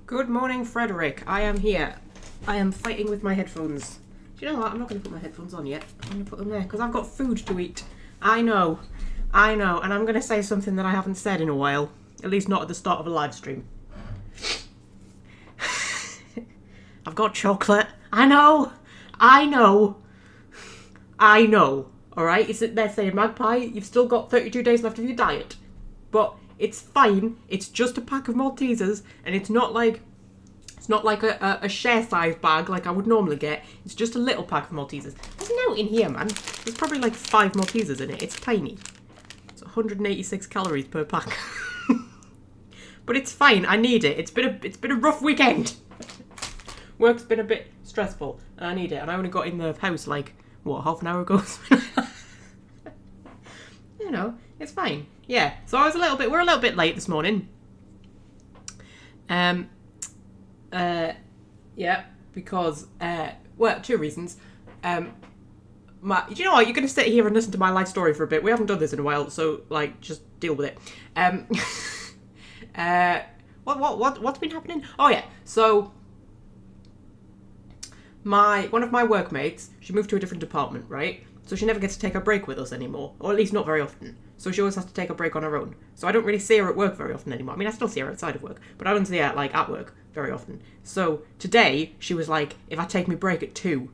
Good morning, Frederick. I am here. I am fighting with my headphones. Do you know what? I'm not going to put my headphones on yet. I'm going to put them there because I've got food to eat. I know. And I'm going to say something that I haven't said in a while. At least not at the start of a live stream. I've got chocolate. I know. Alright? They're saying, Magpie, you've still got 32 days left of your diet. But it's fine. It's just a pack of Maltesers, and it's not like a share-size bag like I would normally get. It's just a little pack of Maltesers. There's no in here, man. There's probably like 5 Maltesers in it. It's tiny. It's 186 calories per pack. But it's fine. I need it. It's been a rough weekend. Work's been a bit stressful, and I need it. And I only got in the house like what, half an hour ago. You know, it's fine. Yeah. So we're a little bit late this morning. Yeah, because, well, 2 reasons. Do you know what? You're going to sit here and listen to my life story for a bit. We haven't done this in a while, so, like, just deal with it. What's been happening? Oh, yeah. So, one of my workmates, she moved to a different department, right? So she never gets to take a break with us anymore, or at least not very often. So she always has to take a break on her own. So I don't really see her at work very often anymore. I mean, I still see her outside of work, but I don't see her, like, at work very often. So today, she was like, if I take my break at 2,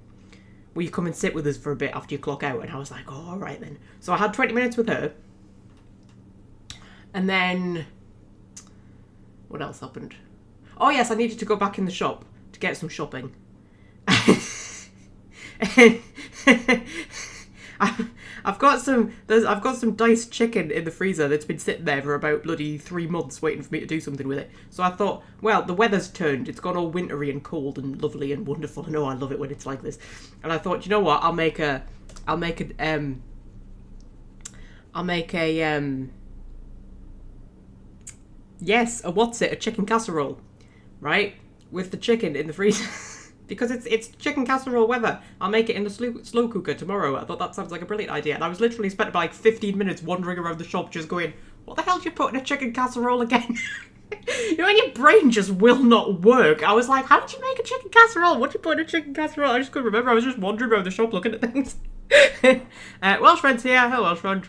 will you come and sit with us for a bit after you clock out? And I was like, oh, all right then. So I had 20 minutes with her. And then, what else happened? Oh, yes, I needed to go back in the shop to get some shopping. I've got some diced chicken in the freezer that's been sitting there for about bloody 3 months waiting for me to do something with it. So I thought, well, the weather's turned. It's gone all wintry and cold and lovely and wonderful. I know I love it when it's like this. And I thought, you know what? I'll make a chicken casserole, right? With the chicken in the freezer. Because it's chicken casserole weather. I'll make it in the slow cooker tomorrow. I thought that sounds like a brilliant idea. And I was literally spent about like 15 minutes wandering around the shop just going, what the hell do you put in a chicken casserole again? You know, when your brain just will not work. I was like, how did you make a chicken casserole? What do you put in a chicken casserole? I just couldn't remember. I was just wandering around the shop looking at things. Welsh friends here. Hello, Welsh friend.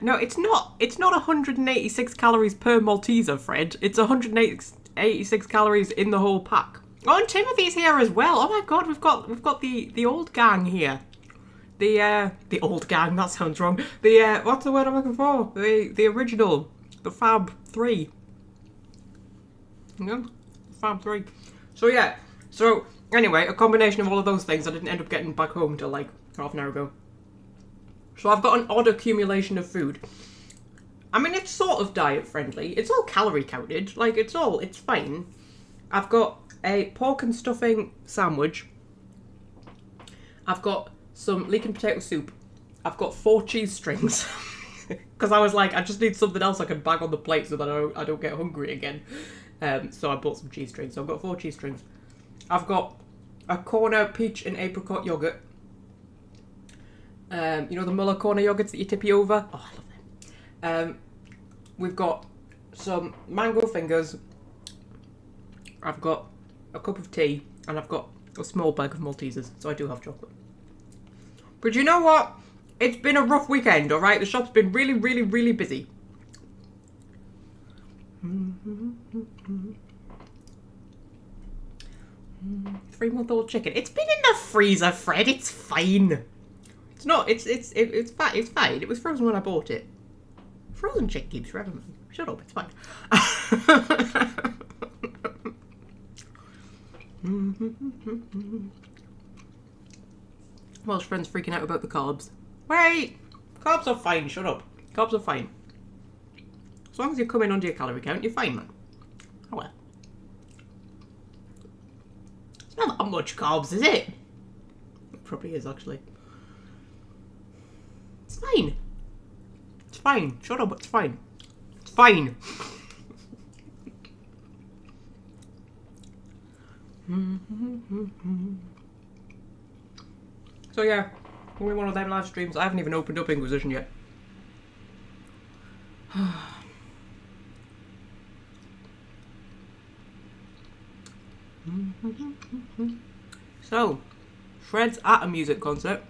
No, it's not 186 calories per Malteser, Fred. It's 186 calories in the whole pack. Oh, and Timothy's here as well. Oh my god, we've got the old gang here. The old gang, that sounds wrong. What's the word I'm looking for? The original. The Fab 3. Yeah, Fab 3. So yeah. So anyway, a combination of all of those things. I didn't end up getting back home till like half an hour ago. So I've got an odd accumulation of food. I mean, it's sort of diet friendly. It's all calorie counted. Like, it's fine. I've got a pork and stuffing sandwich. I've got some leek and potato soup. I've got 4 cheese strings. Because I was like, I just need something else I can bag on the plate so that I don't get hungry again. So I bought some cheese strings. So I've got 4 cheese strings. I've got a corner peach and apricot yogurt. You know the Muller corner yogurts that you tippy over? Oh, I love them. We've got some mango fingers. I've got a cup of tea. And I've got a small bag of Maltesers. So I do have chocolate. But you know what? It's been a rough weekend, alright? The shop's been really, really, really busy. 3-month-old chicken. It's been in the freezer, Fred. It's fine. It's not. It's fine. It's fine. It was frozen when I bought it. Frozen chicken keeps forever, man. Shut up. It's fine. Welsh friends freaking out about the carbs. Wait, carbs are fine. Shut up. Carbs are fine. As long as you come in under your calorie count, you're fine, man. Oh well. It's not that much carbs, is it? It probably is actually. It's fine. It's fine. Shut up, it's fine. It's fine. So yeah, only one of them live streams. I haven't even opened up Inquisition yet. So, Fred's at a music concert.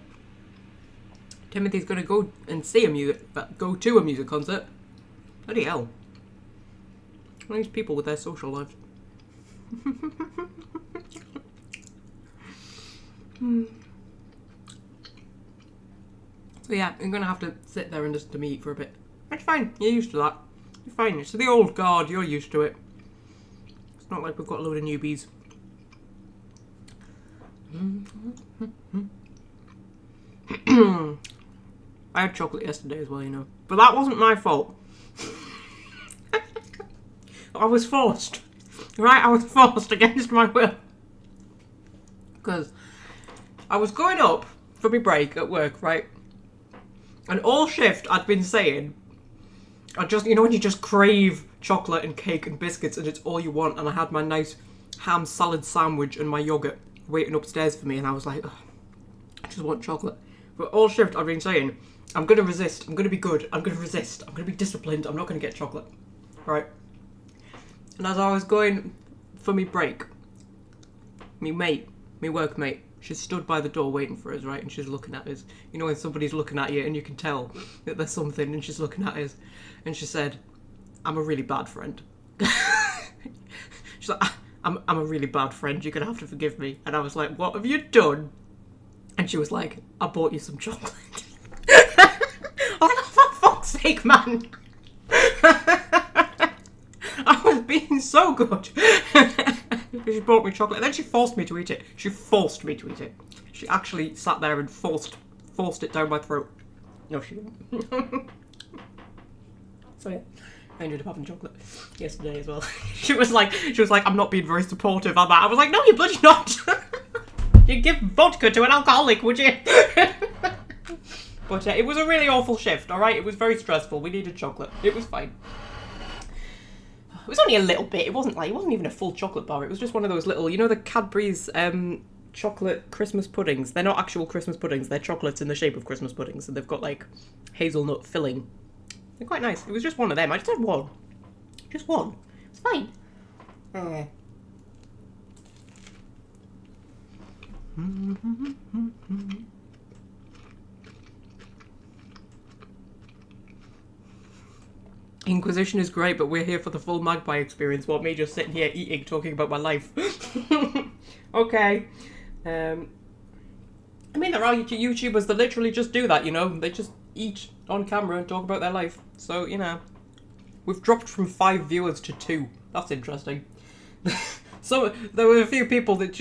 Timothy's gonna go and go to a music concert. Bloody hell. All these people with their social lives. So yeah, I'm gonna have to sit there and listen to me eat for a bit. That's fine, you're used to that. You're fine, it's the old guard, you're used to it. It's not like we've got a load of newbies. I had chocolate yesterday as well, you know. But that wasn't my fault. I was forced. Right, I was forced against my will. Because I was going up for my break at work, right? And all shift I'd been saying, you know when you just crave chocolate and cake and biscuits and it's all you want, and I had my nice ham salad sandwich and my yogurt waiting upstairs for me, and I was like, I just want chocolate. But all shift I've been saying, I'm going to resist, I'm going to be good, I'm going to resist, I'm going to be disciplined, I'm not going to get chocolate. Right? And as I was going for me break, me workmate, she stood by the door waiting for us, right? And she's looking at us. You know when somebody's looking at you and you can tell that there's something, and she's looking at us. And she said, I'm a really bad friend. She's like, I'm a really bad friend, you're going to have to forgive me. And I was like, what have you done? And she was like, I bought you some chocolate. I was like, oh, for fuck's sake, man. I was being so good. She bought me chocolate, and then she forced me to eat it. She forced me to eat it. She actually sat there and forced it down my throat. No, she didn't. So yeah, I ended up having chocolate yesterday as well. She was like, I'm not being very supportive on that. I was like, no, you bloody not. You'd give vodka to an alcoholic, would you? But it was a really awful shift, alright? It was very stressful. We needed chocolate. It was fine. It was only a little bit. It wasn't even a full chocolate bar. It was just one of those little, you know, the Cadbury's chocolate Christmas puddings. They're not actual Christmas puddings. They're chocolates in the shape of Christmas puddings, and they've got like hazelnut filling. They're quite nice. It was just one of them. I just had one. Just one. It's fine. Inquisition is great, but we're here for the full Magpie experience. What, me just sitting here eating, talking about my life? Okay. I mean, there are YouTubers that literally just do that, you know? They just eat on camera and talk about their life. So, you know. We've dropped from 5 viewers to 2. That's interesting. So, there were a few people that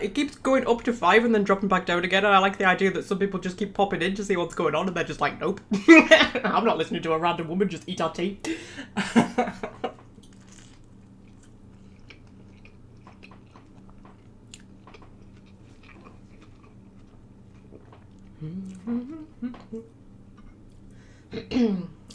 it keeps going up to 5 and then dropping back down again, and I like the idea that some people just keep popping in to see what's going on, and they're just like, nope. I'm not listening to a random woman just eat our tea.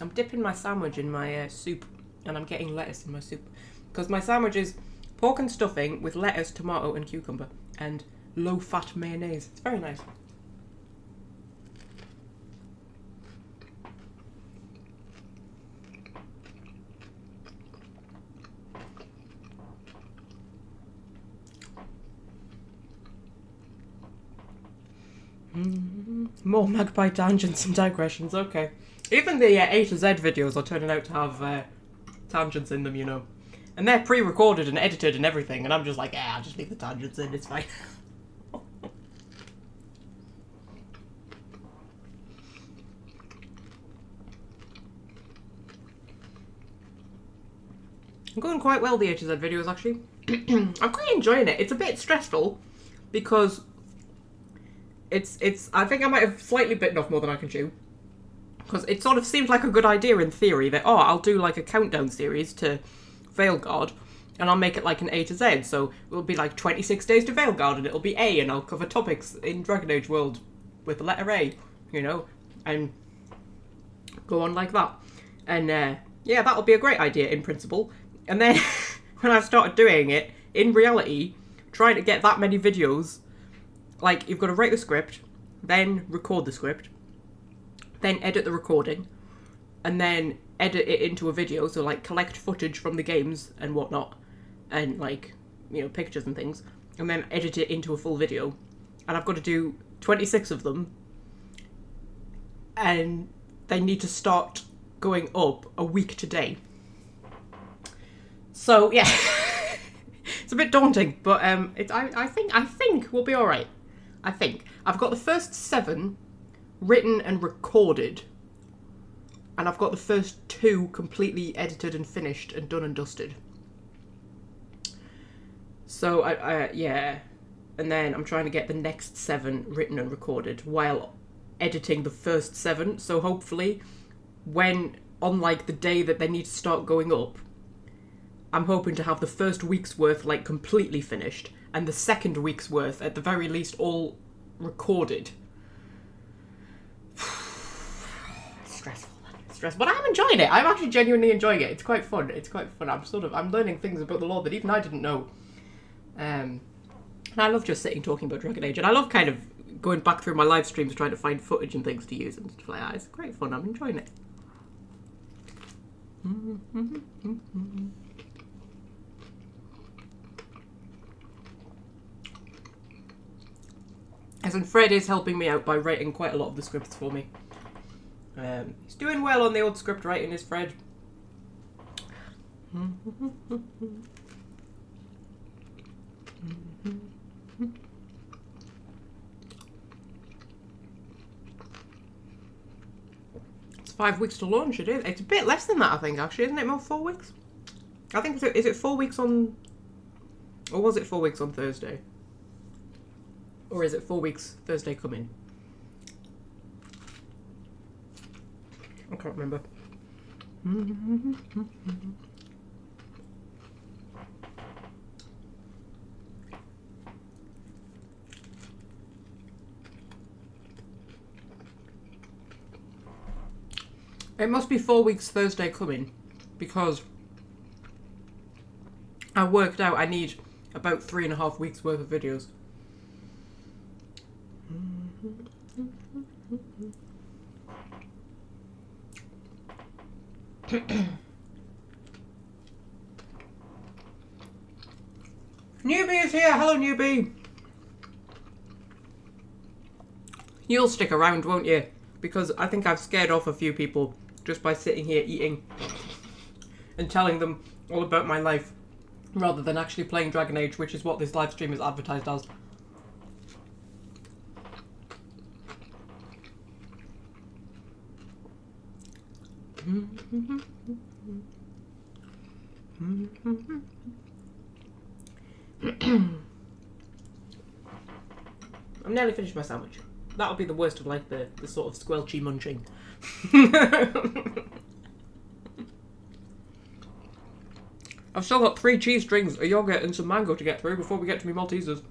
I'm dipping my sandwich in my soup, and I'm getting lettuce in my soup. Because my sandwich is pork and stuffing with lettuce, tomato and cucumber, and low-fat mayonnaise. It's very nice. More Magpie tangents and digressions, okay. Even the A to Z videos are turning out to have tangents in them, you know. And they're pre-recorded and edited and everything, and I'm just like, I'll just leave the tangents in, it's fine. I'm going quite well, the A to Z videos, actually. I'm quite enjoying it. It's a bit stressful, because I think I might have slightly bitten off more than I can chew. Because it sort of seems like a good idea in theory that, I'll do like a countdown series to Veilguard, and I'll make it like an A to Z, so it'll be like 26 days to Veilguard, and it'll be A, and I'll cover topics in Dragon Age world with the letter A, you know, and go on like that. And yeah, that'll be a great idea in principle. And then when I started doing it, in reality, trying to get that many videos, like, you've got to write the script, then record the script, then edit the recording, and then edit it into a video, so like collect footage from the games and whatnot, and like, you know, pictures and things, and then edit it into a full video. And I've got to do 26 of them. And they need to start going up a week today. So, yeah. It's a bit daunting, but I think we'll be alright. I think. I've got the first 7 written and recorded. And I've got the first 2 completely edited and finished and done and dusted. So, yeah. And then I'm trying to get the next 7 written and recorded while editing the first 7. So hopefully, on like the day that they need to start going up, I'm hoping to have the first week's worth like completely finished and the second week's worth at the very least all recorded. Stressful, but I'm enjoying it. I'm actually genuinely enjoying it. It's quite fun. I'm learning things about the lore that even I didn't know. And I love just sitting talking about Dragon Age, and I love kind of going back through my live streams trying to find footage and things to use and stuff like that. It's great fun. I'm enjoying it. As in, Fred is helping me out by writing quite a lot of the scripts for me. He's doing well on the old script writing, is Fred. It's 5 weeks to launch, it is. It's a bit less than that, I think, actually, isn't it? More 4 weeks? I think, is it 4 weeks on... Or was it 4 weeks on Thursday? Or is it 4 weeks Thursday coming? I can't remember. It must be 4 weeks Thursday coming, because I worked out I need about 3.5 weeks worth of videos. Newbie is here! Hello, Newbie! You'll stick around, won't you? Because I think I've scared off a few people just by sitting here eating and telling them all about my life rather than actually playing Dragon Age, which is what this live stream is advertised as. I'm nearly finished my sandwich. That'll be the worst of like the sort of squelchy munching. I've still got 3 cheese strings, a yogurt and some mango to get through before we get to me Maltesers.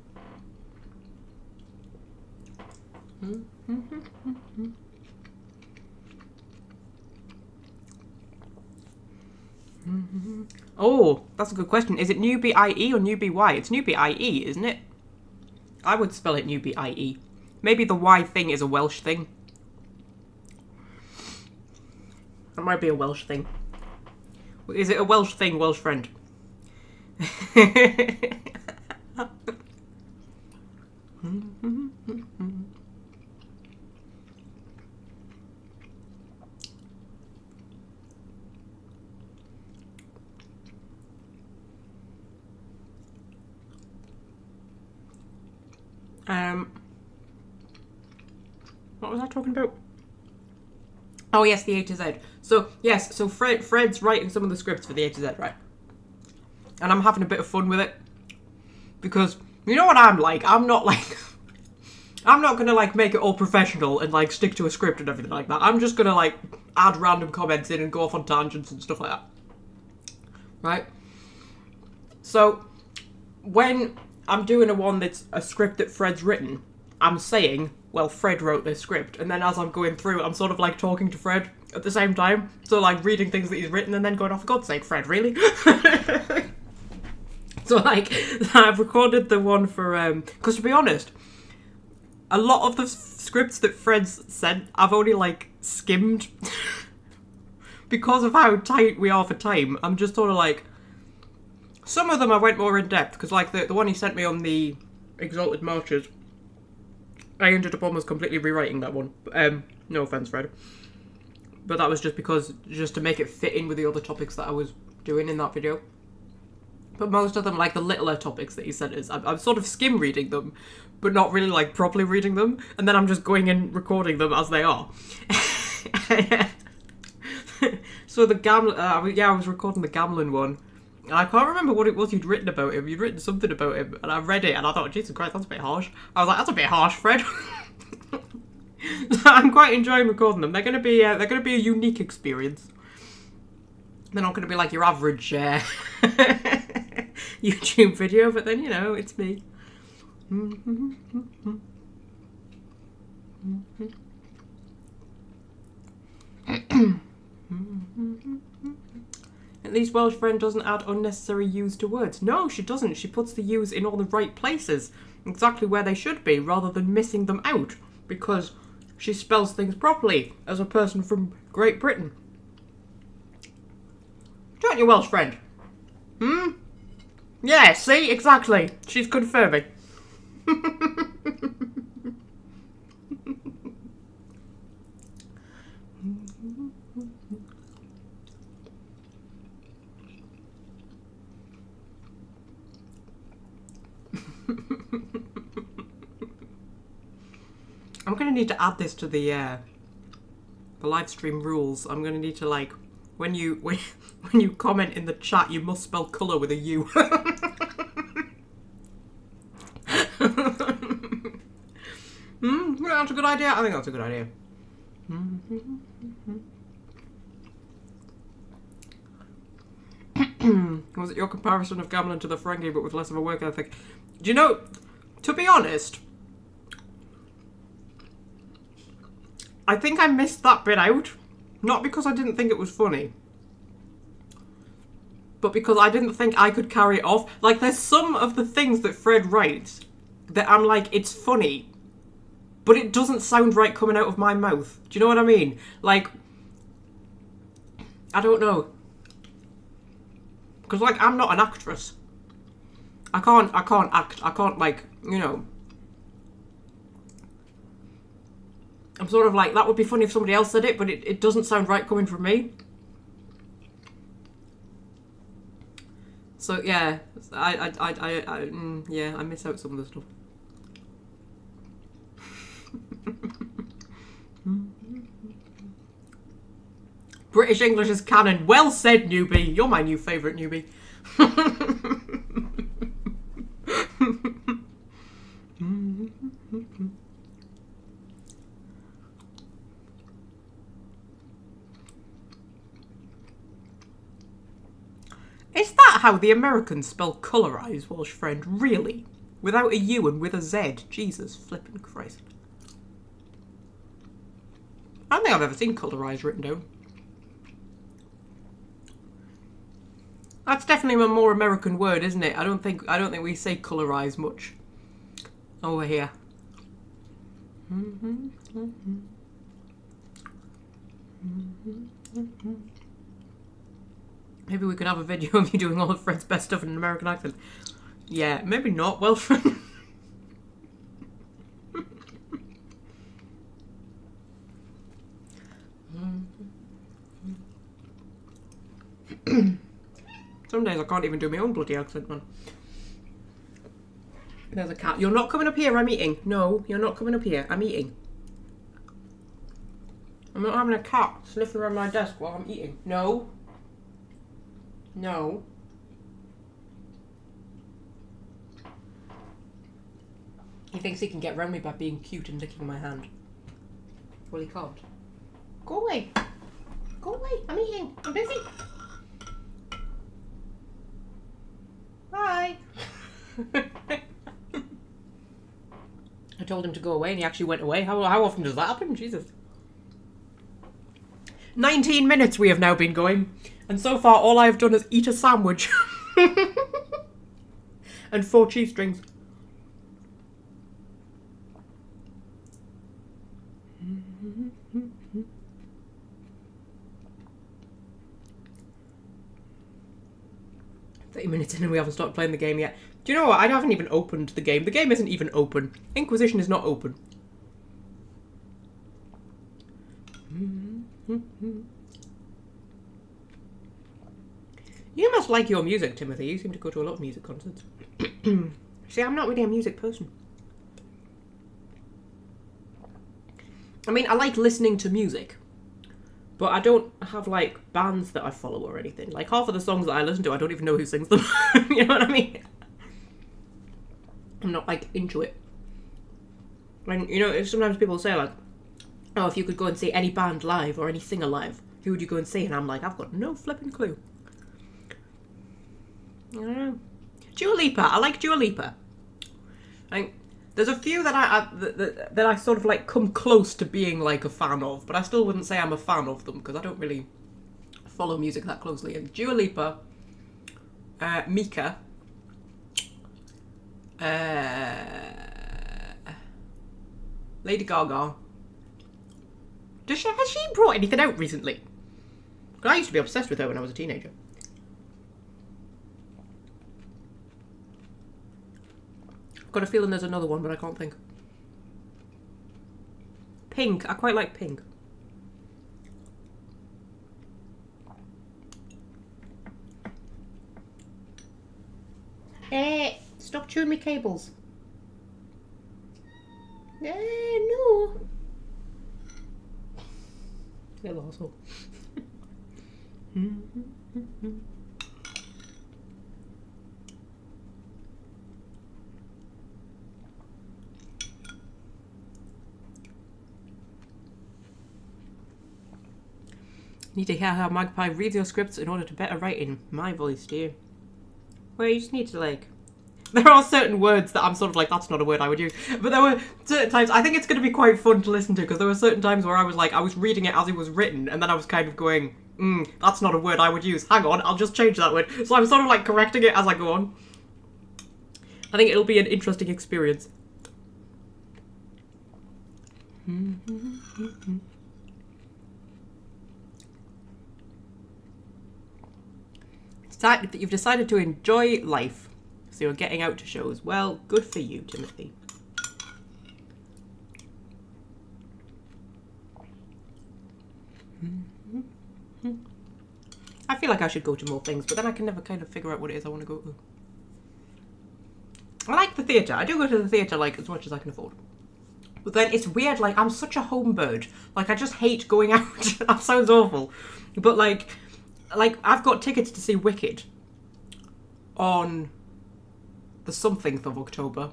Oh, that's a good question. Is it Newbie IE or Newbie Y? It's Newbie IE, isn't it? I would spell it Newbie IE. Maybe the Y thing is a Welsh thing. That might be a Welsh thing. Is it a Welsh thing, Welsh friend? What was I talking about? Oh yes, the A to Z. So yes, so Fred's writing some of the scripts for the A to Z, right? And I'm having a bit of fun with it because you know what I'm like. I'm not gonna like make it all professional and like stick to a script and everything like that. I'm just gonna like add random comments in and go off on tangents and stuff like that, right? So when I'm doing a one that's a script that Fred's written, I'm saying, well, Fred wrote this script, and then as I'm going through, I'm sort of like talking to Fred at the same time. So like reading things that he's written and then going, oh, for God's sake, Fred, really? So like, I've recorded the one for, because to be honest, a lot of the scripts that Fred's sent, I've only like skimmed. Because of how tight we are for time, I'm just sort of like Some of them I went more in depth, because like the one he sent me on the Exalted Marches, I ended up almost completely rewriting that one. No offense, Fred. But that was just because, just to make it fit in with the other topics that I was doing in that video. But most of them, like the littler topics that he sent us, I'm sort of skim reading them, but not really like properly reading them, and then I'm just going and recording them as they are. So the I was recording the Gamlin one, and I can't remember what it was you'd written about him. You'd written something about him, and I read it, and I thought, Jesus Christ, that's a bit harsh. I was like, that's a bit harsh, Fred. So I'm quite enjoying recording them. They're gonna be a unique experience. They're not gonna be like your average YouTube video, but then, you know, it's me. At least Welsh Friend doesn't add unnecessary U's to words. No, she doesn't. She puts the U's in all the right places, exactly where they should be, rather than missing them out, because she spells things properly as a person from Great Britain. Don't you, Welsh Friend? Yeah, see? Exactly. She's confirming. I'm gonna need to add this to the Livestream Rules. I'm gonna need to, like, when you comment in the chat, you must spell colour with a U. That's a good idea. I think that's a good idea. Was it your comparison of Gamlin to the Ferengi, but with less of a work ethic? Do you know, to be honest, I think I missed that bit out. Not because I didn't think it was funny, but because I didn't think I could carry it off. Like, there's some of the things that Fred writes that I'm like, it's funny, but it doesn't sound right coming out of my mouth. Do you know what I mean? Like, I don't know. Because, like, I'm not an actress. I can't act. I can't, like, you know. I'm sort of like, that would be funny if somebody else said it, but it doesn't sound right coming from me. So, yeah. Yeah, I miss out some of the stuff. British English is canon. Well said, newbie. You're my new favourite newbie. Is that how the Americans spell colorise, Welsh Friend? Really? Without a U and with a Z? Jesus flippin' Christ. I don't think I've ever seen colorise written down. That's definitely a more American word, isn't it? I don't think we say colorise much over here. Maybe we could have a video of you doing all of Fred's best stuff in an American accent. Yeah, maybe not, Welsh Friend. Some days I can't even do my own bloody accent, man. There's a cat. You're not coming up here, I'm eating. No, you're not coming up here, I'm eating. I'm not having a cat sniffing around my desk while I'm eating. No. No. He thinks he can get around me by being cute and licking my hand. Well, he can't. Go away. Go away. I'm eating. I'm busy. Bye. I told him to go away and he actually went away. How often does that happen? Jesus. 19 minutes we have now been going. And so far all I have done is eat a sandwich. And 4 cheese strings. 20 minutes in and we haven't started playing the game yet. Do you know what? I haven't even opened the game. The game isn't even open. Inquisition is not open. You must like your music, Timothy. You seem to go to a lot of music concerts. See, I'm not really a music person. I mean, I like listening to music. But I don't have, like, bands that I follow or anything. Like, half of the songs that I listen to, I don't even know who sings them. You know what I mean? I'm not, like, into it. And, you know, sometimes people say, like, oh, if you could go and see any band live or any singer live, who would you go and see? And I'm like, I've got no flipping clue. I don't know. Dua Lipa. I like Dua Lipa. There's a few that I sort of like come close to being like a fan of, but I still wouldn't say I'm a fan of them because I don't really follow music that closely. And Dua Lipa, Mika, Lady Gaga. Has she brought anything out recently? I used to be obsessed with her when I was a teenager. Got a feeling there's another one, but I can't think. Pink. I quite like Pink. Stop chewing me cables. No. Little asshole. Need to hear how Magpie reads your scripts in order to better write in my voice, do you? Well, you just need to, like... There are certain words that I'm sort of like, that's not a word I would use. But there were certain times, I think it's going to be quite fun to listen to, because there were certain times where I was like, I was reading it as it was written, and then I was kind of going, that's not a word I would use. Hang on, I'll just change that word. So I'm sort of like correcting it as I go on. I think it'll be an interesting experience. You've decided to enjoy life, so you're getting out to shows. Well, good for you, Timothy. I feel like I should go to more things, but then I can never kind of figure out what it is I want to go to. I like the theatre. I do go to the theatre, like, as much as I can afford. But then it's weird, like, I'm such a home bird. Like, I just hate going out. That sounds awful. But, like, I've got tickets to see Wicked on the something of October.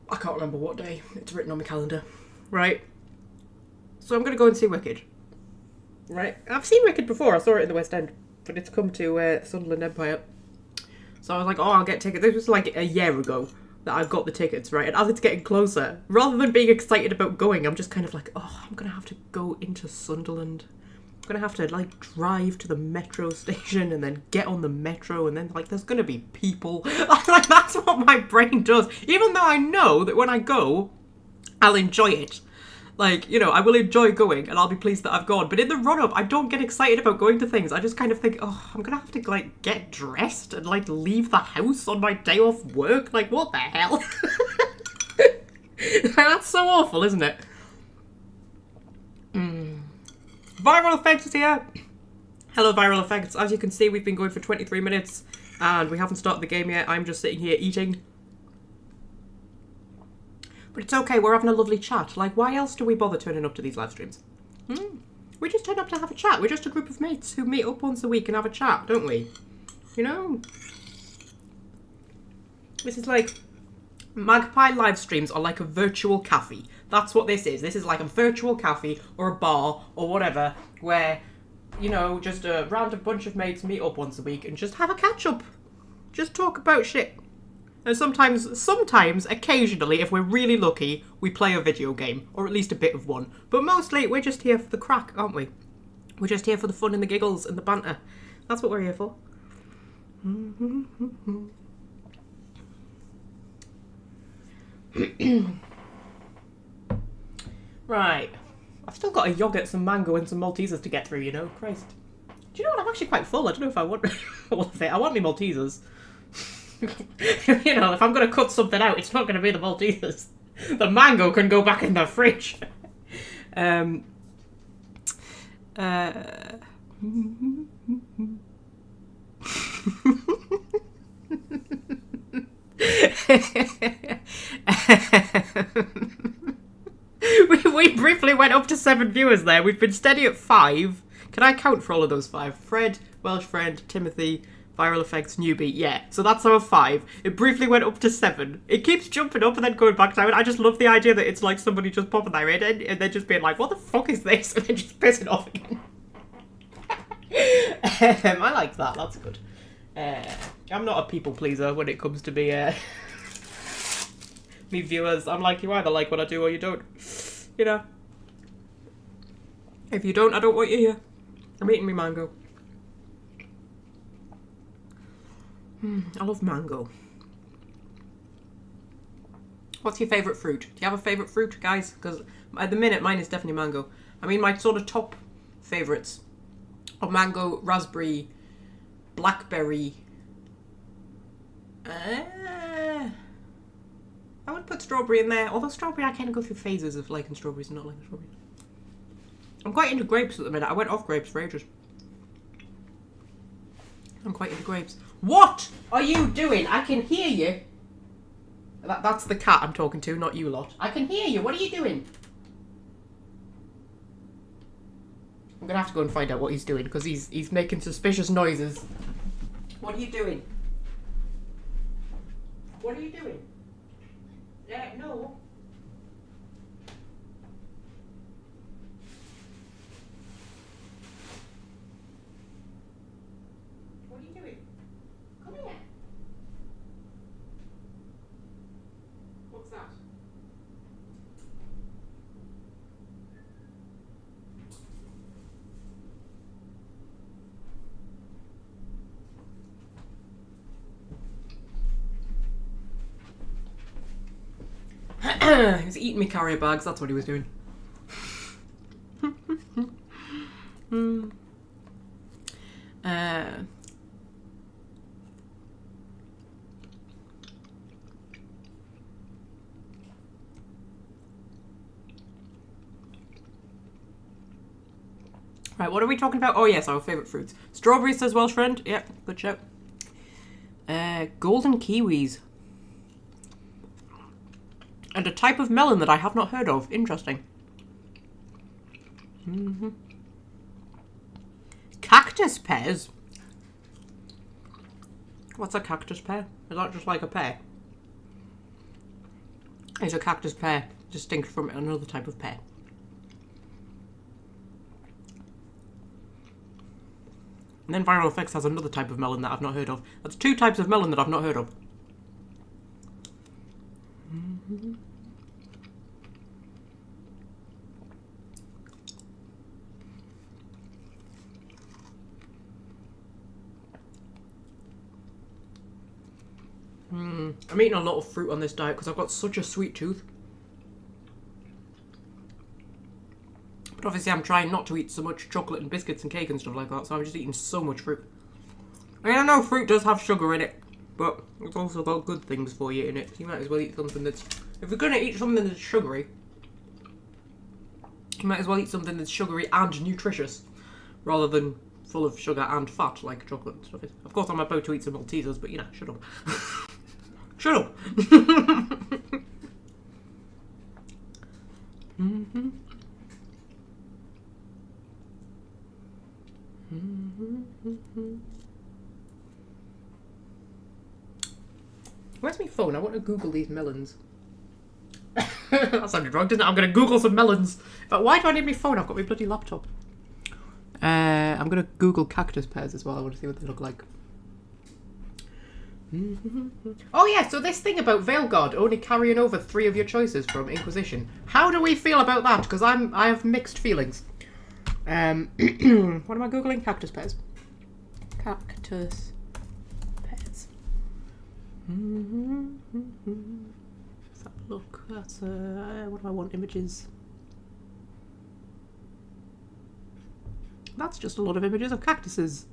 I can't remember what day. It's written on my calendar. Right. So I'm going to go and see Wicked. Right. I've seen Wicked before. I saw it in the West End. But it's come to Sunderland Empire. So I was like, oh, I'll get tickets. This was like a year ago that I've got the tickets, right? And as it's getting closer, rather than being excited about going, I'm just kind of like, oh, I'm going to have to go into Sunderland. I'm going to have to, like, drive to the metro station and then get on the metro and then, like, there's going to be people. Like, that's what my brain does. Even though I know that when I go, I'll enjoy it. Like, you know, I will enjoy going and I'll be pleased that I've gone. But in the run-up, I don't get excited about going to things. I just kind of think, oh, I'm going to have to, like, get dressed and, like, leave the house on my day off work. Like, what the hell? That's so awful, isn't it? Viral Effects is here. Hello, Viral Effects. As you can see, we've been going for 23 minutes and we haven't started the game yet. I'm just sitting here eating. But it's okay, we're having a lovely chat. Like, why else do we bother turning up to these live streams? We just turn up to have a chat. We're just a group of mates who meet up once a week and have a chat, don't we? You know? This is like... Magpie live streams are like a virtual cafe. That's what this is. This is like a virtual cafe or a bar or whatever where, you know, just a random bunch of mates meet up once a week and just have a catch-up. Just talk about shit. And sometimes, occasionally, if we're really lucky, we play a video game, or at least a bit of one. But mostly, we're just here for the crack, aren't we? We're just here for the fun and the giggles and the banter. That's what we're here for. Right. I've still got a yoghurt, some mango, and some Maltesers to get through, you know? Christ. Do you know what? I'm actually quite full. I don't know if I want all of it. I want me Maltesers. You know, if I'm going to cut something out, it's not going to be the Maltesers. The mango can go back in the fridge. We briefly went up to 7 viewers there. We've been steady at 5. Can I count for all of those 5? Fred, Welsh Friend, Timothy, Viral Effects, Newbie. Yeah, so that's our 5. It briefly went up to 7. It keeps jumping up and then going back down. I just love the idea that it's like somebody just popping their head in and they're just being like, what the fuck is this? And then just pissing off again. I like that. That's good. I'm not a people pleaser when it comes to me viewers. I'm like, you either like what I do or you don't. You know. If you don't, I don't want you here. I'm eating me mango. I love mango. What's your favourite fruit? Do you have a favourite fruit, guys? Because at the minute, mine is definitely mango. I mean, my sort of top favourites are mango, raspberry, blackberry. I would put strawberry in there. Although strawberry, I kind of go through phases of liking strawberries and not liking strawberries. I'm quite into grapes at the minute. I went off grapes for ages. I'm quite into grapes. What are you doing? I can hear you. That's the cat I'm talking to, not you lot. I can hear you. What are you doing? I'm going to have to go and find out what he's doing because he's making suspicious noises. What are you doing? What are you doing? No. What are you doing? Come here. What's that? He was eating me carrier bags, that's what he was doing. Right, what are we talking about? Oh yes, our favourite fruits. Strawberries, says Welsh Friend. Yep, good shout. Golden kiwis. And a type of melon that I have not heard of. Interesting. Cactus pears? What's a cactus pear? Is that just like a pear? Is a cactus pear distinct from another type of pear? And then Viral Effects has another type of melon that I've not heard of. That's 2 types of melon that I've not heard of. I'm eating a lot of fruit on this diet because I've got such a sweet tooth. But obviously I'm trying not to eat so much chocolate and biscuits and cake and stuff like that, so I'm just eating so much fruit. I mean, I know fruit does have sugar in it, but it's also got good things for you in it. So you might as well eat something that's... If you're going to eat something that's sugary, you might as well eat something that's sugary and nutritious, rather than full of sugar and fat like chocolate and stuff is. Of course I'm about to eat some Maltesers, but you know, shut up. Shut up! Where's my phone? I want to Google these melons. That sounded wrong, didn't it? I'm going to Google some melons. But why do I need my phone? I've got my bloody laptop. I'm going to Google cactus pears as well. I want to see what they look like. Oh yeah, so this thing about Veil God only carrying over 3 of your choices from Inquisition. How do we feel about that? Because I have mixed feelings. What am I Googling? Cactus pears. Cactus pears. Let's have a look. That's what do I want? Images. That's just a lot of images of cactuses.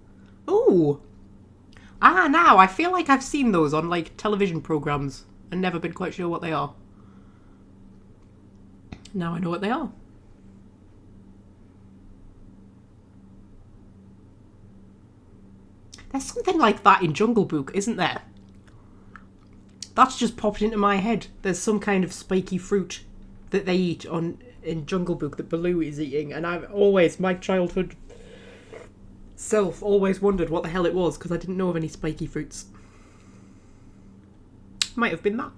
Ooh. Ah, now, I feel like I've seen those on, like, television programmes and never been quite sure what they are. Now I know what they are. There's something like that in Jungle Book, isn't there? That's just popped into my head. There's some kind of spiky fruit that they eat in Jungle Book that Baloo is eating, and I've always, my childhood self always wondered what the hell it was because I didn't know of any spiky fruits. Might have been that.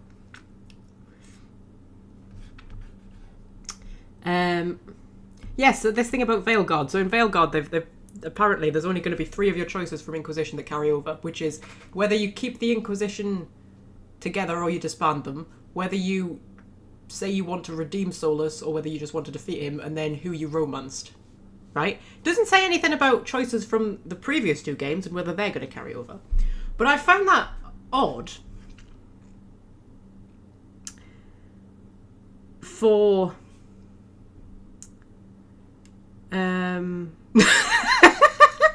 Yes, so this thing about Veilguard. So in Veilguard, they've apparently there's only going to be 3 of your choices from Inquisition that carry over, which is whether you keep the Inquisition together or you disband them, whether you say you want to redeem Solus or whether you just want to defeat him, and then who you romanced. Right? Doesn't say anything about choices from the previous 2 games and whether they're going to carry over. But I found that odd for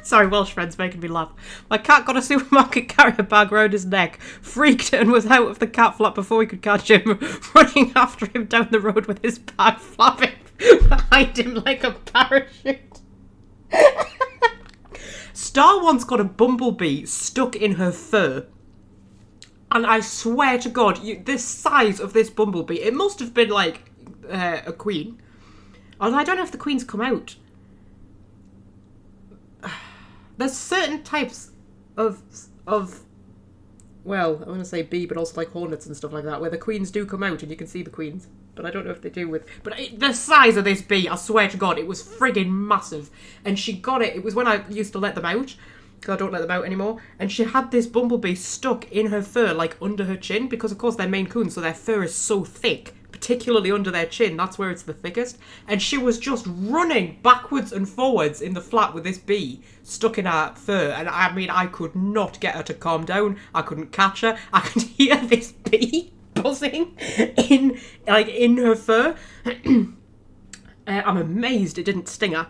sorry, Welsh friends making me laugh. My cat got a supermarket carrier bag round his neck, freaked and was out of the cat flap before we could catch him, running after him down the road with his bag flapping behind him like a parachute. Star once got a bumblebee stuck in her fur. And I swear to God, this size of this bumblebee, it must have been like a queen. Although I don't know if the queens come out. There's certain types of well, I want to say bee, but also like hornets and stuff like that, where the queens do come out and you can see the queens. But I don't know if they do with... But the size of this bee, I swear to God, it was friggin' massive. And she got it. It was when I used to let them out, because I don't let them out anymore. And she had this bumblebee stuck in her fur, like under her chin, because of course they're Maine Coons, so their fur is so thick, particularly under their chin. That's where it's the thickest. And she was just running backwards and forwards in the flat with this bee stuck in her fur. And I mean, I could not get her to calm down. I couldn't catch her. I could hear this bee buzzing in her fur. I'm amazed it didn't sting her.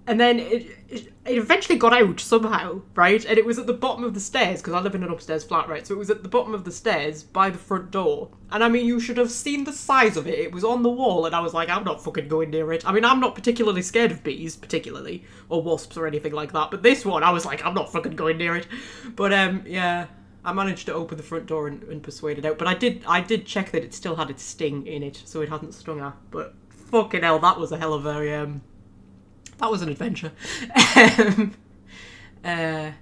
And then it eventually got out somehow, right? And it was at the bottom of the stairs, because I live in an upstairs flat, right? So it was at the bottom of the stairs by the front door. And I mean, you should have seen the size of it. It was on the wall, and I was like, I'm not fucking going near it. I mean, I'm not particularly scared of bees, particularly, or wasps or anything like that. But this one, I was like, I'm not fucking going near it. But, yeah, I managed to open the front door and persuade it out. But I did check that it still had its sting in it, so it hadn't stung her. But fucking hell, that was a hell of a, that was an adventure. Yeah,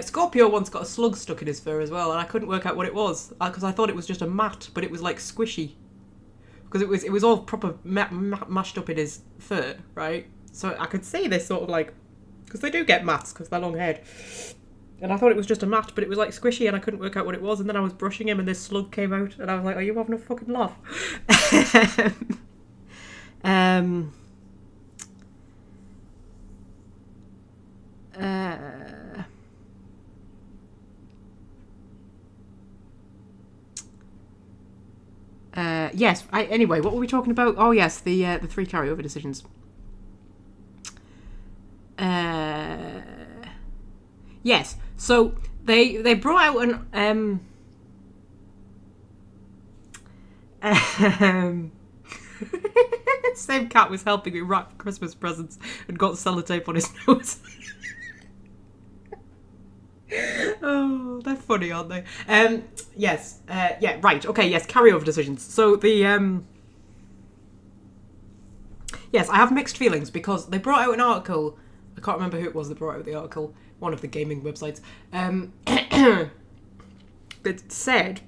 Scorpio once got a slug stuck in his fur as well, and I couldn't work out what it was, because I thought it was just a mat, but it was like squishy. Because it was all proper mashed up in his fur, right? So I could see this sort of like... Because they do get mats, because they're long-haired. And I thought it was just a mat, but it was like squishy, and I couldn't work out what it was, and then I was brushing him, and this slug came out, and I was like, are you having a fucking laugh? Yes. Anyway, what were we talking about? Oh, yes, the 3 carryover decisions. Yes. So they brought out an same cat was helping me wrap Christmas presents and got sellotape on his nose. Oh, they're funny, aren't they? Yes. Yeah, right. Okay, yes, carryover decisions. So the, yes, I have mixed feelings because they brought out an article. I can't remember who it was that brought out the article. One of the gaming websites. That said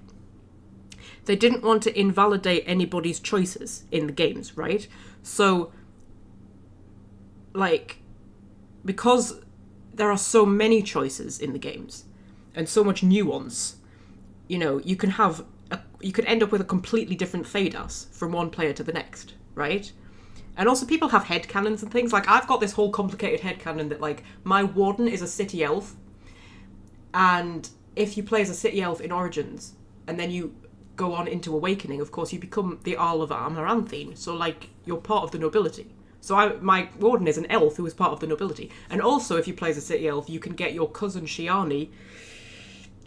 they didn't want to invalidate anybody's choices in the games, right? So, like, because there are so many choices in the games and so much nuance, you know, you can end up with a completely different Thedas from one player to the next, right? And also people have headcanons and things. Like, I've got this whole complicated headcanon that, like, my warden is a city elf, and if you play as a city elf in Origins and then you go on into Awakening, of course you become the Arl of Amaranthine, so, like, you're part of the nobility. So my warden is an elf who is part of the nobility. And also, if you play as a city elf, you can get your cousin Shiani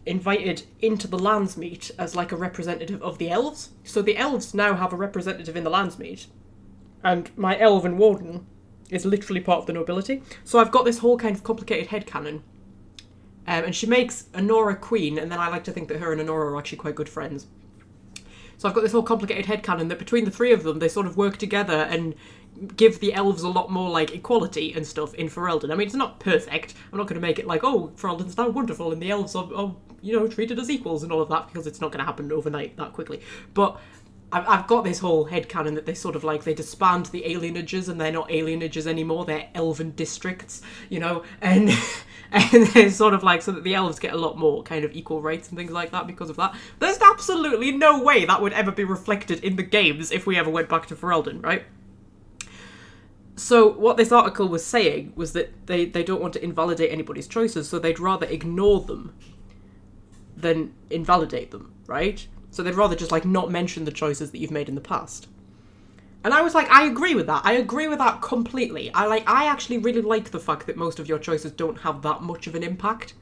invited into the Landsmeet as like a representative of the elves. So the elves now have a representative in the Landsmeet. And my elven warden is literally part of the nobility. So I've got this whole kind of complicated headcanon. And she makes Honora queen, and then I like to think that her and Honora are actually quite good friends. So I've got this whole complicated headcanon that between the three of them, they sort of work together and give the elves a lot more, like, equality and stuff in Ferelden. I mean, it's not perfect. I'm not going to make it like, oh, Ferelden's now wonderful and the elves are, you know, treated as equals and all of that, because it's not going to happen overnight that quickly. But I've got this whole headcanon that they sort of, like, they disband the alienages and they're not alienages anymore, they're elven districts, you know, and it's sort of like, so that the elves get a lot more kind of equal rights and things like that because of that. There's absolutely no way that would ever be reflected in the games if we ever went back to Ferelden, right? So what this article was saying was that they don't want to invalidate anybody's choices, so they'd rather ignore them than invalidate them, right? So they'd rather just, like, not mention the choices that you've made in the past. And I was like, I agree with that. I agree with that completely. I actually really like the fact that most of your choices don't have that much of an impact,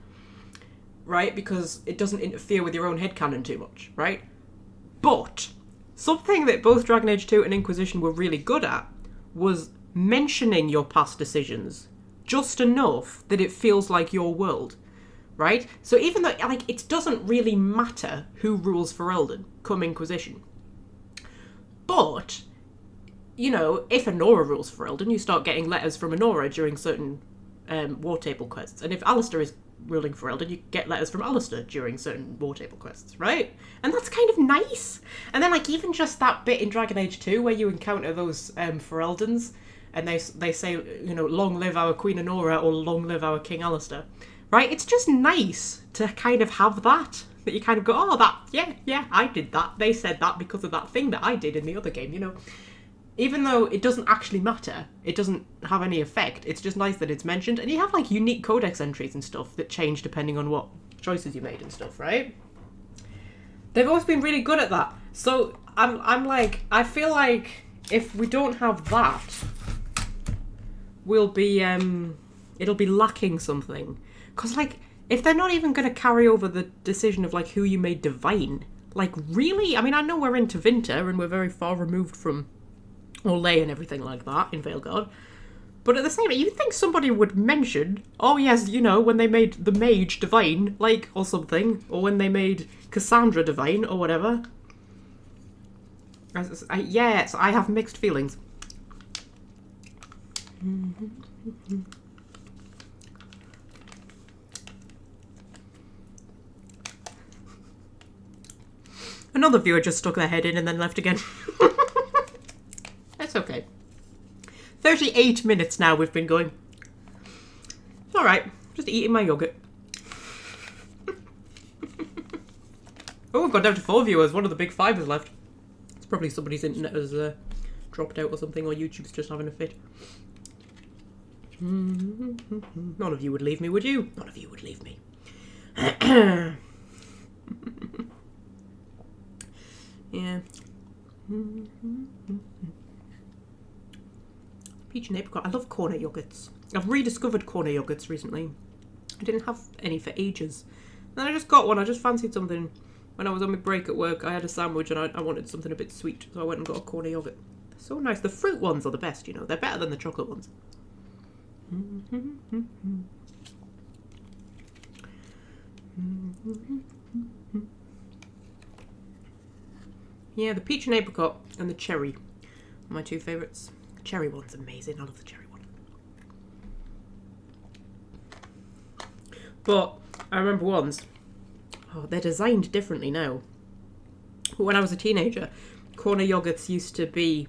right? Because it doesn't interfere with your own headcanon too much, right? But something that both Dragon Age 2 and Inquisition were really good at was mentioning your past decisions just enough that it feels like your world, right? So even though, like, it doesn't really matter who rules Ferelden come Inquisition, but, you know, if Honora rules Ferelden, you start getting letters from Honora during certain war table quests, and if Alistair is ruling Ferelden, you get letters from Alistair during certain war table quests, right? And that's kind of nice. And then, like, even just that bit in Dragon Age 2 where you encounter those Fereldans, and they say, you know, long live our Queen Honora or long live our King Alistair, right? It's just nice to kind of have that you kind of go, oh, that, yeah, I did that. They said that because of that thing that I did in the other game, you know? Even though it doesn't actually matter, it doesn't have any effect, it's just nice that it's mentioned, and you have, like, unique codex entries and stuff that change depending on what choices you made and stuff, right? They've always been really good at that. So, I'm like, I feel like if we don't have that, we'll be, it'll be lacking something. Because, like, if they're not even going to carry over the decision of, like, who you made divine, like, really? I mean, I know we're into Vinter, and we're very far removed from Olay and everything like that in Veilguard, but at the same time, you'd think somebody would mention, oh yes, you know, when they made the mage divine, like, or something, or when they made Cassandra divine, or whatever. Yes, I have mixed feelings. Another viewer just stuck their head in and then left again. That's okay. 38 minutes now we've been going. It's alright. Just eating my yoghurt. Oh, we've got down to 4 viewers. One of the big 5 is left. It's probably somebody's internet has dropped out or something, or YouTube's just having a fit. None of you would leave me, would you? None of you would leave me. Yeah. Peach and apricot. I love corner yogurts. I've rediscovered corner yogurts recently. I didn't have any for ages. Then I just got one. I just fancied something. When I was on my break at work, I had a sandwich and I wanted something a bit sweet, so I went and got a corner yogurt. They're so nice. The fruit ones are the best, you know. They're better than the chocolate ones. Yeah, the peach and apricot and the cherry are my 2 favourites. The cherry one's amazing. I love the cherry one. But I remember once, they're designed differently now. But when I was a teenager, corner yogurts used to be,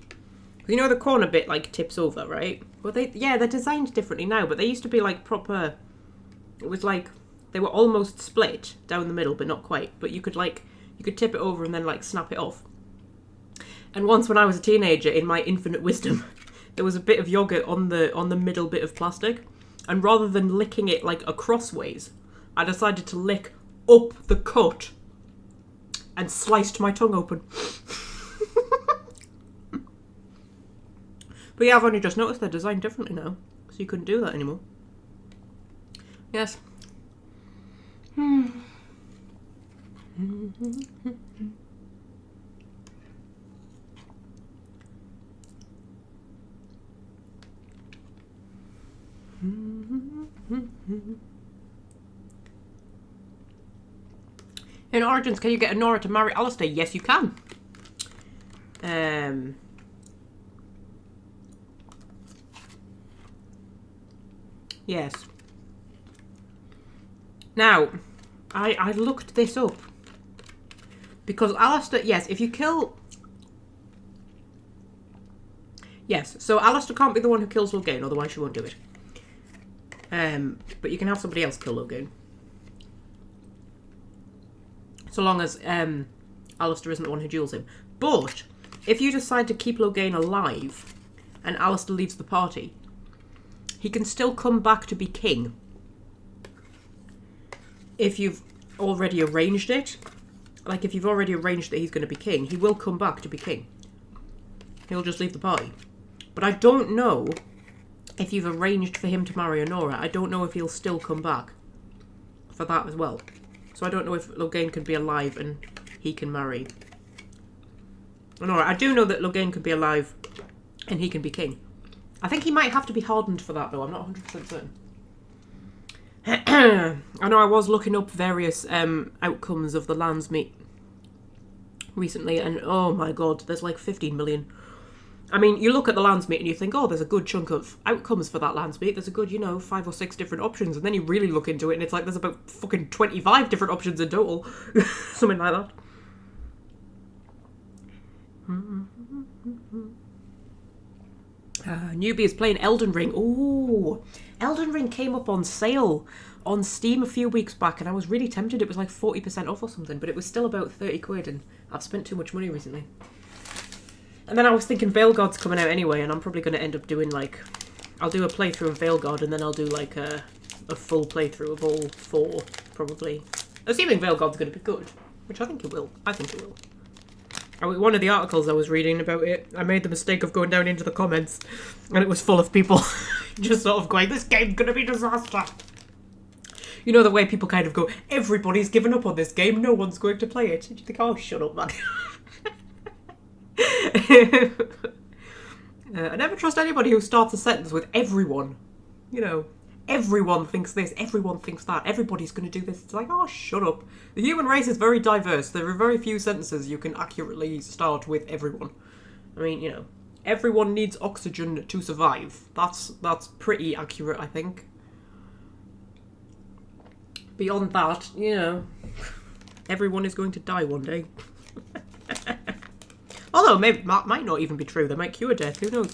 you know, the corner bit like tips over, right? Well, they're designed differently now, but they used to be like proper. It was like they were almost split down the middle, but not quite. But you could tip it over and then like snap it off. And once when I was a teenager, in my infinite wisdom, there was a bit of yogurt on the middle bit of plastic, and rather than licking it like acrossways, I decided to lick up the cut and sliced my tongue open. But But yeah, I've only just noticed they're designed differently now. So you couldn't do that anymore. Yes. In Origins, can you get a Nora to marry Alistair? Yes, you can. Yes. Now, I looked this up. Because Alistair, yes, if you kill... Yes, so Alistair can't be the one who kills Logain, otherwise she won't do it. But you can have somebody else kill Logain. So long as Alistair isn't the one who duels him. But, if you decide to keep Logain alive, and Alistair leaves the party, he can still come back to be king. If you've already arranged it, like if you've already arranged that he's going to be king, he will come back to be king. He'll just leave the party. But I don't know if you've arranged for him to marry Honora. I don't know if he'll still come back for that as well. So I don't know if Logain can be alive and he can marry Honora. I do know that Logain can be alive and he can be king. I think he might have to be hardened for that though. I'm not 100% certain. I know I was looking up various outcomes of the Lands Meet recently, and oh my god, there's like 15 million. I mean, you look at the Lands Meet and you think, oh, there's a good chunk of outcomes for that Lands Meet. There's a good, 5 or 6 different options, and then you really look into it and it's like there's about fucking 25 different options in total. Something like that. Newbie is playing Elden Ring. Ooh, Elden Ring came up on sale on Steam a few weeks back and I was really tempted. It was like 40% off or something, but it was still about 30 quid and I've spent too much money recently. And then I was thinking Veilguard's coming out anyway and I'm probably going to end up doing like... I'll do a playthrough of Veilguard and then I'll do like a full playthrough of all 4, probably. Assuming Veilguard's going to be good, which I think it will. I think it will. One of the articles I was reading about it, I made the mistake of going down into the comments and it was full of people just sort of going, this game's going to be a disaster. You know the way people kind of go, everybody's given up on this game, no one's going to play it. And you think, oh, shut up, man. I never trust anybody who starts a sentence with everyone. Everyone thinks this, everyone thinks that, everybody's going to do this. It's like, oh, shut up. The human race is very diverse. There are very few sentences you can accurately start with everyone. I mean, everyone needs oxygen to survive. That's pretty accurate, I think. Beyond that, everyone is going to die one day. Although, maybe that might not even be true. They might cure death. Who knows?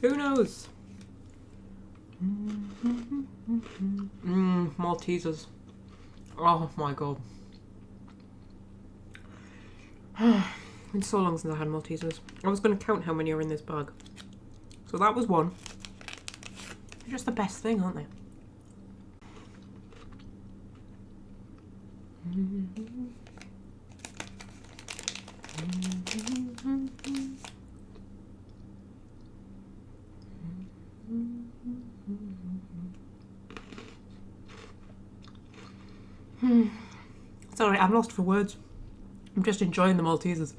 Who knows? Maltesers. Oh my god. It's been so long since I had Maltesers. I was going to count how many are in this bag. So that was one. They're just the best thing, aren't they? Sorry, I'm lost for words. I'm just enjoying the Maltesers.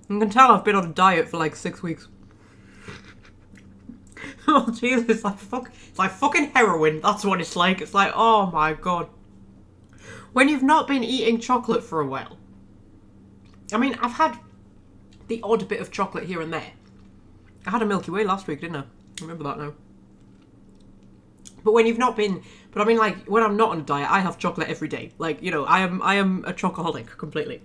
You can tell I've been on a diet for like 6 weeks. Maltesers, it's like fucking heroin. That's what it's like. It's like, oh my god. When you've not been eating chocolate for a while. I mean, I've had the odd bit of chocolate here and there. I had a Milky Way last week, didn't I? I remember that now. But when you've not been... But I mean, like, when I'm not on a diet, I have chocolate every day. Like, I am a chocoholic, completely.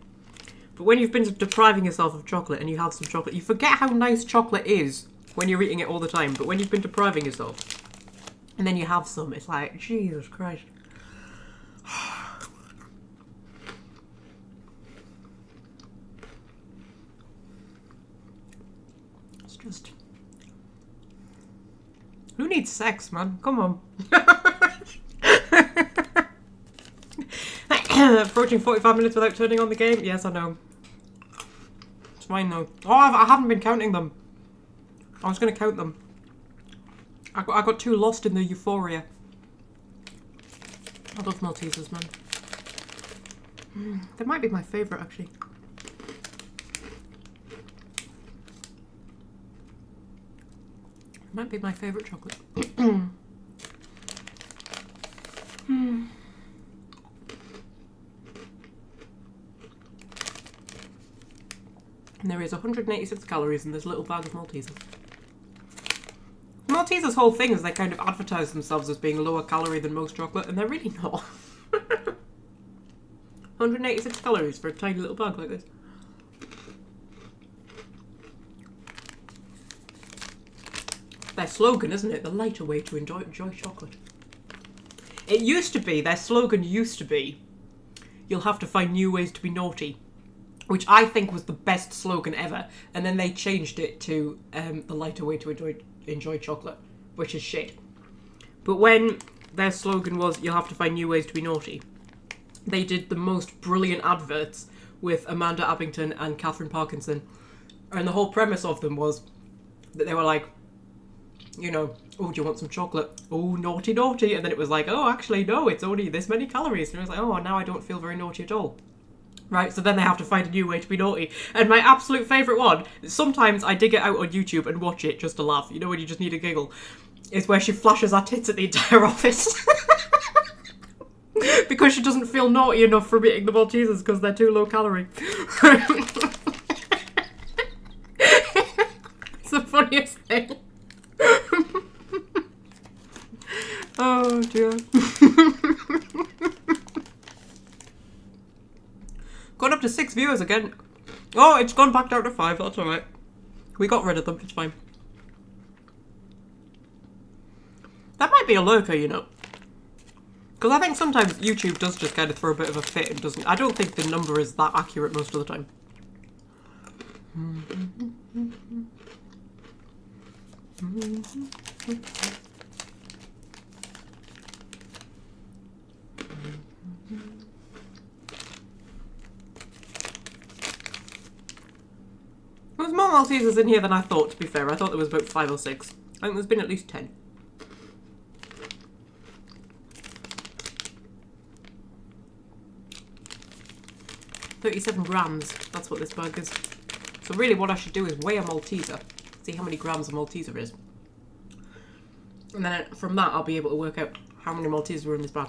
But when you've been depriving yourself of chocolate and you have some chocolate, you forget how nice chocolate is when you're eating it all the time. But when you've been depriving yourself, and then you have some, it's like, Jesus Christ. It's just... Who needs sex, man? Come on. Approaching 45 minutes without turning on the game? Yes, I know. It's fine, though. Oh, I haven't been counting them. I was going to count them. I got too lost in the euphoria. I love Maltesers, man. They might be my favourite, actually. Might be my favourite chocolate. And there is 186 calories in this little bag of Maltesers. Maltesers' whole thing is they kind of advertise themselves as being lower calorie than most chocolate, and they're really not. 186 calories for a tiny little bag like this. Their slogan, isn't it? The lighter way to enjoy chocolate. It used to be, their slogan used to be, you'll have to find new ways to be naughty. Which I think was the best slogan ever. And then they changed it to the lighter way to enjoy chocolate. Which is shit. But when their slogan was, you'll have to find new ways to be naughty, they did the most brilliant adverts with Amanda Abbington and Catherine Parkinson. And the whole premise of them was that they were like, you know, oh, do you want some chocolate? Oh, naughty, naughty. And then it was like, oh, actually, no, it's only this many calories. And it was like, oh, now I don't feel very naughty at all. Right, so then they have to find a new way to be naughty. And my absolute favourite one, sometimes I dig it out on YouTube and watch it just to laugh. You know, when you just need a giggle. Is where she flashes her tits at the entire office. Because she doesn't feel naughty enough from eating the Maltesers because they're too low calorie. It's the funniest thing. Oh dear. Gone up to 6 viewers again. Oh, it's gone back down to 5. That's alright. We got rid of them. It's fine. That might be a lurker, you know. Because I think sometimes YouTube does just kind of throw a bit of a fit and doesn't... I don't think the number is that accurate most of the time. There's more Maltesers in here than I thought, to be fair. I thought there was about 5 or 6. I think there's been at least 10. £37 grams. That's what this bag is. So really what I should do is weigh a Malteser. See how many grams a Malteser is. And then from that I'll be able to work out how many Maltesers are in this bag.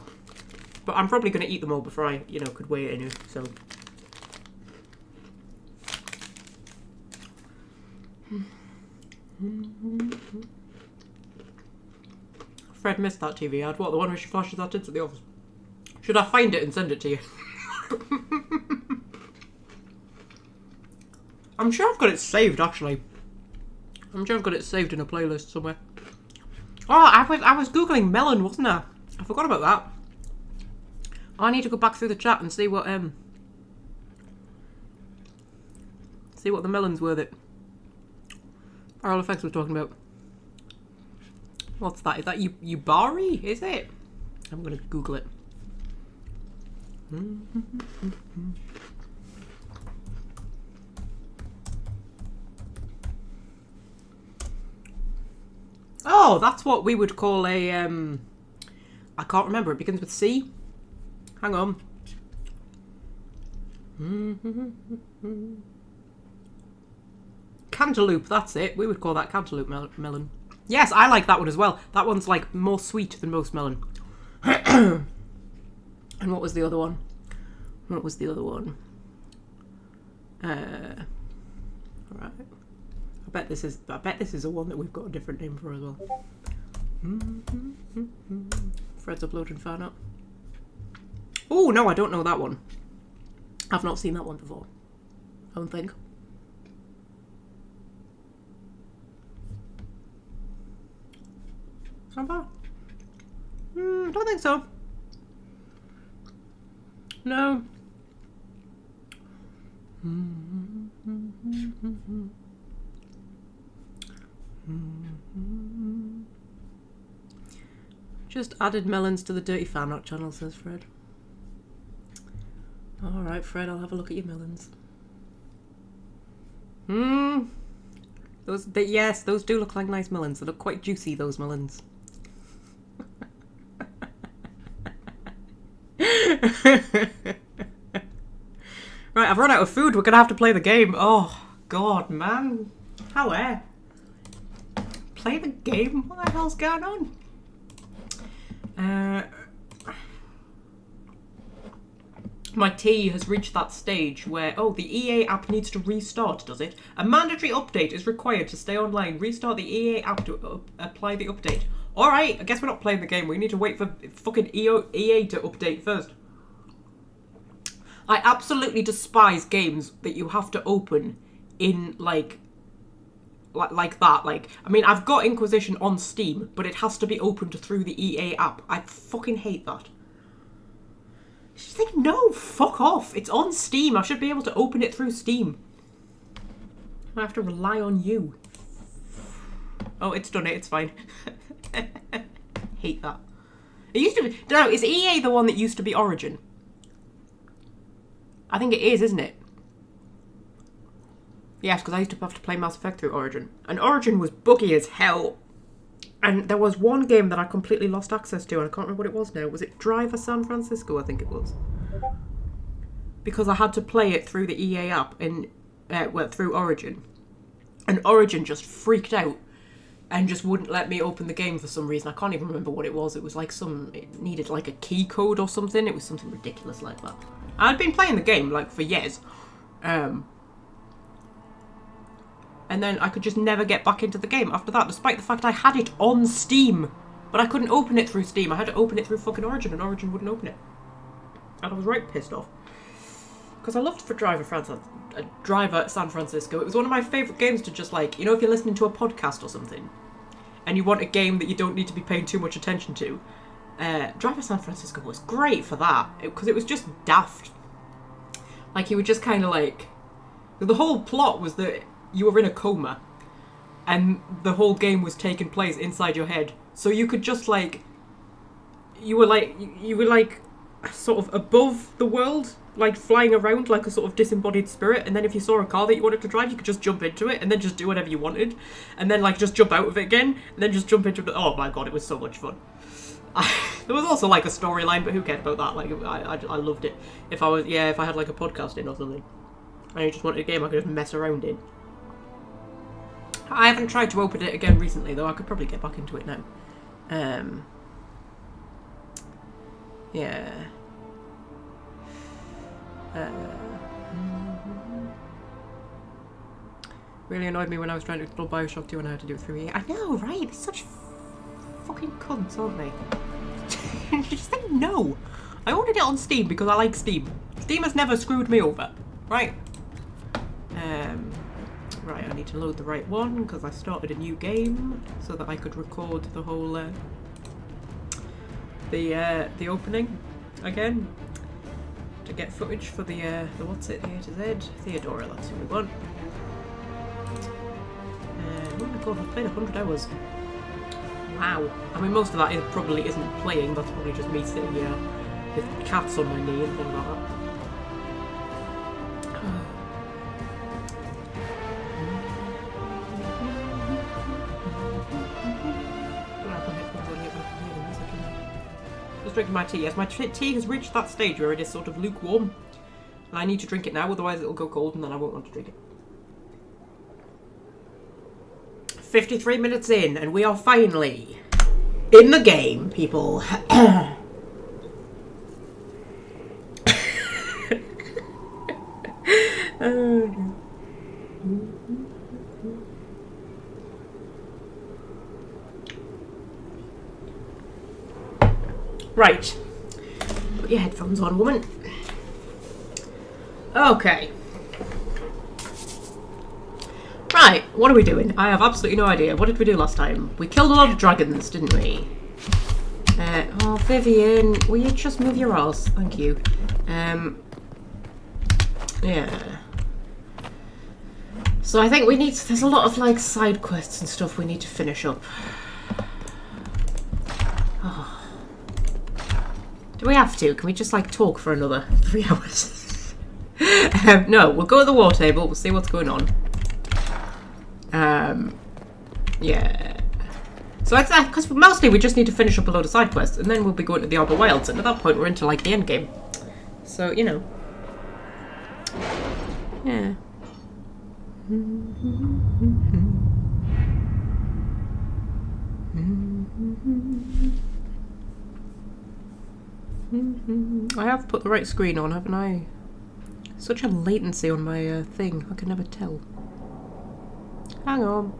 But I'm probably going to eat them all before I, you know, could weigh it anyway, so... Fred missed that TV ad. What, the one where she flashes that into the office? Should I find it and send it to you? I'm sure I've got it saved, actually. I'm sure I've got it saved in a playlist somewhere. Oh, I was Googling melon, wasn't I? I forgot about that. I need to go back through the chat and see what the melons were that Oral Effects was talking about. What's that? Is that Yubari? Is it? I'm gonna Google it. Oh, that's what we would call a I can't remember. It begins with C. Hang on. Cantaloupe, that's it. We would call that cantaloupe melon. Yes, I like that one as well. That one's like more sweet than most melon. And what was the other one? What was the other one? Alright. I bet this is a one that we've got a different name for as well. Fred's uploading fan up. Oh no, I don't know that one. I've not seen that one before. I don't think. It's not bad. I don't think so. No. Just added melons to the Dirty Fan Art channel, says Fred. Alright, Fred, I'll have a look at your melons. Yes, those do look like nice melons. They look quite juicy, those melons. Right, I've run out of food. We're gonna have to play the game. Oh, God, man. How play the game? What the hell's going on? My tea has reached that stage where, oh, the EA app needs to restart, does it? A mandatory update is required to stay online. Restart the EA app to apply the update. Alright, I guess we're not playing the game. We need to wait for fucking EA to update first. I absolutely despise games that you have to open in, like that. Like, I mean, I've got Inquisition on Steam, but it has to be opened through the EA app. I fucking hate that. She's like, no, fuck off. It's on Steam. I should be able to open it through Steam. I have to rely on you. Oh, it's done it. It's fine. Hate that. It used to be... No, is EA the one that used to be Origin? I think it is, isn't it? Yes, because I used to have to play Mass Effect through Origin. And Origin was buggy as hell. And there was one game that I completely lost access to, and I can't remember what it was now. Was it Driver San Francisco? I think it was. Because I had to play it through the EA app, through Origin. And Origin just freaked out and just wouldn't let me open the game for some reason. I can't even remember what it was. It was like it needed like a key code or something. It was something ridiculous like that. I'd been playing the game like for years. And then I could just never get back into the game after that, despite the fact I had it on Steam. But I couldn't open it through Steam. I had to open it through fucking Origin, and Origin wouldn't open it. And I was right pissed off. Because I loved Driver San Francisco. It was one of my favourite games to just like, you know, if you're listening to a podcast or something, and you want a game that you don't need to be paying too much attention to, Driver San Francisco was great for that. Because it was just daft. Like, you were just kind of like... The whole plot was that you were in a coma, and the whole game was taking place inside your head. So you could just like, you were like sort of above the world, like flying around like a sort of disembodied spirit. And then if you saw a car that you wanted to drive, you could just jump into it and then just do whatever you wanted, and then like just jump out of it again, and then just jump into it. Oh my god, it was so much fun. There was also like a storyline, but who cared about that? Like I loved it. If I had like a podcast in or something, and I just wanted a game I could just mess around in. I haven't tried to open it again recently, though. I could probably get back into it now. Yeah. Really annoyed me when I was trying to explore Bioshock 2 and I had to do it through EA. I know, right? They're such fucking cunts, aren't they? Just think, no. I ordered it on Steam because I like Steam. Steam has never screwed me over, right? Right, I need to load the right one because I started a new game so that I could record the whole the opening again to get footage for the what's it, the A to Z Theodora. That's who we want. Oh my god, I've played 100 hours. Wow. I mean, most of that probably isn't playing. That's probably just me sitting here with cats on my knee and things like that. Drinking my tea. Yes, my tea has reached that stage where it is sort of lukewarm, and I need to drink it now, otherwise it'll go cold and then I won't want to drink it. 53 minutes in, and we are finally in the game, people. Right. Put your headphones on, woman. Okay. Right, what are we doing? I have absolutely no idea. What did we do last time? We killed a lot of dragons, didn't we? Oh, Vivian, will you just move your arse? Thank you. Yeah. So I think there's a lot of like side quests and stuff we need to finish up. Oh. Do we have to? Can we just like talk for another 3 hours? No, we'll go to the war table, we'll see what's going on. Yeah. So it's because mostly we just need to finish up a load of side quests, and then we'll be going to the Outer Wilds, and at that point we're into like the end game. So you know. Yeah. I have put the right screen on, haven't I? Such a latency on my thing, I can never tell. Hang on.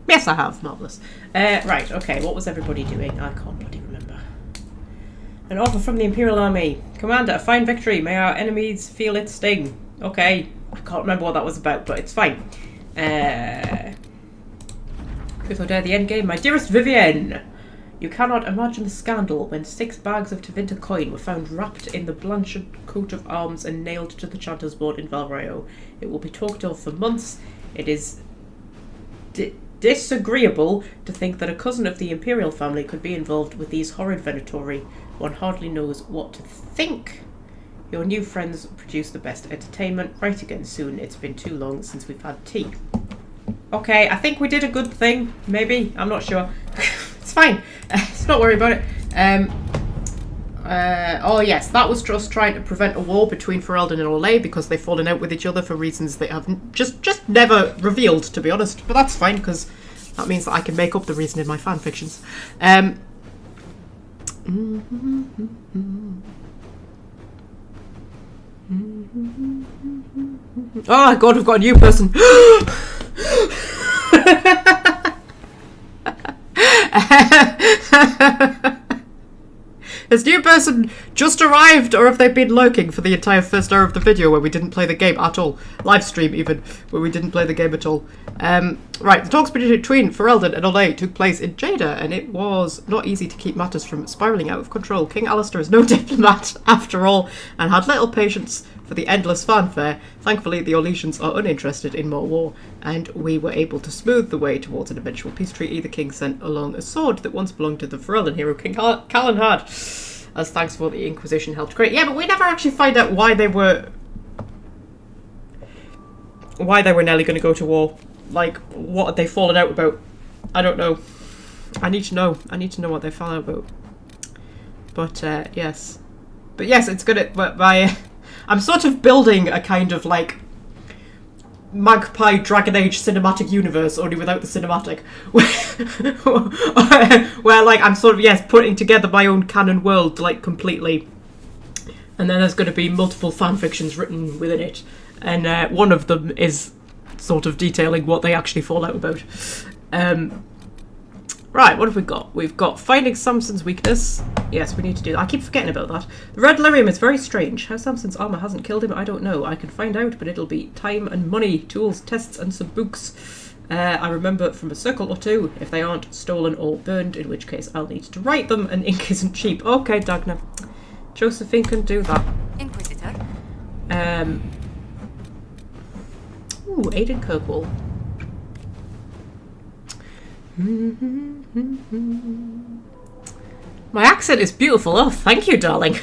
Yes, I have. Marvellous. Right, okay, what was everybody doing? I can't bloody remember. An offer from the Imperial Army. Commander, a fine victory. May our enemies feel its sting. Okay, I can't remember what that was about, but it's fine. Truth or dare, the endgame. My dearest Vivienne, you cannot imagine the scandal when 6 bags of Tevinter coin were found wrapped in the blanched coat of arms and nailed to the chanter's board in Valrayo. It will be talked of for months. It is disagreeable to think that a cousin of the Imperial family could be involved with these horrid Venatori. One hardly knows what to think. Your new friends produce the best entertainment. Write again soon. It's been too long since we've had tea. Okay, I think we did a good thing. Maybe. I'm not sure. It's fine. Let's not worry about it. Oh yes, that was just trying to prevent a war between Ferelden and Orlais because they've fallen out with each other for reasons they have just never revealed, to be honest. But that's fine because that means that I can make up the reason in my fan fictions. Oh god, we've got a new person. Has new person just arrived, or have they been lurking for the entire first hour of the video where we didn't play the game at all? Live stream even, where we didn't play the game at all. Right, the talks between Ferelden and Orlais took place in Jada, and it was not easy to keep matters from spiralling out of control. King Alistair is no diplomat, after all, and had little patience for the endless fanfare. Thankfully, the Orlesians are uninterested in more war, and we were able to smooth the way towards an eventual peace treaty. The king sent along a sword that once belonged to the Ferelden hero King Callan had, as thanks for the Inquisition helped create. Yeah, but we never actually find out why they were nearly going to go to war. Like, what had they fallen out about? I don't know. I need to know. I need to know what they fell out about. But yes, it's good. I'm sort of building a kind of like Magpie Dragon Age cinematic universe, only without the cinematic, where like I'm sort of putting together my own canon world like completely, and then there's going to be multiple fan fictions written within it, and one of them is sort of detailing what they actually fall out about. Right, what have we got? We've got finding Samson's weakness. Yes, we need to do that. I keep forgetting about that. The red lyrium is very strange. How Samson's armour hasn't killed him, I don't know. I can find out, but it'll be time and money, tools, tests, and some books. I remember from a circle or two, if they aren't stolen or burned, in which case I'll need to write them, and ink isn't cheap. Okay, Dagna. Josephine can do that. Inquisitor. Ooh, Aidan Kirkwall. My accent is beautiful. Oh, thank you, darling.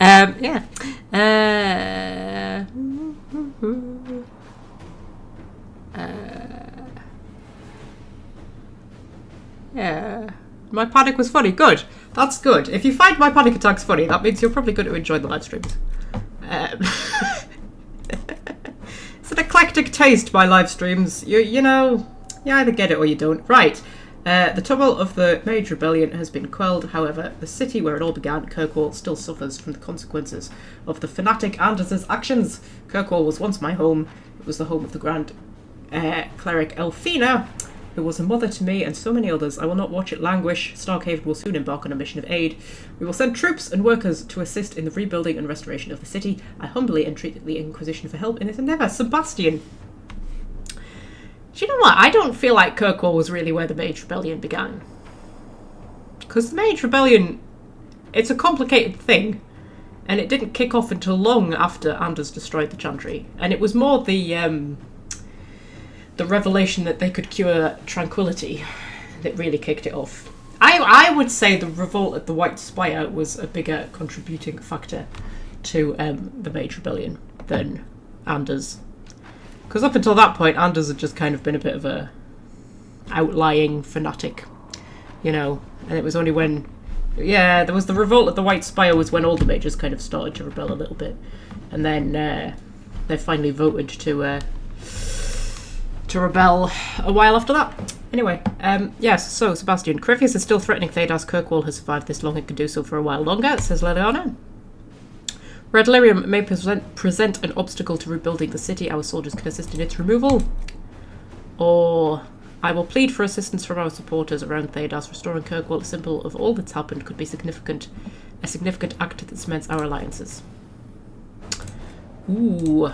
Yeah. Yeah. My panic was funny. Good. That's good. If you find my panic attacks funny, that means you're probably going to enjoy the live streams. It's an eclectic taste, my live streams. You know, you either get it or you don't. Right. The tumult of the Mage Rebellion has been quelled. However, the city where it all began, Kirkwall, still suffers from the consequences of the fanatic Anders' actions. Kirkwall was once my home. It was the home of the Grand Cleric Elfina, who was a mother to me and so many others. I will not watch it languish. Starkhaven will soon embark on a mission of aid. We will send troops and workers to assist in the rebuilding and restoration of the city. I humbly entreat the Inquisition for help in this endeavour. Sebastian. Do you know what? I don't feel like Kirkwall was really where the Mage Rebellion began. Because the Mage Rebellion, it's a complicated thing. And it didn't kick off until long after Anders destroyed the Chantry. And it was more the revelation that they could cure tranquility that really kicked it off. I would say the revolt at the White Spire was a bigger contributing factor to the Mage Rebellion. than Anders. Because up until that point, Anders had just kind of been a bit of a outlying fanatic, you know. And it was only when, yeah, there was the revolt at the White Spire was when all the mages kind of started to rebel a little bit. And then they finally voted to rebel a while after that. Anyway, yes, so Sebastian. Crivius is still threatening Thedas. Kirkwall has survived this long and can do so for a while longer, says Liliana. Red Lyrium may present an obstacle to rebuilding the city. Our soldiers can assist in its removal. Or I will plead for assistance from our supporters around Thedas. Restoring Kirkwall, a symbol of all that's happened, could be a significant act that cements our alliances. Ooh.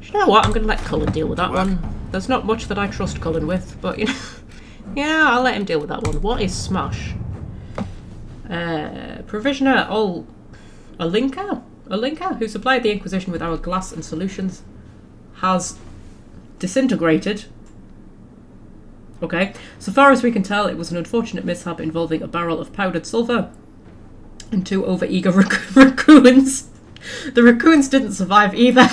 You know what? I'm going to let Cullen deal with that one. There's not much that I trust Cullen with, but you know, yeah, I'll let him deal with that one. What is Smash? Provisioner Alinka, who supplied the Inquisition with our glass and solutions, has disintegrated. Okay, so far as we can tell, it was an unfortunate mishap involving a barrel of powdered sulfur and 2 overeager raccoons. The raccoons didn't survive either.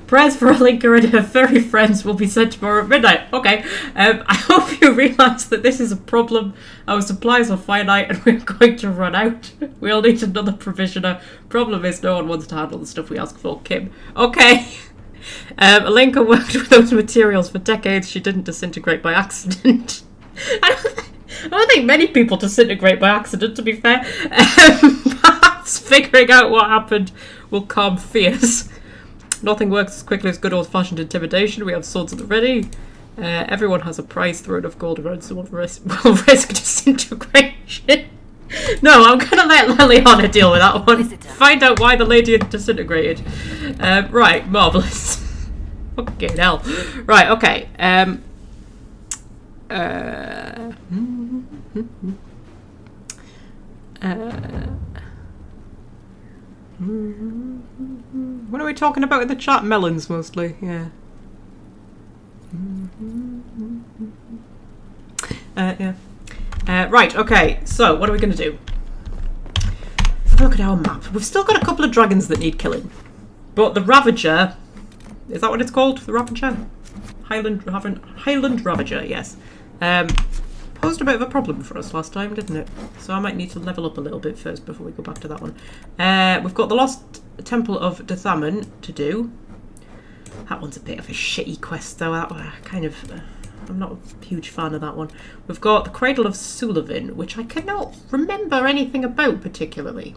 Prayers for Alinka and her furry friends will be sent tomorrow at midnight. Okay, I hope you realise that this is a problem. Our supplies are finite and we're going to run out. We'll need another provisioner. Problem is no one wants to handle the stuff we ask for. Kim. Okay. Alinka worked with those materials for decades. She didn't disintegrate by accident. I don't think many people disintegrate by accident, to be fair. Perhaps figuring out what happened will calm fears. Nothing works as quickly as good old-fashioned intimidation. We have swords at the ready. Everyone has a prize throne of gold around, so we'll risk disintegration. No, I'm going to let Liliana deal with that one. Find out why the lady had disintegrated. Right, marvellous. Fucking hell. Right, okay. What are we talking about in the chat? Melons, mostly, yeah. Yeah. Right, okay, so what are we going to do? Let's look at our map. We've still got a couple of dragons that need killing. But the Ravager, is that what it's called? The Ravager? Highland Ravager, yes. Posed a bit of a problem for us last time, didn't it? So I might need to level up a little bit first before we go back to that one. We've got the Lost Temple of Dethaman to do. That one's a bit of a shitty quest, though. I'm not a huge fan of that one. We've got the Cradle of Sulavin, which I cannot remember anything about particularly.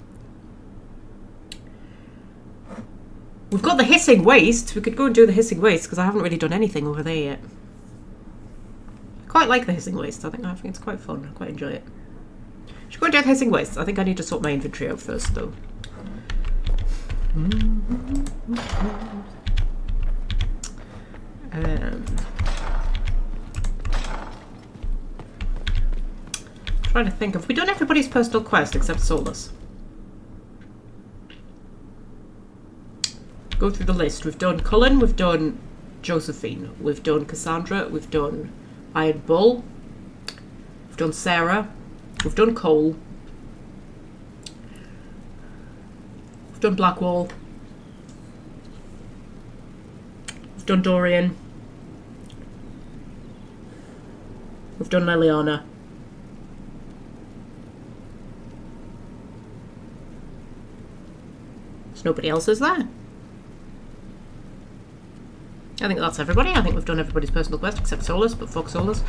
We've got the Hissing Waste. We could go and do the Hissing Waste because I haven't really done anything over there yet. Quite like the Hissing Waste. I think it's quite fun. I quite enjoy it. Should go and do the Hissing Waste. I think I need to sort my inventory out first, though. Trying to think. Have we done everybody's personal quest except Solus? Go through the list. We've done Cullen. We've done Josephine. We've done Cassandra. We've done Iron Bull. We've done Sarah. We've done Cole. We've done Blackwall. We've done Dorian. We've done Liliana. There's nobody else, is there? I think that's everybody. I think we've done everybody's personal quest except Solus, but fuck Solus.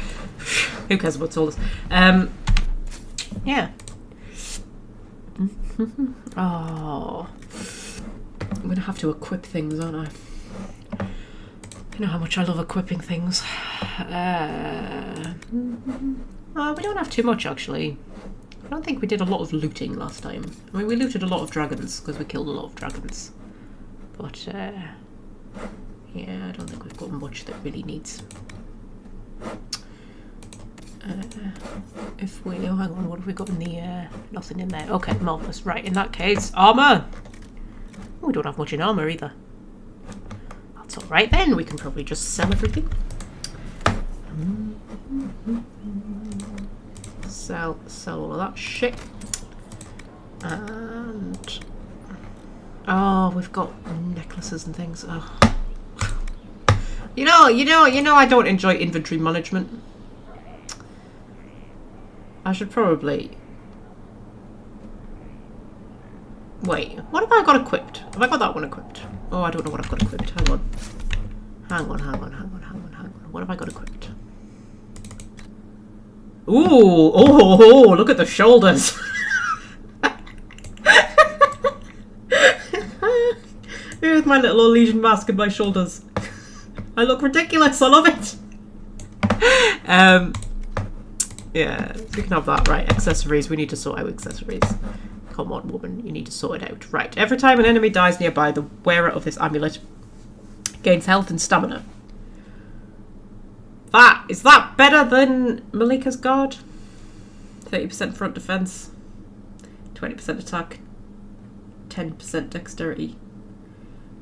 Who cares about Solus? Yeah. Oh. I'm going to have to equip things, aren't I? You know how much I love equipping things. We don't have too much, actually. I don't think we did a lot of looting last time. I mean, we looted a lot of dragons, because we killed a lot of dragons. But, yeah, I don't think we've got much that really needs. If we... Oh, hang on, what have we got in the... nothing in there. Okay, marvellous. Right, in that case, armour! Oh, we don't have much in armour either. That's alright then, we can probably just sell everything. Sell all of that shit. And... Oh, we've got necklaces and things. Oh. You know, I don't enjoy inventory management. I should probably... Wait, what have I got equipped? Have I got that one equipped? Oh, I don't know what I've got equipped. Hang on. Hang on. What have I got equipped? Ooh, oh, look at the shoulders. Here's my little Elysian mask and my shoulders. I look ridiculous. I love it. Yeah, so we can have that. Right, accessories. We need to sort out accessories. Come on, woman. You need to sort it out. Right, every time an enemy dies nearby, the wearer of this amulet gains health and stamina. Is that better than Malika's guard? 30% front defense, 20% attack, 10% dexterity,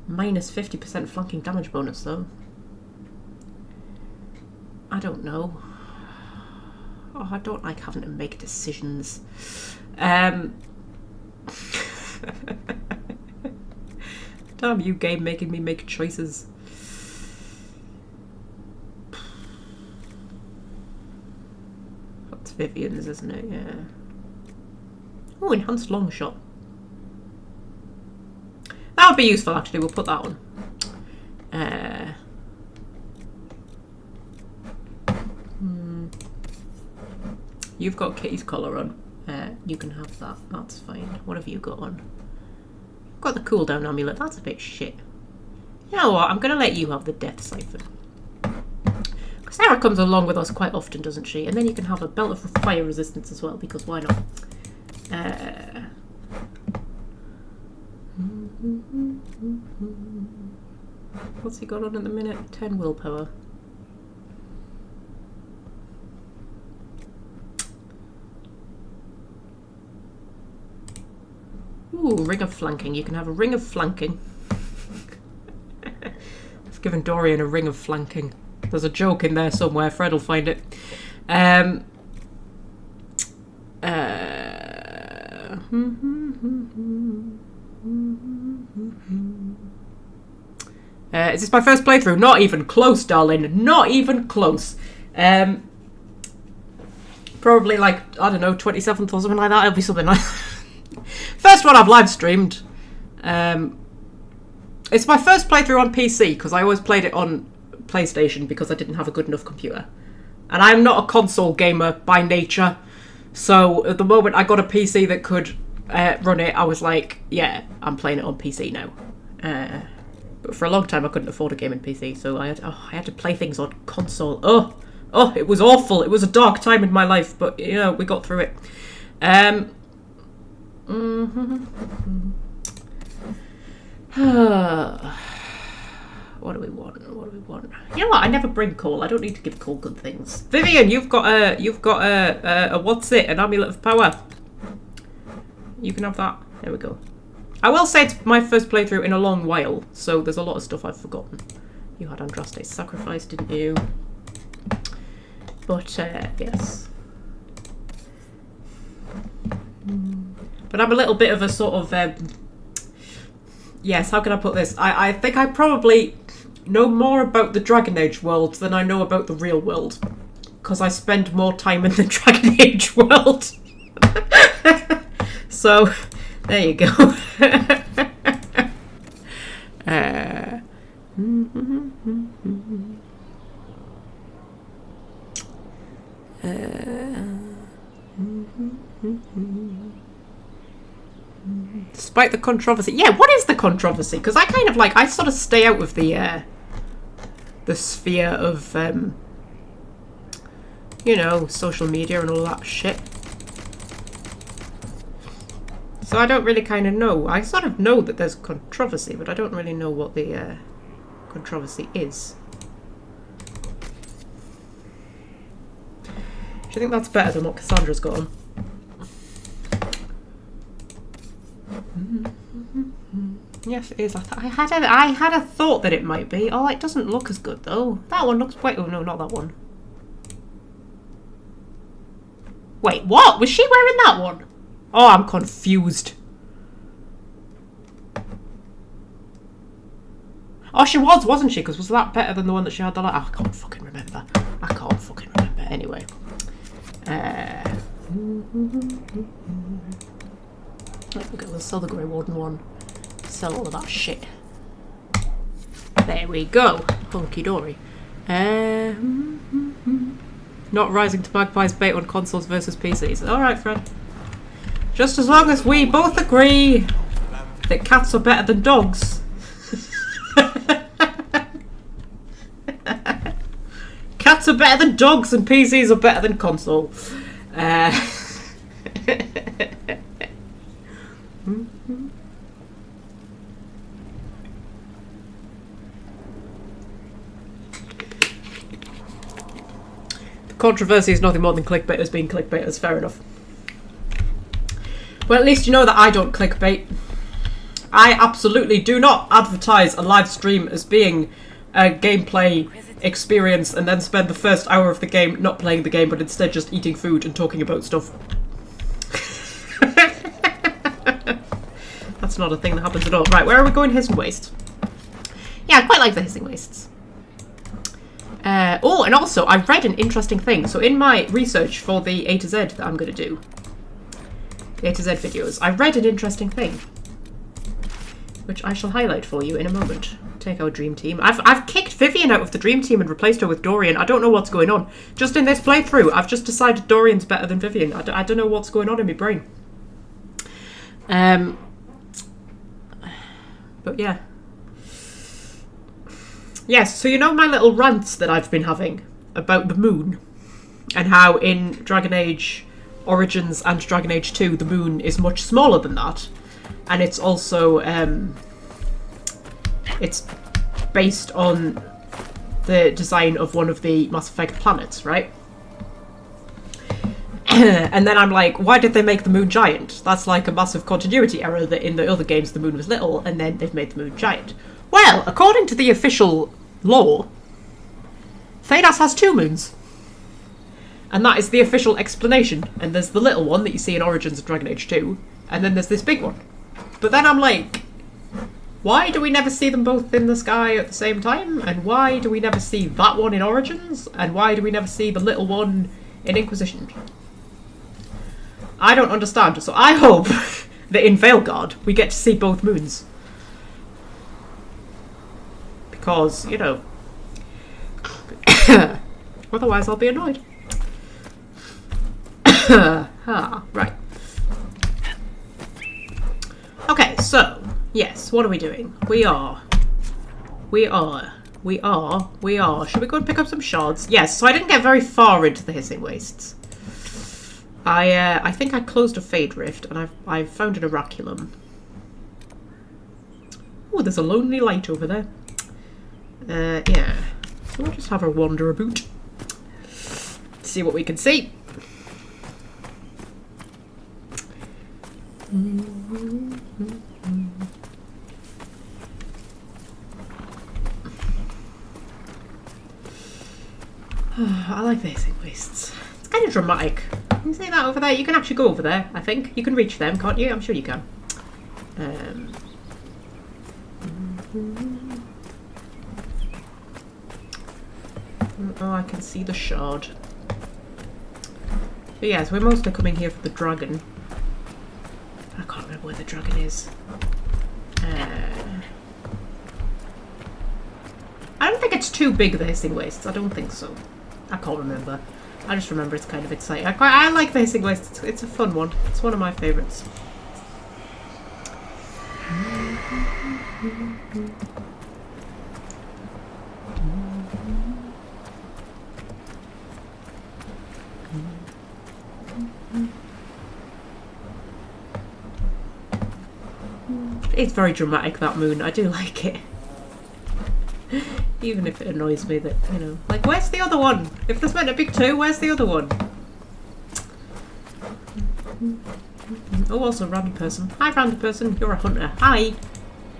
minus 50% flanking damage bonus though. I don't know. Oh, I don't like having to make decisions. Damn you, game, making me make choices. That's Vivian's, isn't it? Yeah. Oh, enhanced long shot. That would be useful, actually. We'll put that on. You've got Kitty's collar on. You can have that. That's fine. What have you got on? I've got the cooldown amulet. That's a bit shit. You know what? I'm going to let you have the death siphon. Sarah comes along with us quite often, doesn't she? And then you can have a belt of fire resistance as well, because why not? What's he got on at the minute? 10 willpower. Ooh, ring of flanking. You can have a ring of flanking. I've given Dorian a ring of flanking. There's a joke in there somewhere. Fred will find it. Is this my first playthrough? Not even close, darling. Not even close. Probably like, I don't know, 27th or something like that. It'll be something like that. First one I've live streamed. It's my first playthrough on PC because I always played it on PlayStation because I didn't have a good enough computer. And I'm not a console gamer by nature. So at the moment I got a PC that could run it, I was like, yeah, I'm playing it on PC now. But for a long time I couldn't afford a gaming PC, so I had to play things on console. Oh, it was awful. It was a dark time in my life, but you know, we got through it. What do we want? You know what? I never bring Cole. I don't need to give Cole good things. Vivian, you've got a what's it? An amulet of power. You can have that. There we go. I will say it's my first playthrough in a long while, so there's a lot of stuff I've forgotten. You had Andraste's sacrifice, didn't you? But yes. But I'm a little bit of a sort of yes, how can I put this? I think I probably know more about the Dragon Age world than I know about the real world. Because I spend more time in the Dragon Age world. So, there you go. Despite the controversy. Yeah, what is the controversy? Because I kind of like, I sort of stay out of the sphere of, you know, social media and all that shit. So I don't really kind of know. I sort of know that there's controversy, but I don't really know what the controversy is. Do you think that's better than what Cassandra's got on? Yes, it is. I had a thought that it might be. Oh, it doesn't look as good though. That one looks. Wait, oh no, not that one. Wait, what? Was she wearing that one? Oh, I'm confused. Oh, she was, wasn't she? Because was that better than the one that she had the I can't fucking remember. I can't fucking remember. Anyway. We'll sell the Grey Warden one. Sell all of that shit. There we go. Hunky dory. Not rising to Magpie's bait on consoles versus PCs. Alright, Fred. Just as long as we both agree that cats are better than dogs. Cats are better than dogs and PCs are better than console. Controversy is nothing more than clickbaiters being clickbaiters, fair enough. Well, at least you know that I don't clickbait. I absolutely do not advertise a live stream as being a gameplay experience and then spend the first hour of the game not playing the game but instead just eating food and talking about stuff. That's not a thing that happens at all. Right, where are we going? Hissing Waste. Yeah, I quite like the Hissing Wastes. Oh, and also, I read an interesting thing. So in my research for the A to Z that I'm going to do, the A to Z videos, I read an interesting thing, which I shall highlight for you in a moment. Take our dream team. I've kicked Vivian out of the dream team and replaced her with Dorian. I don't know what's going on. Just in this playthrough, I've just decided Dorian's better than Vivian. I don't know what's going on in my brain. But yeah. Yes, so you know my little rants that I've been having about the moon and how in Dragon Age Origins and Dragon Age 2 the moon is much smaller than that, and it's also it's based on the design of one of the Mass Effect planets, right? And then I'm like, why did they make the moon giant? That's like a massive continuity error that in the other games the moon was little and then they've made the moon giant. Well, according to the official lore, Thedas has 2 moons. And that is the official explanation. And there's the little one that you see in Origins of Dragon Age 2, and then there's this big one. But then I'm like, why do we never see them both in the sky at the same time? And why do we never see that one in Origins? And why do we never see the little one in Inquisition? I don't understand. So I hope that in Veilguard we get to see both moons. Because, you know, otherwise I'll be annoyed. Right. Okay, so, yes, what are we doing? We are. Should we go and pick up some shards? Yes, so I didn't get very far into the Hissing Wastes. I think I closed a Fade Rift, and I've found an Oraculum. Oh, there's a lonely light over there. Yeah. So we'll just have a wander about. See what we can see. I like the Hissing Wastes. It's kind of dramatic. You see that over there? You can actually go over there, I think. You can reach them, can't you? I'm sure you can. Oh, I can see the shard. But yeah, so we're mostly coming here for the dragon. I can't remember where the dragon is. I don't think it's too big, the Hissing Wastes. I don't think so. I can't remember. I just remember it's kind of exciting. I like the Hissing Wastes. It's a fun one. It's one of my favourites. It's very dramatic, that moon. I do like it. Even if it annoys me that, you know, like, where's the other one? If there's meant to be 2, where's the other one? Oh, also, random person. Hi, random person. You're a hunter. Hi.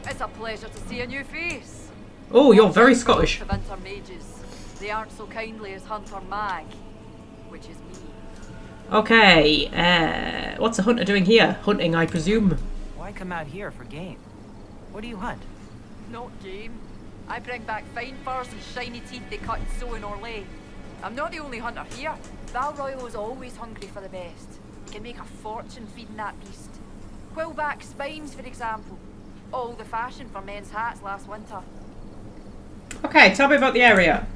It's a pleasure to see a new face. Oh, you're very Scottish. Of intermages. They aren't so kindly as Hunter Mag, which is me. Okay, what's a hunter doing here? Hunting, I presume. Why come out here for game? What do you hunt? Not game. I bring back fine furs and shiny teeth they cut and sew in Orlais. I'm not the only hunter here. Val Royal's always hungry for the best. You can make a fortune feeding that beast. Quillback spines, for example. All the fashion for men's hats last winter. Okay, tell me about the area.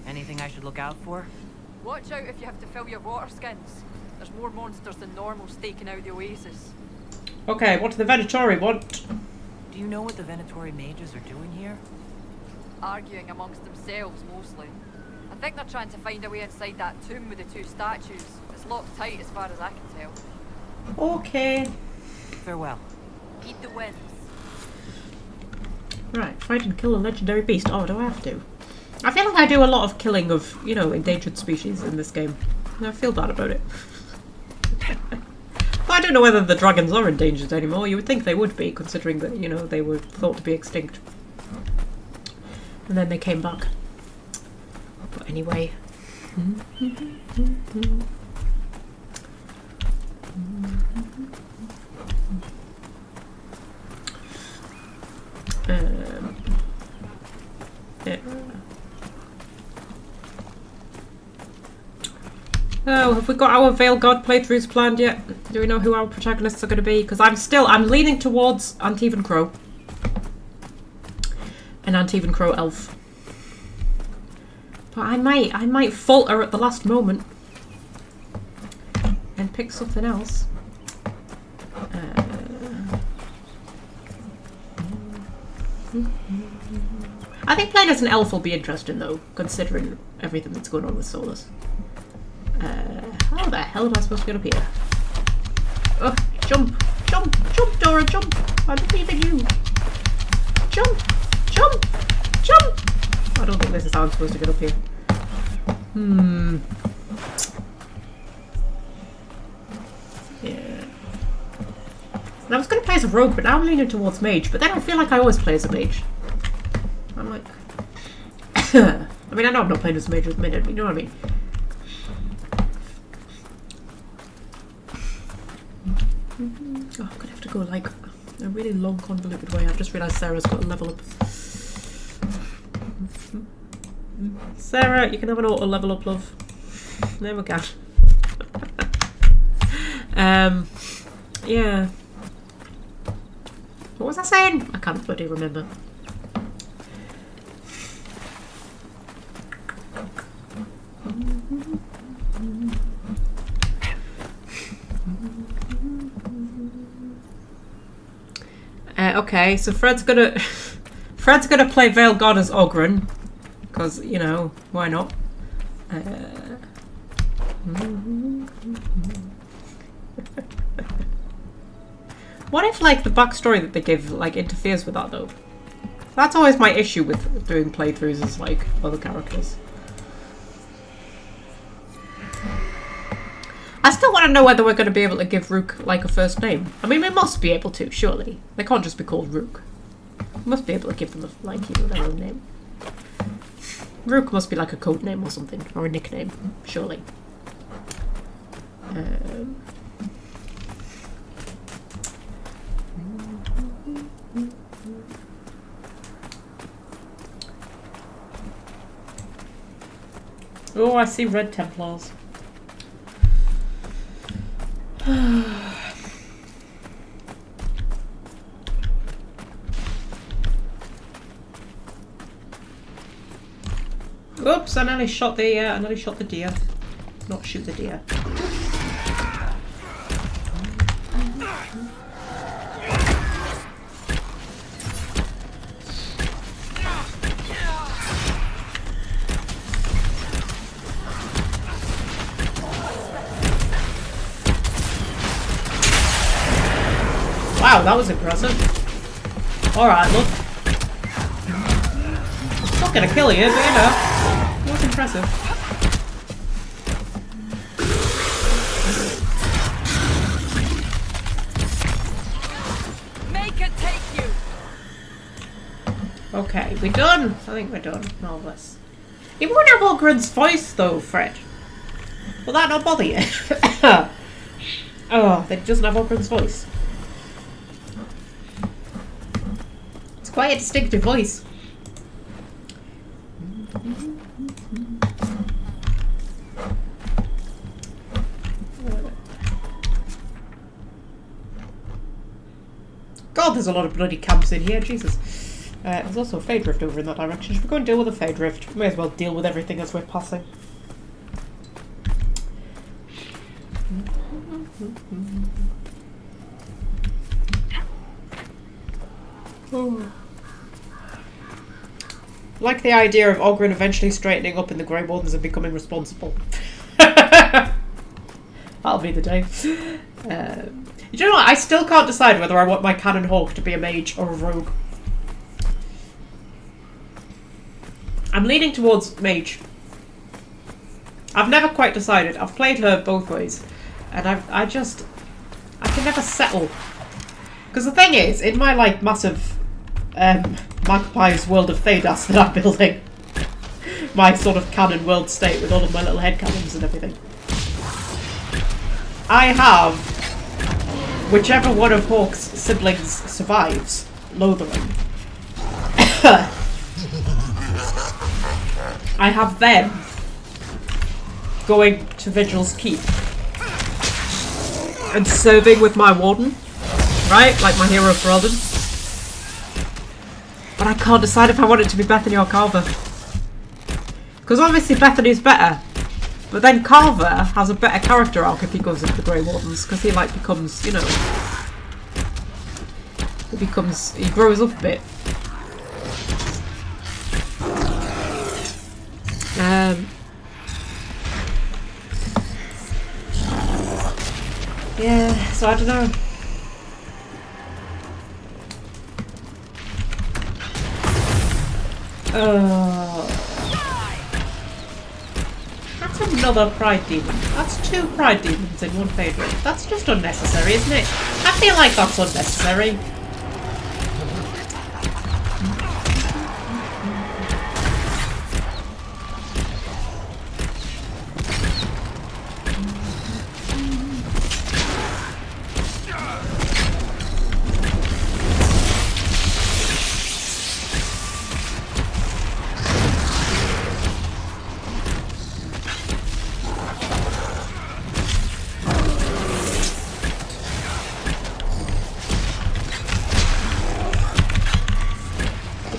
Anything I should look out for? Watch out if you have to fill your water skins. There's more monsters than normal staking out the oasis. Okay, what do the Venatori want? Do you know what the Venatori mages are doing here? Arguing amongst themselves, mostly. I think they're trying to find a way inside that tomb with the two statues. It's locked tight as far as I can tell. Okay. Farewell. Heed the winds. Right, fight and kill a legendary beast. Oh, do I have to? I feel like I do a lot of killing of, you know, endangered species in this game. I feel bad about it. But I don't know whether the dragons are endangered anymore. You would think they would be, considering that, you know, they were thought to be extinct. And then they came back. But anyway. Yeah. Oh, have we got our Veil God playthroughs planned yet? Do we know who our protagonists are going to be? Because I'm leaning towards Antivan Crow. An Antivan Crow elf. But I might falter at the last moment and pick something else. I think playing as an elf will be interesting though, considering everything that's going on with Solus. How the hell am I supposed to get up here? Oh, jump! Jump! Jump, Dora, jump! I believe in you! Jump! Jump! Jump! I don't think this is how I'm supposed to get up here. Yeah. And I was going to play as a rogue, but now I'm leaning towards mage. But then I feel like I always play as a mage. I'm like... I mean, I know I'm not playing as a mage at the minute, but you know what I mean. Oh, I'm gonna have to go like a really long convoluted way. I've just realised Sarah's got a level up. Sarah, you can have an auto level up, love. There we go. Yeah. What was I saying? I can't bloody remember. Okay, so Fred's gonna play Veil God as Ogren, because you know why not? What if like the backstory that they give like interferes with that though? That's always my issue with doing playthroughs as like other characters. I still want to know whether we're going to be able to give Rook like a first name. I mean, we must be able to, surely. They can't just be called Rook. We must be able to give them a, like, you know, their own name. Rook must be like a code name or something, or a nickname, surely. Oh, I see red Templars. Oops! I nearly shot the deer. Not shoot the deer. Wow, that was impressive. Alright, look. It's not gonna kill you, but you know. It was impressive. Make it take you. Okay, we done? I think we're done. Marvellous. It won't have Ogren's voice though, Fred. Will that not bother you? Oh, it doesn't have Ogren's voice. Quite a distinctive voice. God, there's a lot of bloody camps in here, Jesus. There's also a fade rift over in that direction. Should we go and deal with a fade rift? We may as well deal with everything as we're passing. Oh. Like the idea of Ogren eventually straightening up in the Grey Wardens and becoming responsible. That'll be the day. You know what? I still can't decide whether I want my Cannon Hawk to be a mage or a rogue. I'm leaning towards mage. I've never quite decided. I've played her both ways. And I can never settle. Because the thing is, in my like massive Magpie's world of Thedas that I'm building, my sort of canon world state with all of my little head cannons and everything, I have whichever one of Hawk's siblings survives, Lothering. I have them going to Vigil's Keep and serving with my warden, right? Like my hero for Elden. But I can't decide if I want it to be Bethany or Carver. Because obviously Bethany's better. But then Carver has a better character arc if he goes into the Grey Wardens. Because he like becomes, you know... He grows up a bit. Yeah, so I don't know. That's another Pride Demon. That's 2 Pride Demons in one favourite. That's just unnecessary, isn't it? I feel like that's unnecessary.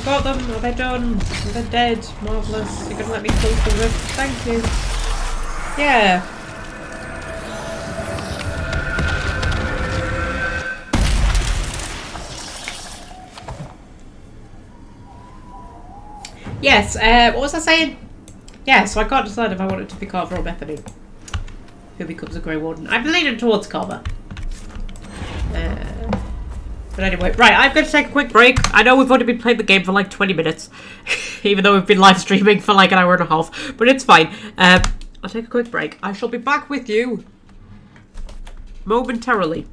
Got them. Are they done? Are they dead? Marvellous. You're gonna let me pull the rift. Thank you. Yeah. Yes, what was I saying? Yeah, so I can't decide if I want it to be Carver or Bethany. Who becomes a Grey Warden. I'm leaning towards Carver. But anyway, right, I'm going to take a quick break. I know we've only been playing the game for like 20 minutes, even though we've been live streaming for like an hour and a half, but it's fine. I'll take a quick break. I shall be back with you momentarily.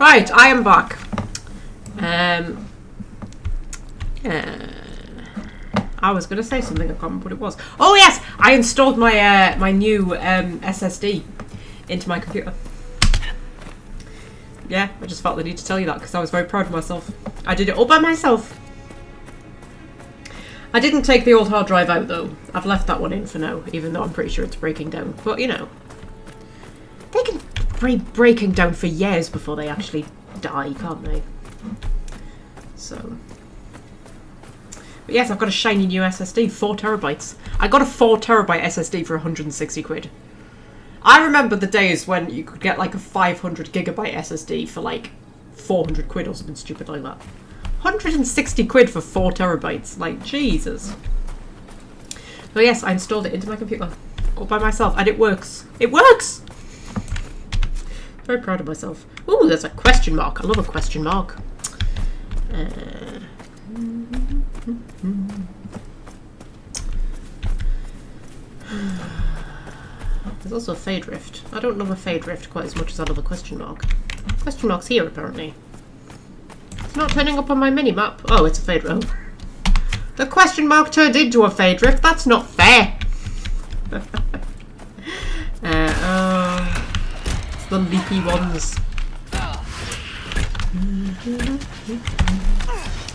Right, I am back. I was going to say something, I can't remember what it was. Oh yes, I installed my my new SSD into my computer. Yeah, I just felt the need to tell you that because I was very proud of myself. I did it all by myself. I didn't take the old hard drive out though. I've left that one in for now, even though I'm pretty sure it's breaking down. But you know, they can be breaking down for years before they actually die, can't they? So... But yes, I've got a shiny new SSD, 4 terabytes. I got a 4 terabyte SSD for 160 quid. I remember the days when you could get like a 500 gigabyte SSD for like 400 quid or something stupid like that. 160 quid for 4 terabytes, like Jesus. So yes, I installed it into my computer all by myself and it works. It works! Very proud of myself. Ooh, there's a question mark. I love a question mark. There's also a fade rift. I don't love a fade rift quite as much as I love a question mark. Question mark's here apparently. It's not turning up on my mini-map. Oh, it's a fade rift. Oh. The question mark turned into a fade rift. That's not fair. It's the leapy ones.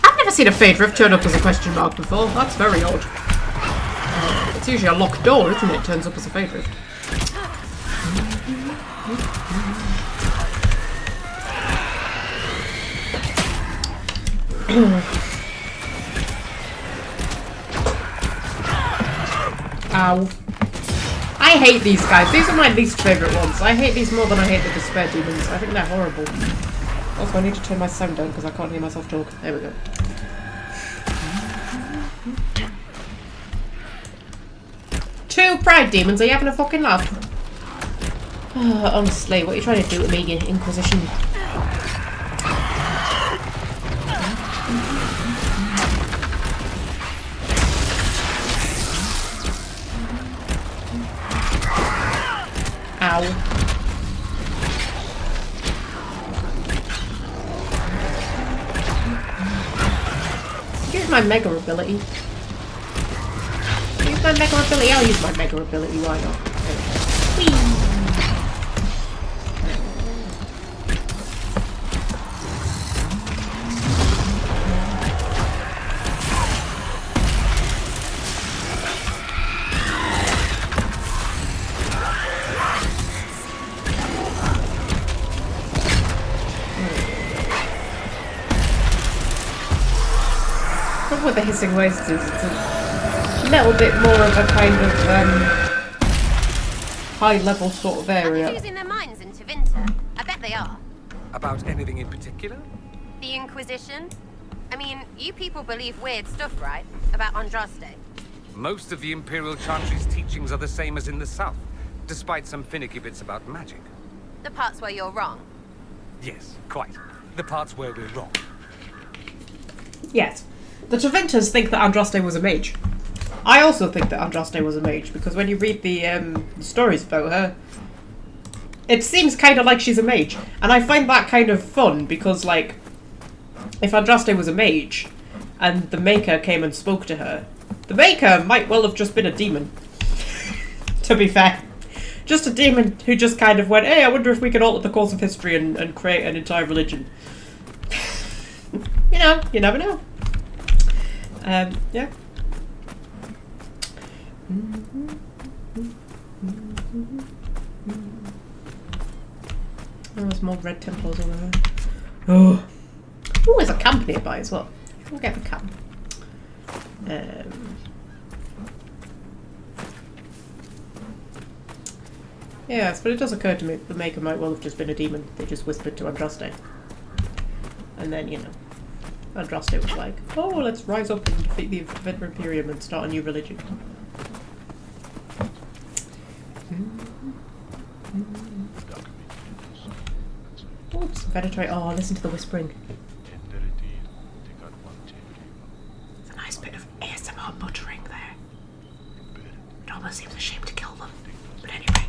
I've never seen a fade rift turn up as a question mark before. That's very odd. It's usually a locked door, isn't it? Turns up as a fade rift. Ow. I hate these guys. These are my least favourite ones. I hate these more than I hate the despair demons. I think they're horrible. Also, I need to turn my sound down because I can't hear myself talk. There we go. Two pride demons, are you having a fucking laugh? Honestly, what are you trying to do to me, you Inquisition? Ow. Use my mega ability. Use my mega ability. I'll use my mega ability. Why not? Whee! With the hissing wastes, it's a little bit more of a kind of high level sort of area. Are they losing their minds into winter? I bet they are. About anything in particular? The Inquisition? I mean, you people believe weird stuff, right? About Andraste. Most of the Imperial Chantry's teachings are the same as in the South, despite some finicky bits about magic. The parts where you're wrong. Yes, quite. The parts where we're wrong. Yes. The Trevinters think that Andraste was a mage. I also think that Andraste was a mage, because when you read the stories about her, it seems kind of like she's a mage. And I find that kind of fun, because, like, if Andraste was a mage, and the Maker came and spoke to her, the Maker might well have just been a demon. To be fair. Just a demon who just kind of went, hey, I wonder if we can alter the course of history and create an entire religion. You know, you never know. Yeah. Oh, there's more red Templars over there. Oh, there's a camp nearby as well. We'll get the camp. Yes, but it does occur to me that the Maker might well have just been a demon. They just whispered to Andraste. And then, you know, Andraste was like, oh, let's rise up and defeat the Venter Imperium and start a new religion. Oops, Venator. Oh, listen to the whispering. It's a nice bit of ASMR muttering there. It almost seems a shame to kill them. But anyway.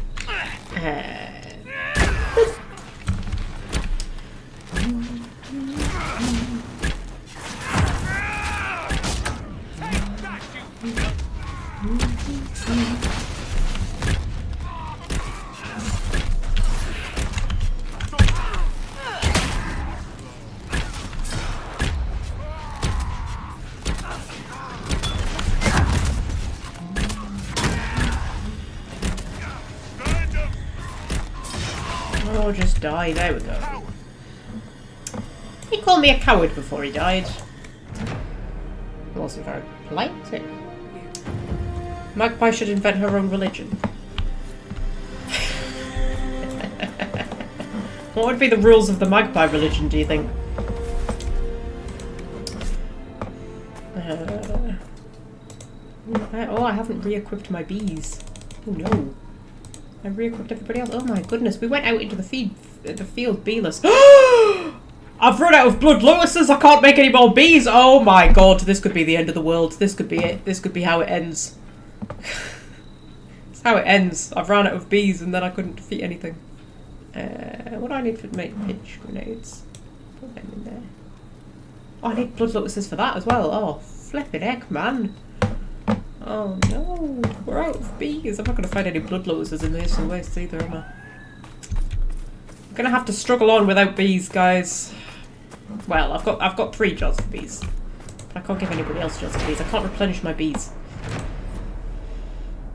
Or just die. There we go. He called me a coward before he died. It wasn't very polite, was it? Magpie should invent her own religion. What would be the rules of the Magpie religion, do you think? Oh, I haven't re-equipped my bees. Oh no. I re-equipped everybody else. Oh my goodness, we went out into the field beeless. I've run out of blood lotuses, I can't make any more bees! Oh my god, this could be the end of the world. This could be it. This could be how it ends. It's how it ends. I've run out of bees and then I couldn't defeat anything. What do I need to make pitch grenades? Put them in there. Oh, I need blood lotuses for that as well. Oh, flipping heck, man. Oh no, we're out of bees. I'm not going to find any blood lotuses in this waste either, am I? I'm going to have to struggle on without bees, guys. Well, I've got 3 jars of bees. But I can't give anybody else jars of bees. I can't replenish my bees.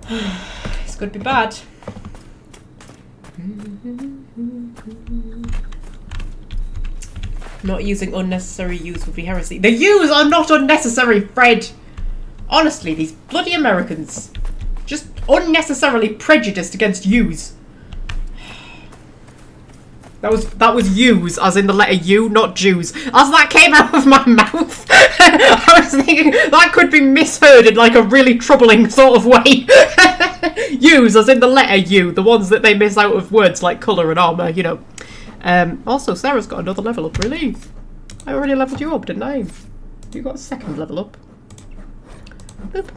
This could be bad. Not using unnecessary U's would be heresy. The U's are not unnecessary, Fred! Honestly, these bloody Americans. Just unnecessarily prejudiced against U's. That was U's, as in the letter U, not Jews. As that came out of my mouth, I was thinking that could be misheard in like a really troubling sort of way. U's, as in the letter U, the ones that they miss out of words like colour and armour, you know. Also, Sarah's got another level up, really. I already leveled you up, didn't I? You got a 2nd level up. Boop.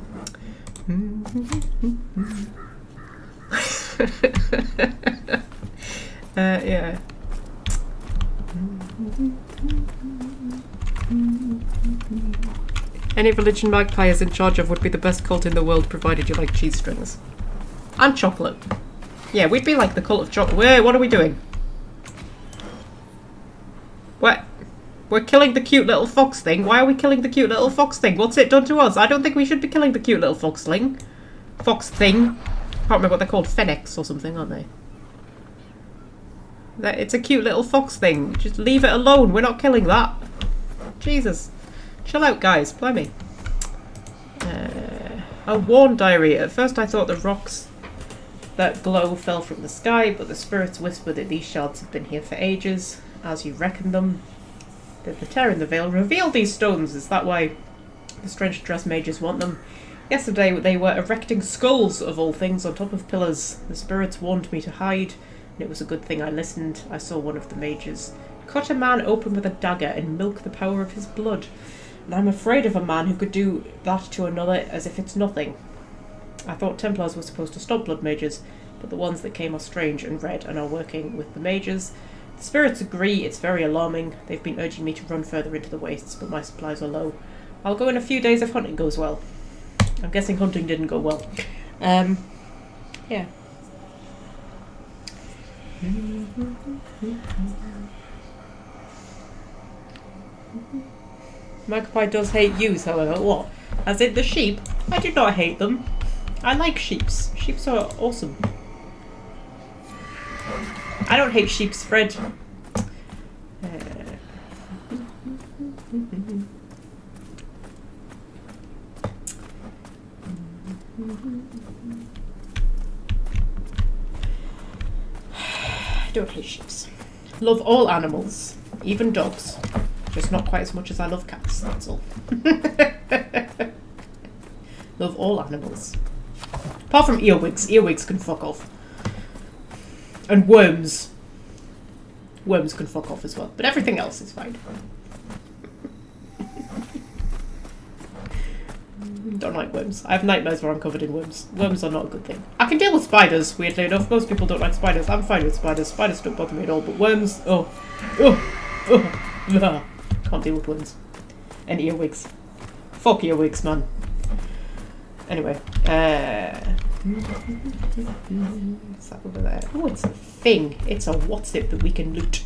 Yeah. Any religion Magpie is in charge of would be the best cult in the world, provided you like cheese strings. And chocolate. Yeah, we'd be like the cult of chocolate. Wait, what are we doing? What? We're killing the cute little fox thing. Why are we killing the cute little fox thing? What's it done to us? I don't think we should be killing the cute little fox thing. Fox thing. Can't remember what they're called. Fennecs or something, aren't they? It's a cute little fox thing. Just leave it alone. We're not killing that. Jesus. Chill out, guys. Blimey. A worn diary. At first I thought the rocks that glow fell from the sky, but the spirits whisper that these shards have been here for ages. As you reckon them. Did the tear in the veil reveal these stones? Is that why the strange dressed mages want them? Yesterday they were erecting skulls, of all things, on top of pillars. The spirits warned me to hide, and it was a good thing I listened. I saw one of the mages cut a man open with a dagger and milk the power of his blood. And I'm afraid of a man who could do that to another as if it's nothing. I thought Templars were supposed to stop blood mages, but the ones that came are strange and red and are working with the mages. The spirits agree, it's very alarming. They've been urging me to run further into the wastes, but my supplies are low. I'll go in a few days if hunting goes well. I'm guessing hunting didn't go well. Yeah. Magpie does hate U's, however. What? As in the sheep? I do not hate them. I like sheeps. Sheeps are awesome. I don't hate sheeps, Fred. I don't hate sheeps. Love all animals, even dogs. Just not quite as much as I love cats, that's all. Love all animals. Apart from earwigs. Earwigs can fuck off. And worms. Worms can fuck off as well. But everything else is fine. Don't like worms. I have nightmares where I'm covered in worms. Worms are not a good thing. I can deal with spiders, weirdly enough. Most people don't like spiders. I'm fine with spiders. Spiders don't bother me at all. But worms, can't deal with worms. And earwigs. Fuck earwigs, man. Anyway, what's that over there? Oh, it's a thing. It's a what's it that we can loot.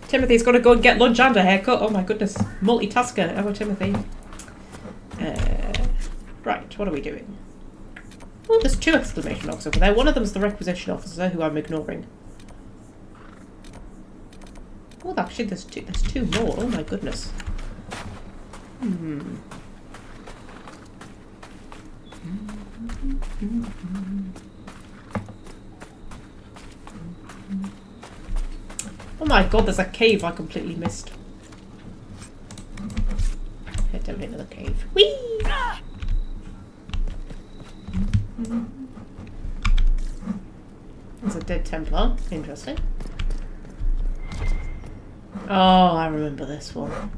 Timothy's got to go and get lunch and a haircut. Oh my goodness. Multitasker. Oh, Timothy. Right. Right, what are we doing? Oh, there's 2 exclamation marks over there. One of them's the requisition officer, who I'm ignoring. Oh, actually, there's two more. Oh my goodness. Oh my god, there's a cave I completely missed. Head down into the cave. Whee! There's a dead Templar. Interesting. Oh, I remember this one.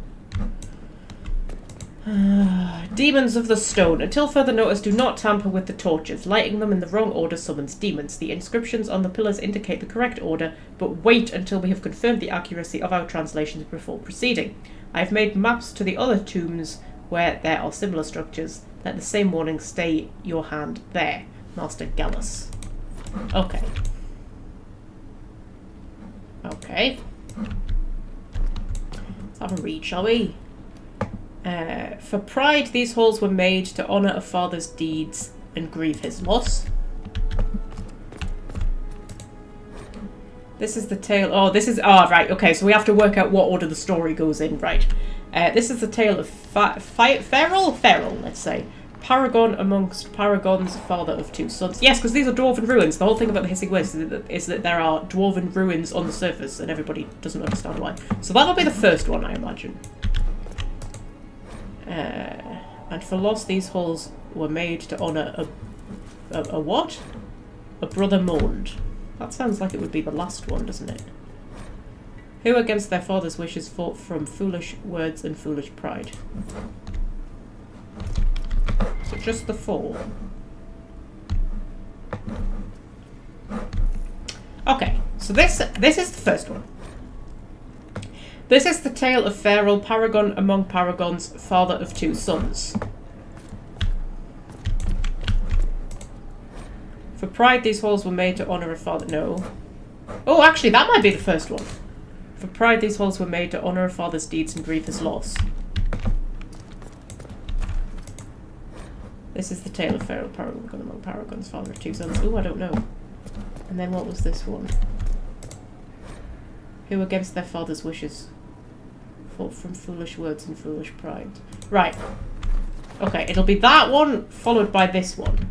Demons of the Stone. Until further notice, do not tamper with the torches. Lighting them in the wrong order summons demons. The inscriptions on the pillars indicate the correct order, but wait until we have confirmed the accuracy of our translations before proceeding. I have made maps to the other tombs where there are similar structures. Let the same warning stay your hand there. Master Gallus. Okay. Okay. Let's have a read, shall we? For pride, these halls were made to honour a father's deeds and grieve his loss. This is the tale... Oh, this is... Oh, right, okay, so we have to work out what order the story goes in, right. This is the tale of Feral, let's say. Paragon amongst Paragons, father of 2 sons. Yes, because these are dwarven ruins. The whole thing about the Hissing Waste is that there are dwarven ruins on the surface, and everybody doesn't understand why. So that'll be the first one, I imagine. And for loss, these halls were made to honour a what? A brother mourned. That sounds like it would be the last one, doesn't it? Who against their father's wishes fought from foolish words and foolish pride. So just the 4. Okay, so this is the first one. This is the tale of Feral, Paragon among Paragons, father of 2 sons. For pride, these halls were made to honour a father... No. Oh, actually, that might be the first one. For pride, these halls were made to honour a father's deeds and grieve his loss. This is the tale of Feral, Paragon among Paragons, father of 2 sons. Oh, I don't know. And then what was this one? Who against their father's wishes fought from foolish words and foolish pride. Right. Okay, it'll be that one followed by this one.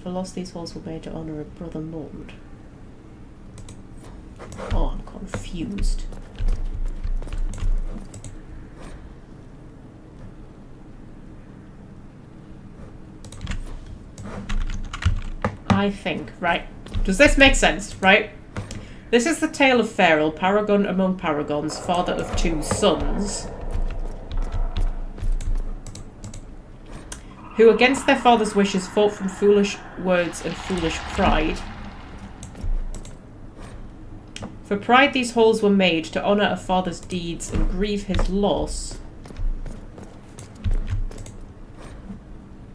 For loss, these halls were made to honour a brother mourned. Oh, I'm confused. I think, right. Does this make sense, right? This is the tale of Feral, Paragon among Paragons, father of 2 sons, who against their father's wishes fought from foolish words and foolish pride. For pride, these halls were made to honour a father's deeds and grieve his loss.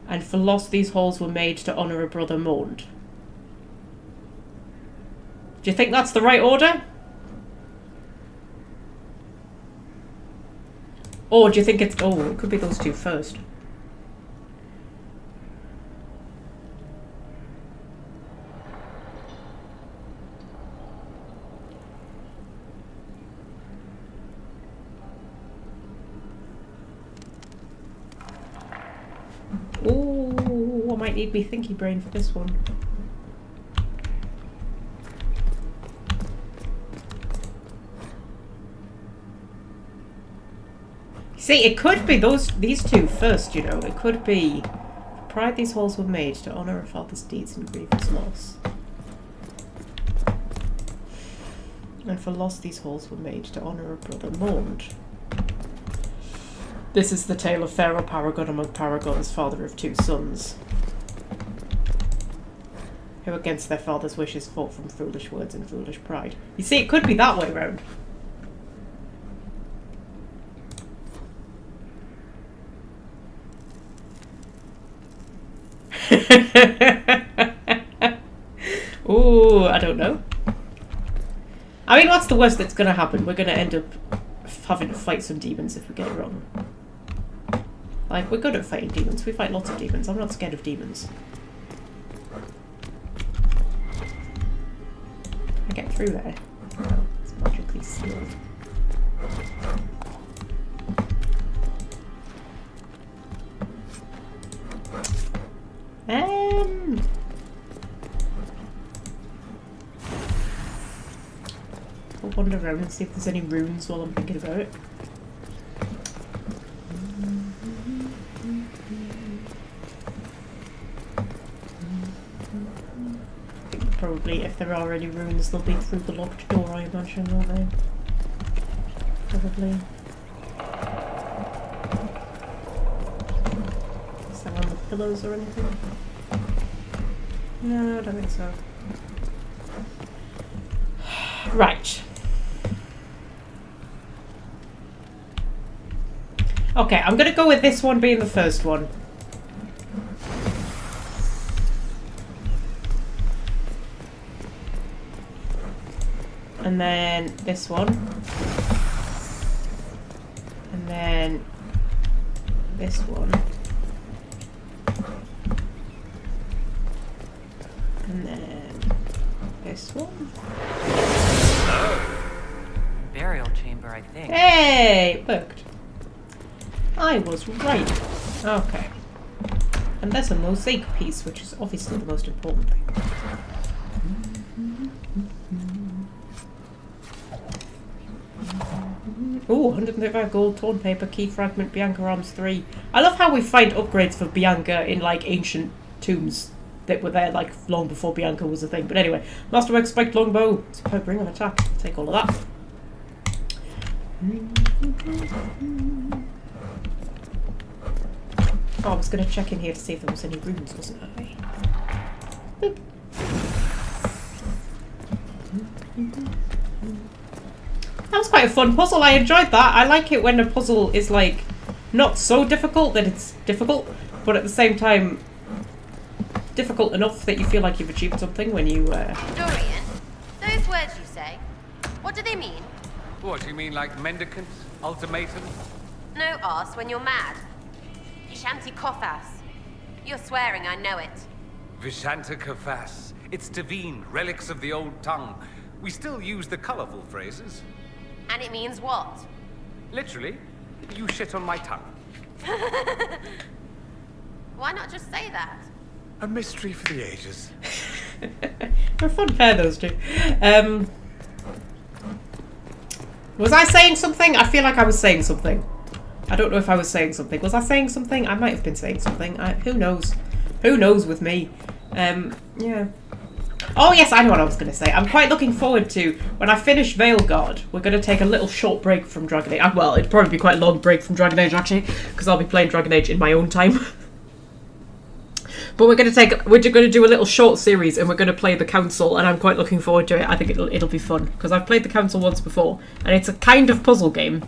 And for loss, these halls were made to honour a brother mourned. Do you think that's the right order? Or do you think it's... Oh, it could be those 2 first. Ooh, I might need me thinky brain for this one. See, it could be these 2 first, you know. It could be... For pride, these halls were made to honour a father's deeds and grieve his loss. And for loss, these halls were made to honour a brother mourned. This is the tale of Feral, Paragon among Paragons, father of 2 sons, who against their father's wishes fought from foolish words and foolish pride. You see, it could be that way round. Ooh, I don't know. I mean, what's the worst that's going to happen? We're going to end up having to fight some demons if we get it wrong. Like, we're good at fighting demons. We fight lots of demons. I'm not scared of demons. I get through there. Oh, it's magically sealed. I'll wander around and see if there's any runes while I'm thinking about it. I think probably if there are any runes, they'll be through the locked door, I imagine, won't they? Probably. Is that on the pillows or anything? No, I don't think so. Right. Okay, I'm gonna go with this one being the first one. And then this one. And then this one. And then this one. Burial chamber, I think. Hey! It worked. I was right. Okay. And there's a mosaic piece, which is obviously the most important thing. Ooh, 135 gold, torn paper, key fragment, Bianca Arms 3. I love how we find upgrades for Bianca in, like, ancient tombs that were there, like, long before Bianca was a thing. But anyway, Masterwork Spiked Longbow. Superb ring of attack. Take all of that. Oh, I was going to check in here to see if there was any runes, wasn't I? Boop. That was quite a fun puzzle. I enjoyed that. I like it when a puzzle is, like, not so difficult that it's difficult, but at the same time difficult enough that you feel like you've achieved something when you Dorian, those words you say, what do they mean? What, you mean like mendicant? Ultimatum? No arse when you're mad. Vishanti Kothas. You're swearing, I know it. Vishanta Kafas. It's divine, relics of the old tongue. We still use the colorful phrases. And it means what? Literally, you shit on my tongue. Why not just say that? A mystery for the ages. They're a fun pair, those two. Was I saying something? I feel like I was saying something. I don't know if I was saying something. Was I saying something? I might have been saying something. Who knows? Who knows with me? Yeah. Oh yes, I know what I was going to say. I'm quite looking forward to, when I finish Veilguard, we're going to take a little short break from Dragon Age. Well, it'd probably be quite a long break from Dragon Age, actually, because I'll be playing Dragon Age in my own time. But we're going to do a little short series, and we're going to play the Council, and I'm quite looking forward to it. I think it'll be fun, because I've played the Council once before, and it's a kind of puzzle game.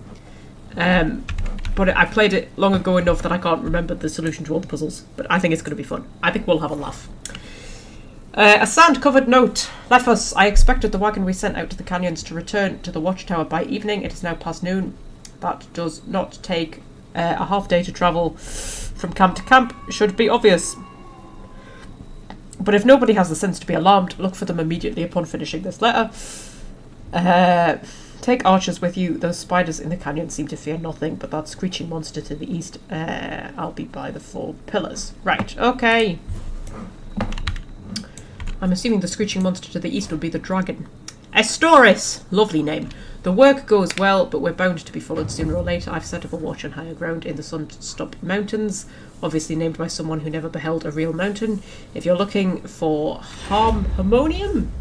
But I played it long ago enough that I can't remember the solution to all the puzzles. But I think it's going to be fun. I think we'll have a laugh. A sand-covered note. Lephus, I expected the wagon we sent out to the canyons to return to the watchtower by evening. It is now past noon. That does not take a half day to travel from camp to camp. Should be obvious. But if nobody has the sense to be alarmed, look for them immediately upon finishing this letter. Take archers with you. Those spiders in the canyon seem to fear nothing, but that screeching monster to the east, I'll be by the 4 pillars. Right, okay. I'm assuming the screeching monster to the east would be the dragon. Estoris! Lovely name. The work goes well, but we're bound to be followed sooner or later. I've set up a watch on higher ground in the Sunstop Mountains, obviously named by someone who never beheld a real mountain. If you're looking for Harmonium,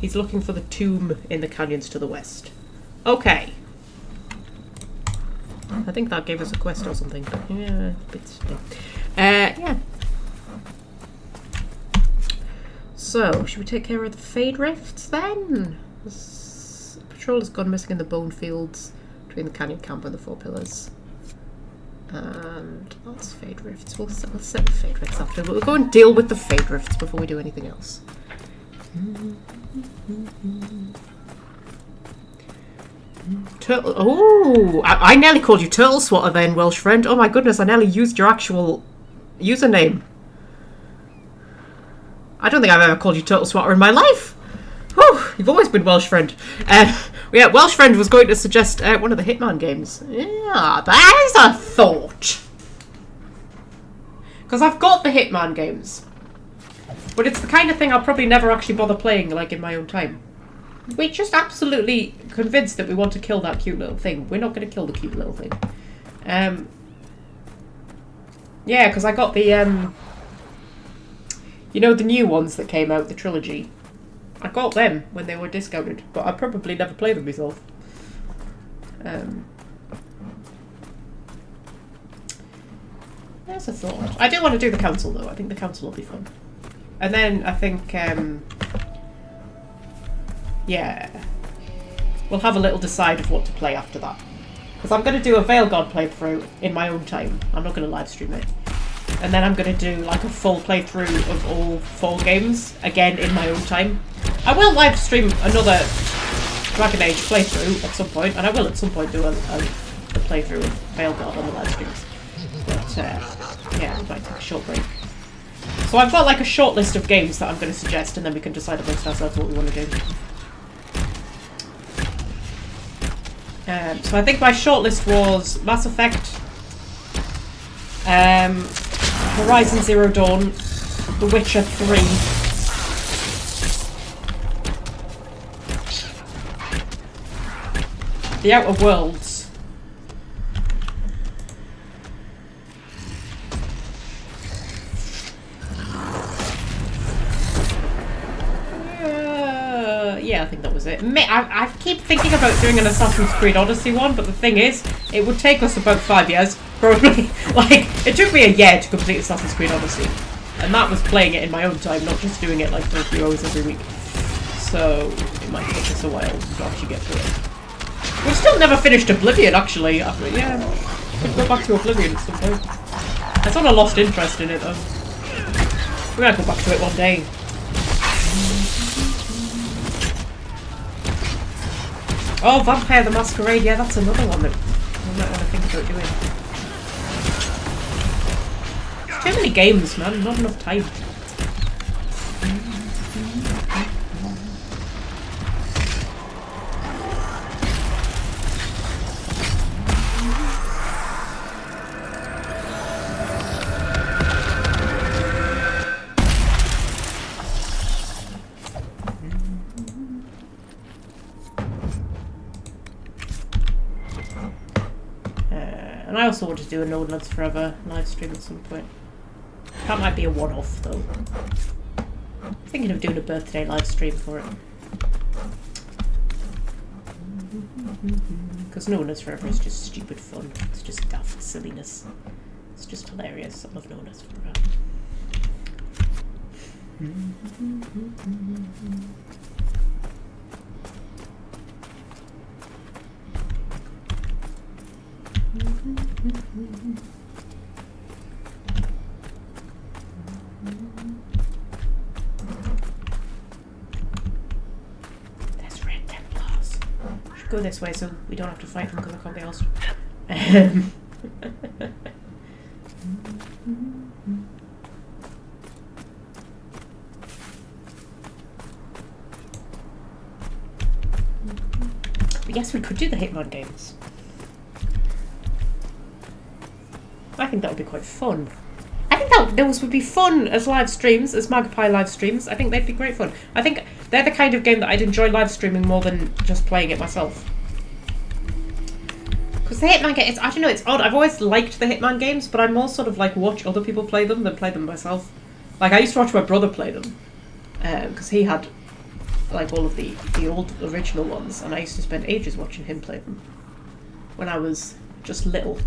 he's looking for the tomb in the canyons to the west. Okay. I think that gave us a quest or something. Yeah, yeah. So, should we take care of the Fade Rifts then? The patrol has gone missing in the bone fields between the canyon camp and the 4 pillars. And that's Fade Rifts. We'll set the Fade Rifts after, but we'll go and deal with the Fade Rifts before we do anything else. Turtle. Oh, I nearly called you Turtle Swatter then, Welsh friend. Oh my goodness, I nearly used your actual username. I don't think I've ever called you Turtle Swatter in my life. Whew, you've always been Welsh friend. Yeah, Welsh friend was going to suggest one of the Hitman games. Yeah, that is a thought. Because I've got the Hitman games. But it's the kind of thing I'll probably never actually bother playing, like, in my own time. We're just absolutely convinced that we want to kill that cute little thing. We're not going to kill the cute little thing. Yeah, because I got the, you know, the new ones that came out, the trilogy. I got them when they were discounted, but I probably never played them myself. There's a thought. I do want to do the council, though. I think the council will be fun. And then I think, yeah, we'll have a little decide of what to play after that. Because I'm going to do a Veil God playthrough in my own time. I'm not going to live stream it. And then I'm going to do like a full playthrough of all 4 games, again in my own time. I will live stream another Dragon Age playthrough at some point, and I will at some point do a playthrough of Veil God on the live streams. But yeah, I might take a short break. So I've got like a short list of games that I'm going to suggest, and then we can decide amongst ourselves what we want to do. So I think my shortlist was Mass Effect, Horizon Zero Dawn, The Witcher 3, The Outer Worlds, yeah, I think that was it. I keep thinking about doing an Assassin's Creed Odyssey one, but the thing is, it would take us about 5 years, probably. Like, it took me a year to complete Assassin's Creed Odyssey. And that was playing it in my own time, not just doing it like for a few hours every week. So, it might take us a while to actually get through it. We've still never finished Oblivion, actually. Yeah, could go back to Oblivion at some point. I sort of lost interest in it, though. We're gonna go back to it one day. Oh, Vampire the Masquerade, yeah, that's another one that I might want to think about doing. There's too many games, man, not enough time. And I also want to do a No Nuts Forever live stream at some point. That might be a one-off though. I'm thinking of doing a birthday live stream for it. Because No Nuts Forever is just stupid fun. It's just daft silliness. It's just hilarious. I love No Nuts Forever. There's red Templars. Should go this way so we don't have to fight them because I can't be asked. But yes, we could do the Hitman games. I think that would be quite fun. I think that those would be fun as live streams, as Magpie live streams. I think they'd be great fun. I think they're the kind of game that I'd enjoy live streaming more than just playing it myself. Because the Hitman game, I don't know, it's odd. I've always liked the Hitman games, but I more sort of like watch other people play them than play them myself. Like, I used to watch my brother play them, because he had like all of the old original ones, and I used to spend ages watching him play them when I was just little.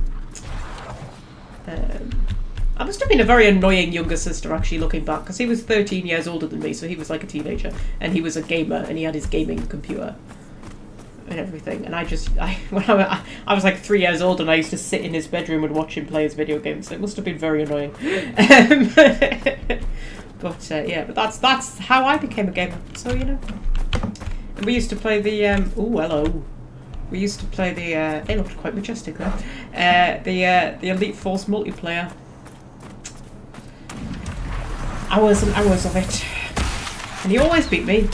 I must have been a very annoying younger sister, actually, looking back, because he was 13 years older than me, so he was like a teenager, and he was a gamer, and he had his gaming computer and everything, and I was like 3 years old, and I used to sit in his bedroom and watch him play his video games, so it must have been very annoying. But yeah, but that's how I became a gamer, so, you know. And we used to play the, ooh, hello. We used to play the, they looked quite majestic there, the Elite Force multiplayer. Hours and hours of it. And he always beat me.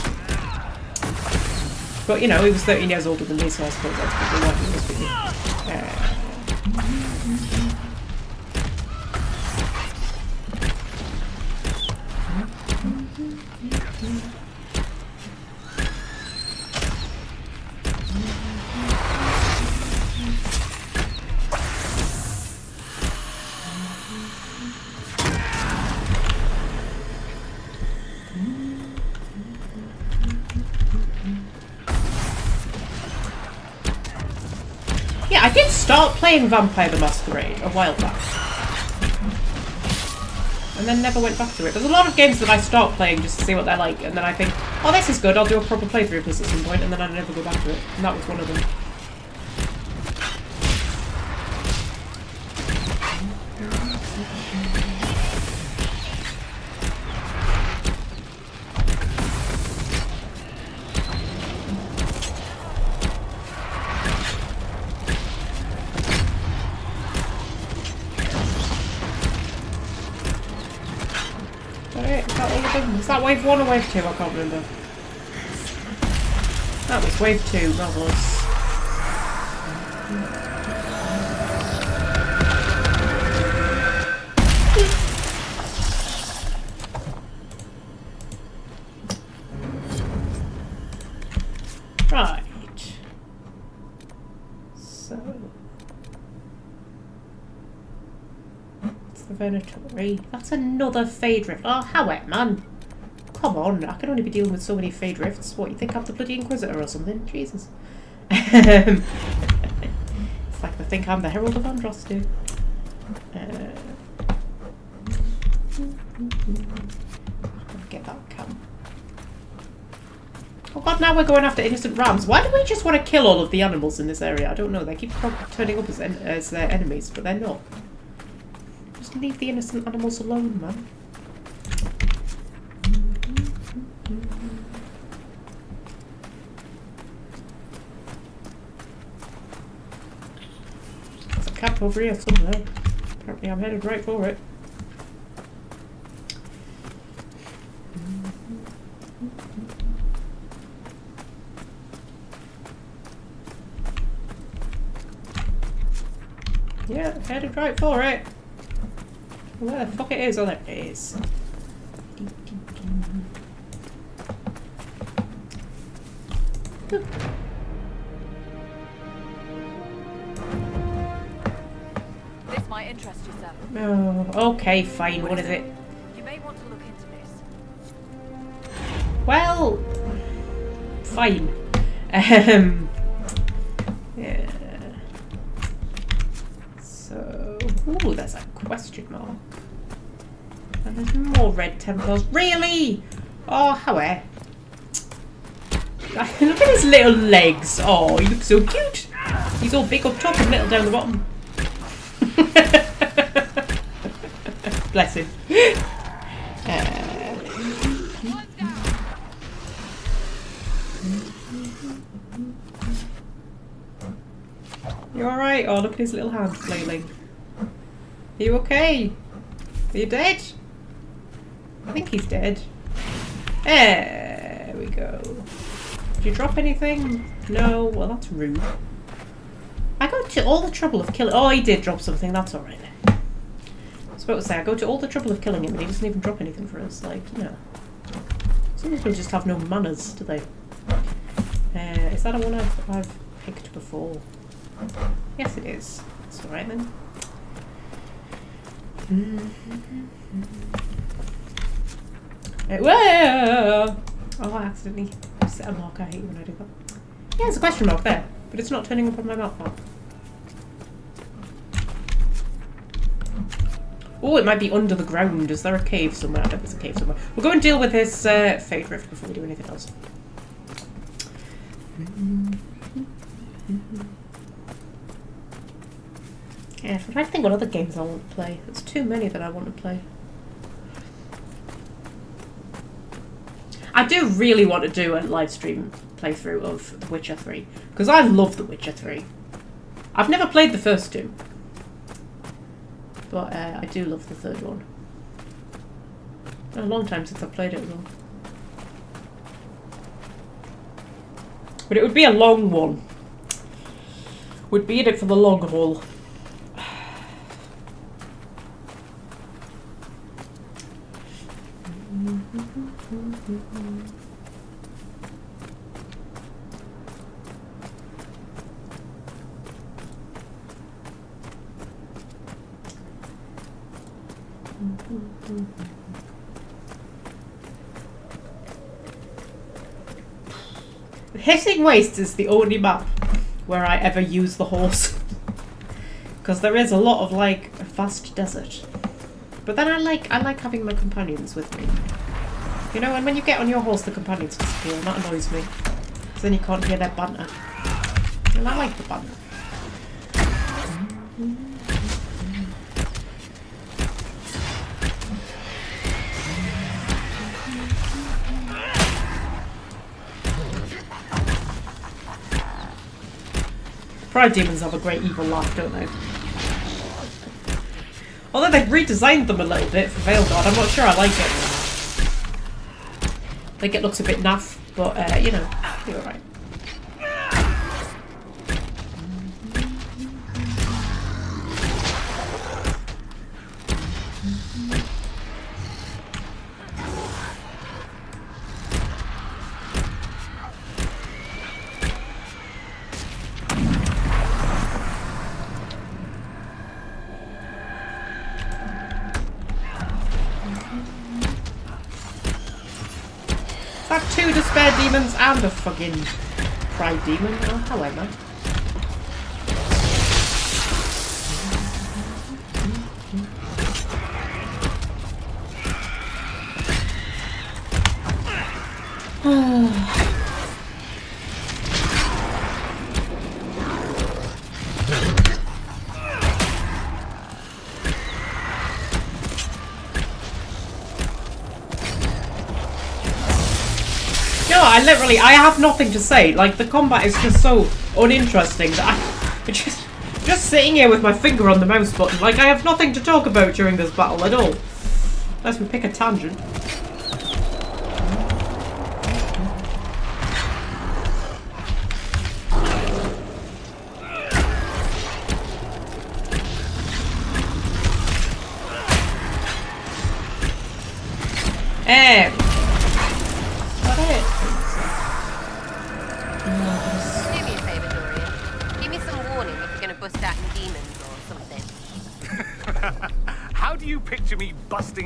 But, you know, he was 13 years older than me, so I suppose that's probably why he always beat me. Yeah, I did start playing Vampire the Masquerade a while back. And then never went back to it. There's a lot of games that I start playing just to see what they're like, and then I think, oh, this is good, I'll do a proper playthrough of this at some point, and then I never go back to it. And that was one of them. Was that wave 1 or wave 2? I can't remember. That was wave 2, marvellous. Right. So. It's the Venatori. That's another Fade Rift. Oh, how it, man. Come on, I can only be dealing with so many Fade Rifts. What, you think I'm the bloody Inquisitor or something? Jesus. It's like they think I'm the Herald of Andros, too. Get that cam. Oh god, now we're going after innocent rams. Why do we just want to kill all of the animals in this area? I don't know. They keep turning up as their enemies, but they're not. Just leave the innocent animals alone, man. There's a cap over here somewhere. Apparently I'm headed right for it. Yeah, headed right for it. Where the fuck it is? Oh, there it is. This might interest you, sir. Oh, okay, fine. What is it? You may want to look into this. Well, fine. Yeah. So, ooh, there's a question mark. And there's more red Templars. Really? Oh, how are? Look at his little legs. Oh, he looks so cute. He's all big up top and little down the bottom. Bless him. You alright? Oh, look at his little hands flailing. Are you okay? Are you dead? I think he's dead. There we go. Did you drop anything? No? Well, that's rude. I go to all the trouble of killing... Oh, he did drop something. That's alright then. I was about to say, I go to all the trouble of killing him and he doesn't even drop anything for us. Like, you know. Some people just have no manners, do they? Is that a one I've picked before? Yes, it is. That's alright then. Whoa! Oh, I accidentally set a mark. I hate when I do that. Yeah, there's a question mark there, but it's not turning up on my map mark. Oh, it might be under the ground. Is there a cave somewhere? I bet there's a cave somewhere. We'll go and deal with this Fade Rift before we do anything else. Yeah, I'm trying to think what other games I want to play. There's too many that I want to play. I do really want to do a live stream playthrough of The Witcher 3 because I love The Witcher 3. I've never played the first two, but I do love the third one. It's been a long time since I've played it as well. But it would be a long one. Would be in it for the long haul. Hissing Waste is the only map where I ever use the horse. Because there is a lot of like vast desert. But then I like having my companions with me. You know, and when you get on your horse the companions disappear and that annoys me. Because then you can't hear their banter. And I like the banter. Pride demons have a great evil laugh, don't they? Although they've redesigned them a little bit for Veilguard, I'm not sure I like it. I think it looks a bit naff, but you know, you're alright. Two despair demons and a fucking pride demon, or however. I have nothing to say. Like, the combat is just so uninteresting that I'm just sitting here with my finger on the mouse button. Like, I have nothing to talk about during this battle at all. Unless we pick a tangent.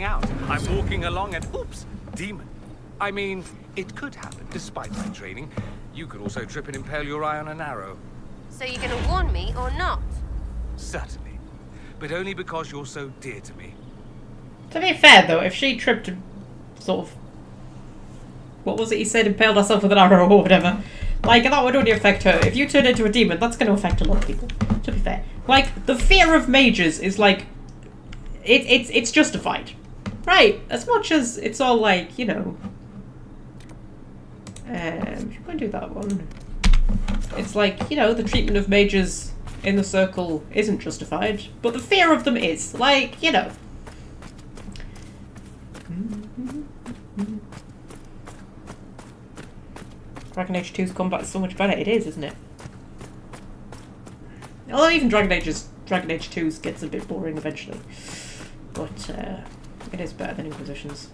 Out. I'm walking along and oops, demon. I mean, it could happen despite my training. You could also trip and impale your eye on an arrow. So you're gonna warn me or not? Certainly. But only because you're so dear to me. To be fair though, if she tripped and sort of, what was it he said, impaled herself with an arrow or whatever, like, that would only affect her. If you turn into a demon, that's going to affect a lot of people, to be fair. Like, the fear of mages is like, it's justified. Right, as much as it's all like, you know, if you're going to do that one, it's like, you know, the treatment of mages in the circle isn't justified, but the fear of them is, like, you know. Dragon Age 2's combat is so much better. It is, isn't it? Although even Dragon Age 2's gets a bit boring eventually, but it is better than Inquisition's.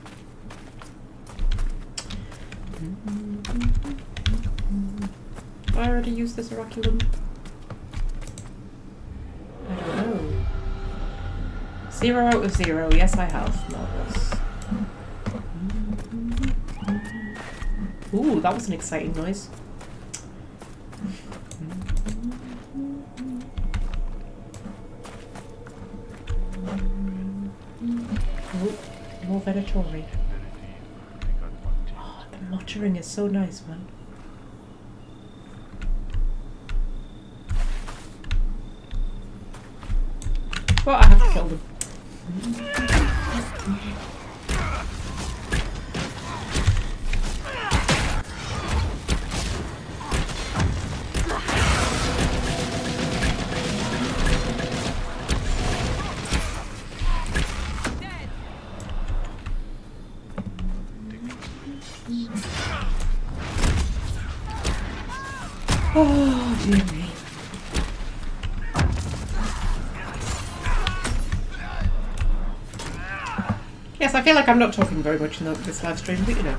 Have I already used this Oraculum? I don't know. 0 out of 0. Yes, I have. Marvelous. Ooh, that was an exciting noise. Oh, more Venatori. Oh, the muttering is so nice, man. Well, I have to kill them. Oh, dear me. Yes, I feel like I'm not talking very much in this live stream, but you know.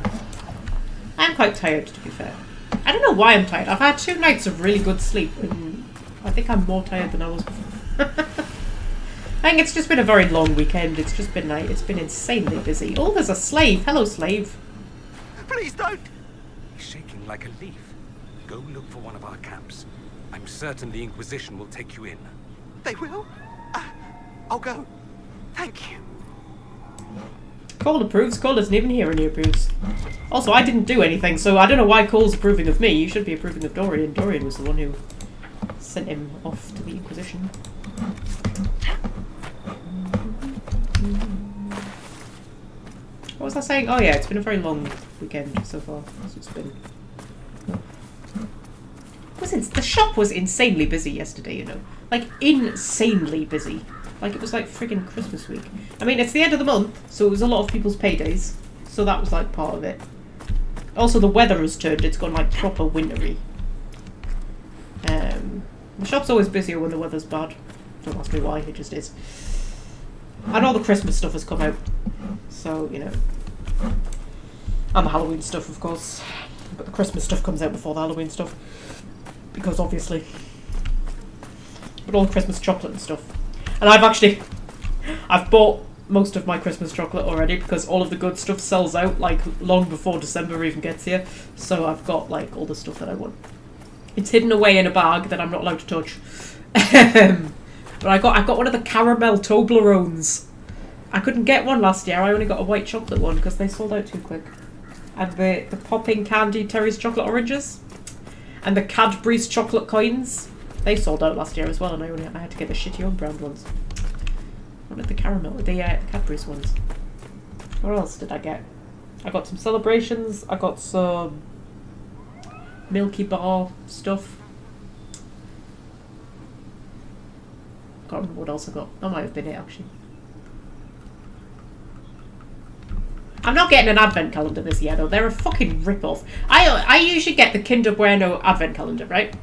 I'm quite tired, to be fair. I don't know why I'm tired. I've had 2 nights of really good sleep, and I think I'm more tired than I was before. I think it's just been a very long weekend. It's just been like, it's been insanely busy. Oh, there's a slave. Hello, slave. Please don't! He's shaking like a leaf. Go look for one of our camps. I'm certain the Inquisition will take you in. They will? I'll go. Thank you. Cole approves. Cole isn't even here and he approves. Also, I didn't do anything, so I don't know why Cole's approving of me. You should be approving of Dorian. Dorian was the one who sent him off to the Inquisition. What was I saying? Oh yeah, it's been a very long weekend so far. It's been... The shop was insanely busy yesterday, you know. Like, insanely busy. Like, it was like friggin' Christmas week. I mean, it's the end of the month, so it was a lot of people's paydays. So that was, like, part of it. Also, the weather has turned. It's gone, like, proper wintry. The shop's always busier when the weather's bad. Don't ask me why, it just is. And all the Christmas stuff has come out. So, you know. And the Halloween stuff, of course. But the Christmas stuff comes out before the Halloween stuff. Because, obviously. But all the Christmas chocolate and stuff. And I've bought most of my Christmas chocolate already because all of the good stuff sells out like long before December even gets here. So I've got like all the stuff that I want. It's hidden away in a bag that I'm not allowed to touch. But I got one of the caramel Toblerones. I couldn't get one last year. I only got a white chocolate one because they sold out too quick. And the popping candy Terry's chocolate oranges and the Cadbury's chocolate coins. They sold out last year as well, and I had to get the shitty own brand ones. What did the caramel, the Cadbury's ones? What else did I get? I got some celebrations. I got some Milky Bar stuff. Can't remember what else I got. That might have been it actually. I'm not getting an advent calendar this year though. They're a fucking rip-off. I usually get the Kinder Bueno advent calendar, right?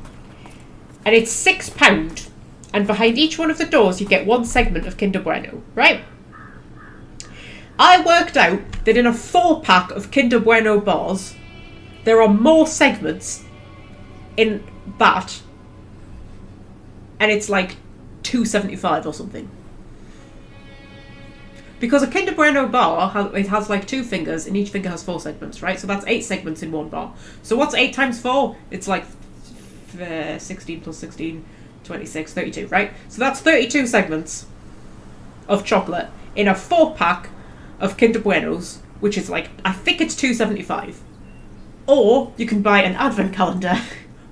And it's £6, and behind each one of the doors you get one segment of Kinder Bueno, right? I worked out that in a 4-pack of Kinder Bueno bars, there are more segments in that, and it's like $2.75 or something. Because a Kinder Bueno bar, it has like 2 fingers, and each finger has 4 segments, right? So that's 8 segments in one bar. So what's 8 times 4? It's like 16 plus 16, 26, 32, right? So that's 32 segments of chocolate in a 4-pack of Kinder Buenos, which is like, I think it's $2.75. Or you can buy an advent calendar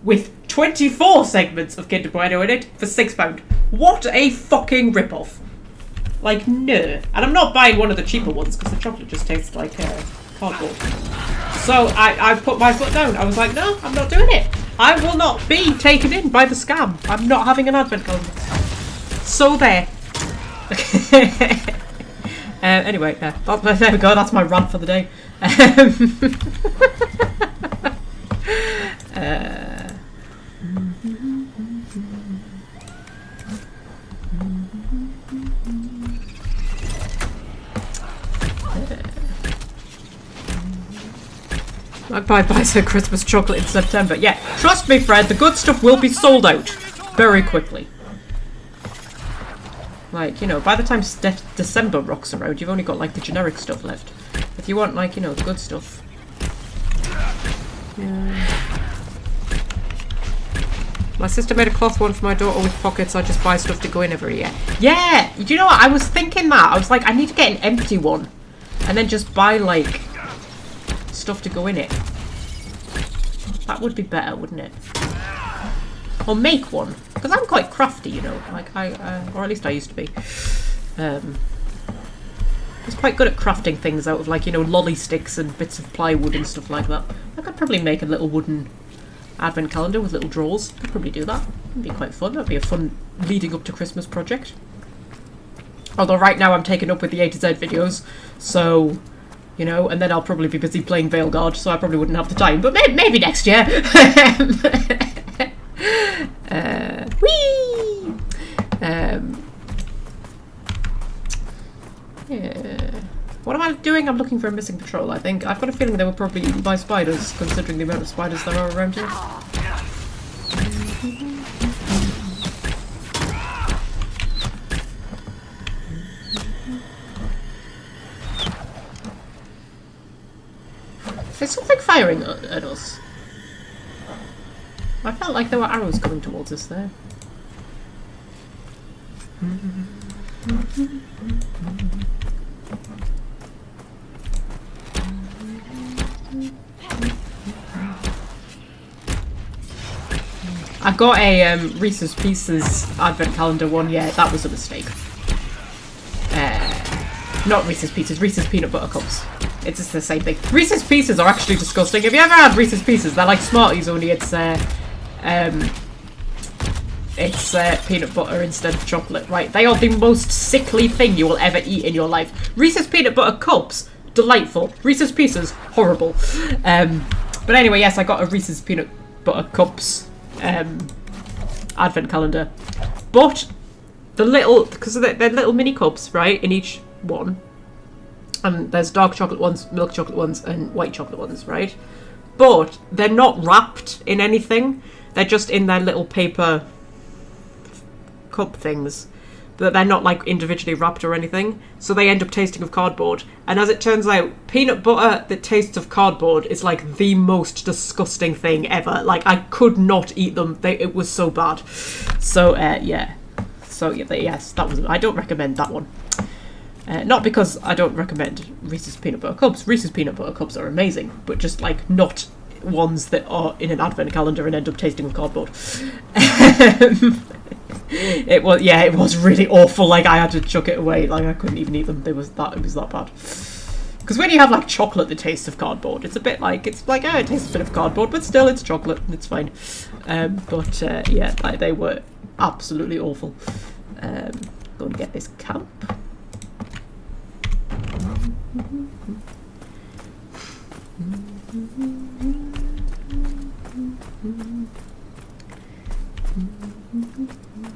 with 24 segments of Kinder Bueno in it for £6. What a fucking rip-off. Like, no. And I'm not buying one of the cheaper ones because the chocolate just tastes like cardboard. So I put my foot down. I was like, no, I'm not doing it. I will not be taken in by the scam. I'm not having an advent calendar. So there. Anyway, there we go. That's my rant for the day. Magpie buys her Christmas chocolate in September. Yeah, trust me, Fred, the good stuff will be sold out very quickly. Like, you know, by the time December rocks around, you've only got, like, the generic stuff left. If you want, like, you know, the good stuff. Yeah. My sister made a cloth one for my daughter with pockets. I just buy stuff to go in every year. Yeah! Do you know what? I was thinking that. I was like, I need to get an empty one. And then just buy, like, stuff to go in it. That would be better, wouldn't it? Or make one. Because I'm quite crafty, you know. Like, or at least I used to be. I was quite good at crafting things out of, like, you know, lolly sticks and bits of plywood and stuff like that. I could probably make a little wooden advent calendar with little drawers. Could probably do that. It'd be quite fun. That'd be a fun leading up to Christmas project. Although right now I'm taken up with the A to Z videos, so you know, and then I'll probably be busy playing Veilguard, so I probably wouldn't have the time. But maybe next year. Whee! Yeah. What am I doing? I'm looking for a missing patrol, I think. I've got a feeling they were probably eaten by spiders, considering the amount of spiders there are around here. There's something firing at us. I felt like there were arrows coming towards us there. I got a Reese's Pieces advent calendar one. Yeah, that was a mistake. Not Reese's Pieces, Reese's Peanut Butter Cups. It's just the same thing. Reese's Pieces are actually disgusting. Have you ever had Reese's Pieces? They're like Smarties, only it's peanut butter instead of chocolate, right? They are the most sickly thing you will ever eat in your life. Reese's Peanut Butter Cups, delightful. Reese's Pieces, horrible. But anyway, yes, I got a Reese's Peanut Butter Cups advent calendar. But the little, because they're little mini cups, right, in each one. And there's dark chocolate ones, milk chocolate ones, and white chocolate ones, right? But they're not wrapped in anything. They're just in their little paper cup things. But they're not like individually wrapped or anything. So they end up tasting of cardboard. And as it turns out, peanut butter that tastes of cardboard is like the most disgusting thing ever. Like, I could not eat them. It was so bad. So, yeah. So, yes, that was... I don't recommend that one. Not because I don't recommend Reese's Peanut Butter Cups. Reese's Peanut Butter Cups are amazing. But just, like, not ones that are in an advent calendar and end up tasting of cardboard. It was really awful. Like, I had to chuck it away. Like, I couldn't even eat them. It was that bad. Because when you have like chocolate that tastes of cardboard, it's a bit like, it tastes a bit of cardboard, but still it's chocolate. It's fine. Yeah, like, they were absolutely awful. Go and get this camp.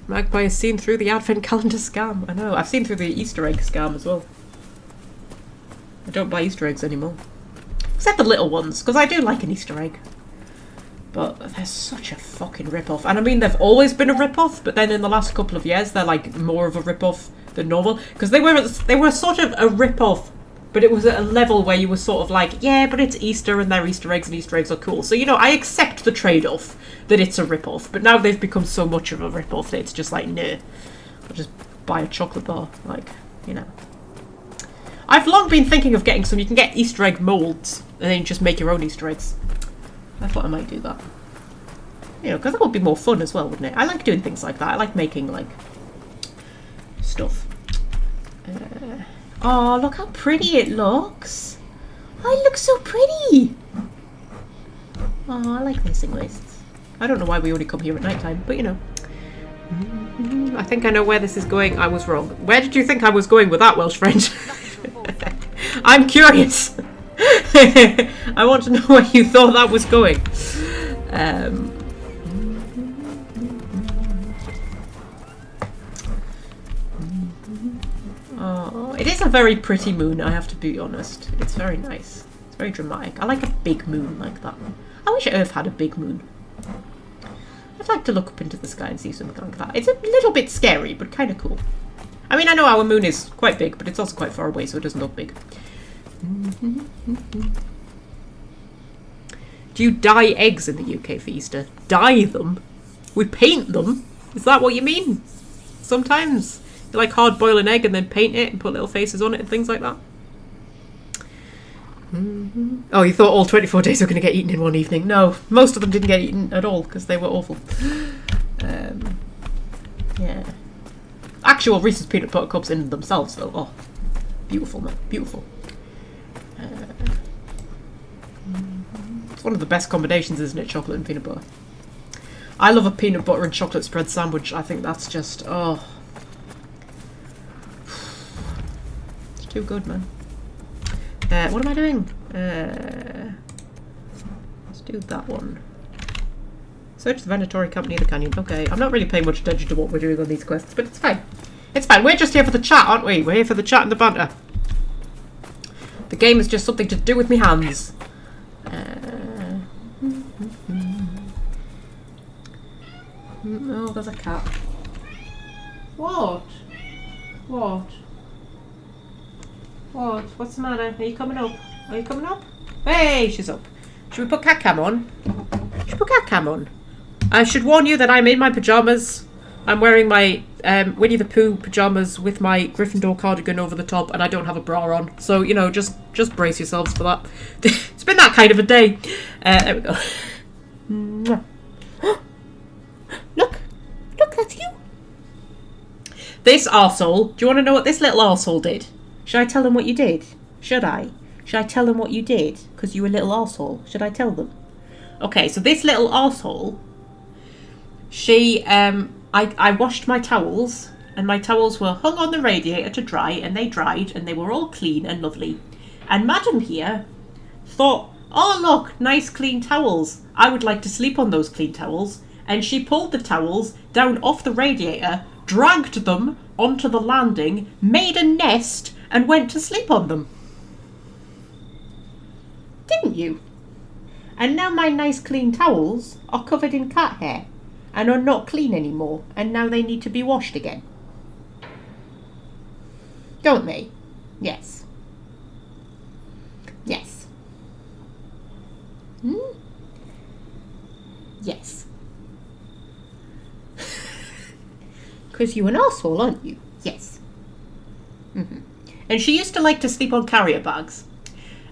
Magpie has seen through the advent calendar scam. I know. I've seen through the Easter egg scam as well. I don't buy Easter eggs anymore. Except the little ones, because I do like an Easter egg. But they're such a fucking rip-off. And I mean, they've always been a rip-off, but then in the last couple of years, they're like more of a rip-off than normal. Because they were sort of a rip-off, but it was at a level where you were sort of like, yeah, but it's Easter and they're Easter eggs and Easter eggs are cool. So, you know, I accept the trade-off that it's a rip-off. But now they've become so much of a rip-off that it's just like, nah. I'll just buy a chocolate bar. Like, you know. I've long been thinking of getting some. You can get Easter egg molds and then you just make your own Easter eggs. I thought I might do that. You know, because that would be more fun as well, wouldn't it? I like doing things like that. I like making, like, stuff. Oh, look how pretty it looks. Oh, it looks so pretty. Oh, I like missing wastes. I don't know why we only come here at night time, but you know. I think I know where this is going. I was wrong. Where did you think I was going with that, Welsh friend? I'm curious. I want to know where you thought that was going. Oh, it is a very pretty moon, I have to be honest. It's very nice. It's very dramatic. I like a big moon like that. I wish Earth had a big moon. I'd like to look up into the sky and see something like that. It's a little bit scary, but kind of cool. I mean, I know our moon is quite big, but it's also quite far away, so it doesn't look big. Do you dye eggs in the UK for Easter? Dye them? We paint them? Is that what you mean? Sometimes. You like hard boil an egg and then paint it and put little faces on it and things like that? Oh, you thought all 24 days were going to get eaten in one evening? No, most of them didn't get eaten at all because they were awful. Yeah. Actual Reese's Peanut Butter Cups in themselves, though. Oh, beautiful, man. Beautiful. It's one of the best combinations, isn't it? Chocolate and peanut butter. I love a peanut butter and chocolate spread sandwich. I think that's just, oh. It's too good, man. What am I doing? Let's do that one. Search the Venatory Camp near the canyon. Okay, I'm not really paying much attention to what we're doing on these quests, but it's fine. It's fine. We're just here for the chat, aren't we? We're here for the chat and the banter. The game is just something to do with me hands. Oh, there's a cat. What? What? What? What's the matter? Are you coming up? Are you coming up? Hey, she's up. Should we put cat cam on? Should we put cat cam on? I should warn you that I'm in my pyjamas. I'm wearing my Winnie the Pooh pyjamas with my Gryffindor cardigan over the top, and I don't have a bra on. So, you know, just brace yourselves for that. It's been that kind of a day. There we go. Look, that's you. This arsehole. Do you want to know what this little arsehole did? Should I tell them what you did? Should I? Should I tell them what you did? Because you were a little arsehole. Should I tell them? Okay, so this little arsehole, she, I washed my towels, and my towels were hung on the radiator to dry, and they dried, and they were all clean and lovely. And Madam here thought, oh look, nice clean towels. I would like to sleep on those clean towels. And she pulled the towels down off the radiator, dragged them onto the landing, made a nest, and went to sleep on them. Didn't you? And now my nice clean towels are covered in cat hair and are not clean anymore, and now they need to be washed again. Don't they? Yes. Yes. Hmm? Yes. Because you're an arsehole, aren't you? Yes. Mm-hmm. And she used to like to sleep on carrier bags.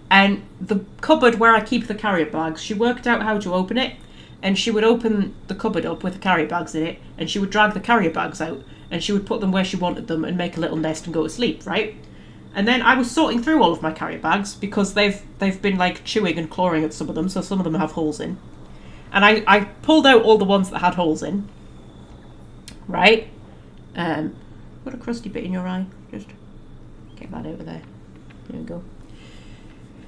And the cupboard where I keep the carrier bags, she worked out how to open it. And she would open the cupboard up with the carrier bags in it. And she would drag the carrier bags out. And she would put them where she wanted them and make a little nest and go to sleep, right? And then I was sorting through all of my carrier bags because they've been like chewing and clawing at some of them. So some of them have holes in. And I pulled out all the ones that had holes in. Right? Got a crusty bit in your eye. Just get that over there. There we go.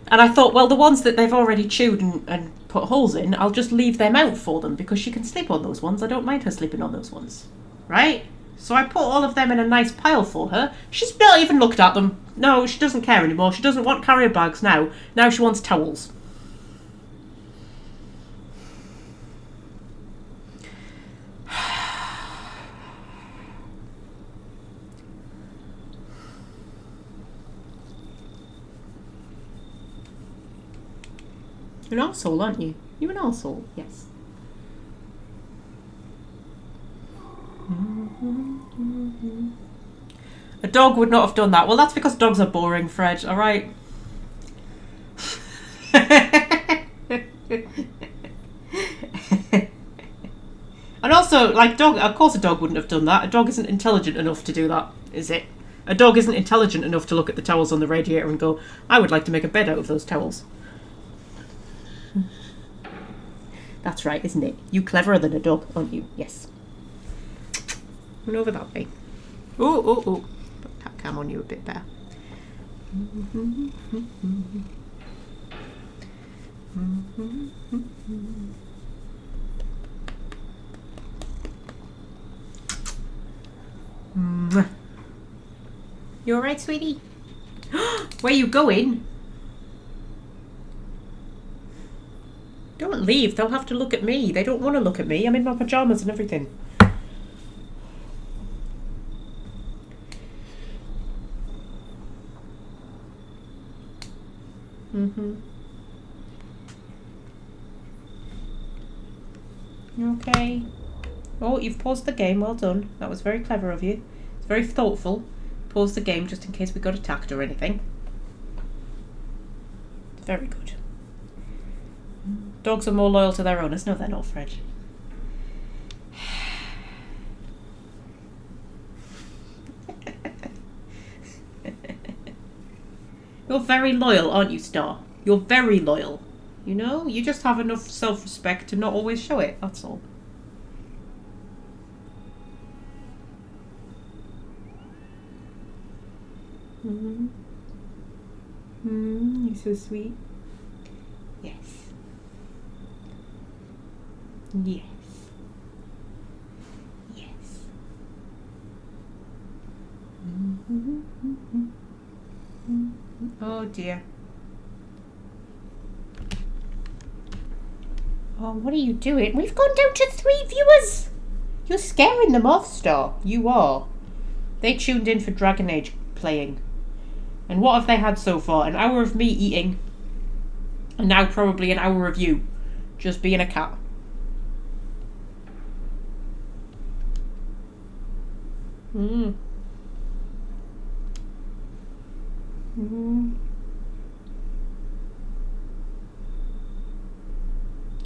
And I thought, well, the ones that they've already chewed and put holes in, I'll just leave them out for them because she can sleep on those ones. I don't mind her sleeping on those ones. Right? So I put all of them in a nice pile for her. She's not even looked at them. No, she doesn't care anymore. She doesn't want carrier bags now. Now she wants towels. You're an arsehole, aren't you? You're an arsehole, yes. A dog would not have done that. Well, that's because dogs are boring, Fred, alright? And also, like, of course a dog wouldn't have done that. A dog isn't intelligent enough to do that, is it? A dog isn't intelligent enough to look at the towels on the radiator and go, I would like to make a bed out of those towels. That's right, isn't it? You cleverer than a dog, aren't you? Yes. And over that way. Oh. Put cat cam on you a bit better. You alright, sweetie? Where are you going? Don't leave. They'll have to look at me. They don't want to look at me. I'm in my pyjamas and everything. Okay. Oh, you've paused the game. Well done. That was very clever of you. It's very thoughtful. Pause the game just in case we got attacked or anything. Very good. Dogs are more loyal to their owners. No, they're not, Fred. You're very loyal, aren't you, Star? You're very loyal. You know? You just have enough self-respect to not always show it, that's all. You're so sweet. Yes. Yes. Yes. Oh dear. Oh, what are you doing? We've gone down to 3 viewers. You're scaring them off, Star. You are. They tuned in for Dragon Age playing. And what have they had so far? An hour of me eating. And now probably an hour of you. Just being a cat. You're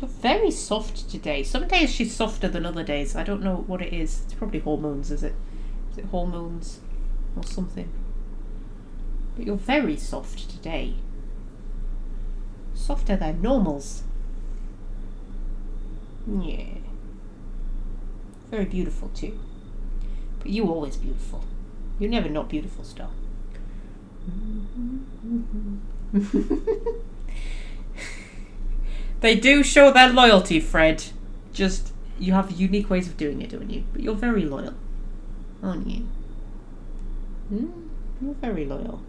very soft today. Some days she's softer than other days. I don't know what it is. It's probably hormones, is it? Is it hormones or something? But you're very soft today. Softer than normals. Yeah. Very beautiful too. But you always beautiful. You're never not beautiful, Star. They do show their loyalty, Fred. Just, you have unique ways of doing it, don't you? But you're very loyal, aren't you? You're very loyal.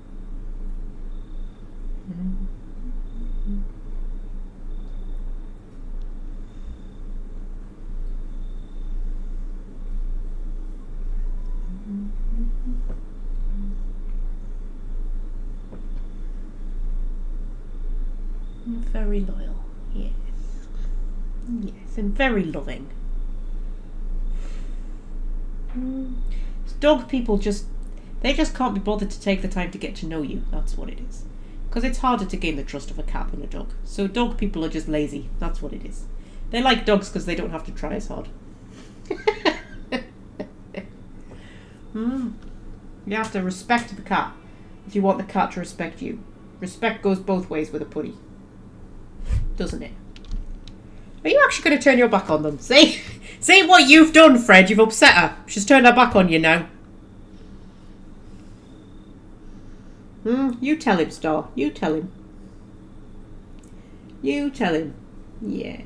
Very loyal, yes. Yes, and very loving. Dog people they just can't be bothered to take the time to get to know you. That's what it is. Because it's harder to gain the trust of a cat than a dog. So dog people are just lazy. That's what it is. They like dogs because they don't have to try as hard. You have to respect the cat if you want the cat to respect you. Respect goes both ways with a putty. Doesn't it? Are you actually going to turn your back on them? See what you've done, Fred. You've upset her. She's turned her back on you now. You tell him, Star. You tell him. You tell him. Yeah.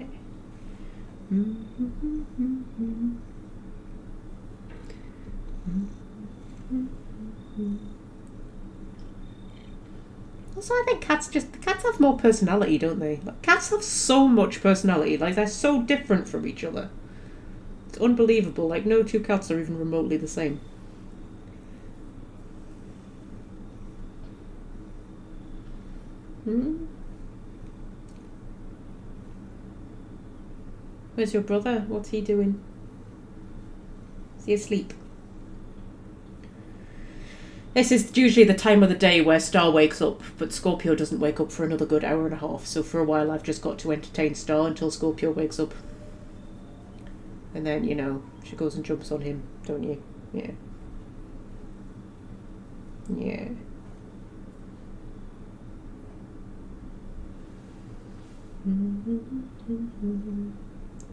Also, I think cats have more personality, don't they? Like, cats have so much personality. Like, they're so different from each other. It's unbelievable. Like, no two cats are even remotely the same. Where's your brother? What's he doing? Is he asleep? This is usually the time of the day where Star wakes up, but Scorpio doesn't wake up for another good hour and a half, so for a while I've just got to entertain Star until Scorpio wakes up. And then, you know, she goes and jumps on him, don't you? Yeah. Yeah.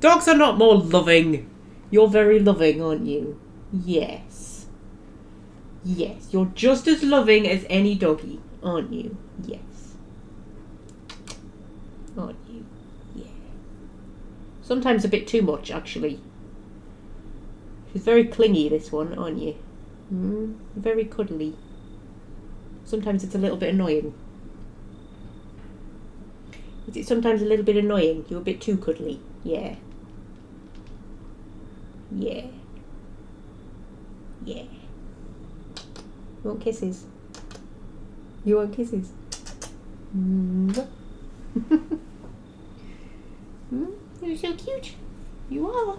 Dogs are not more loving. You're very loving, aren't you? Yes. Yes, you're just as loving as any doggy, aren't you? Yes. Aren't you? Yeah. Sometimes a bit too much, actually. She's very clingy, this one, aren't you? Very cuddly. Sometimes it's a little bit annoying. Is it sometimes a little bit annoying? You're a bit too cuddly. Yeah. Yeah. Yeah. You want kisses? You want kisses? You're so cute. You are.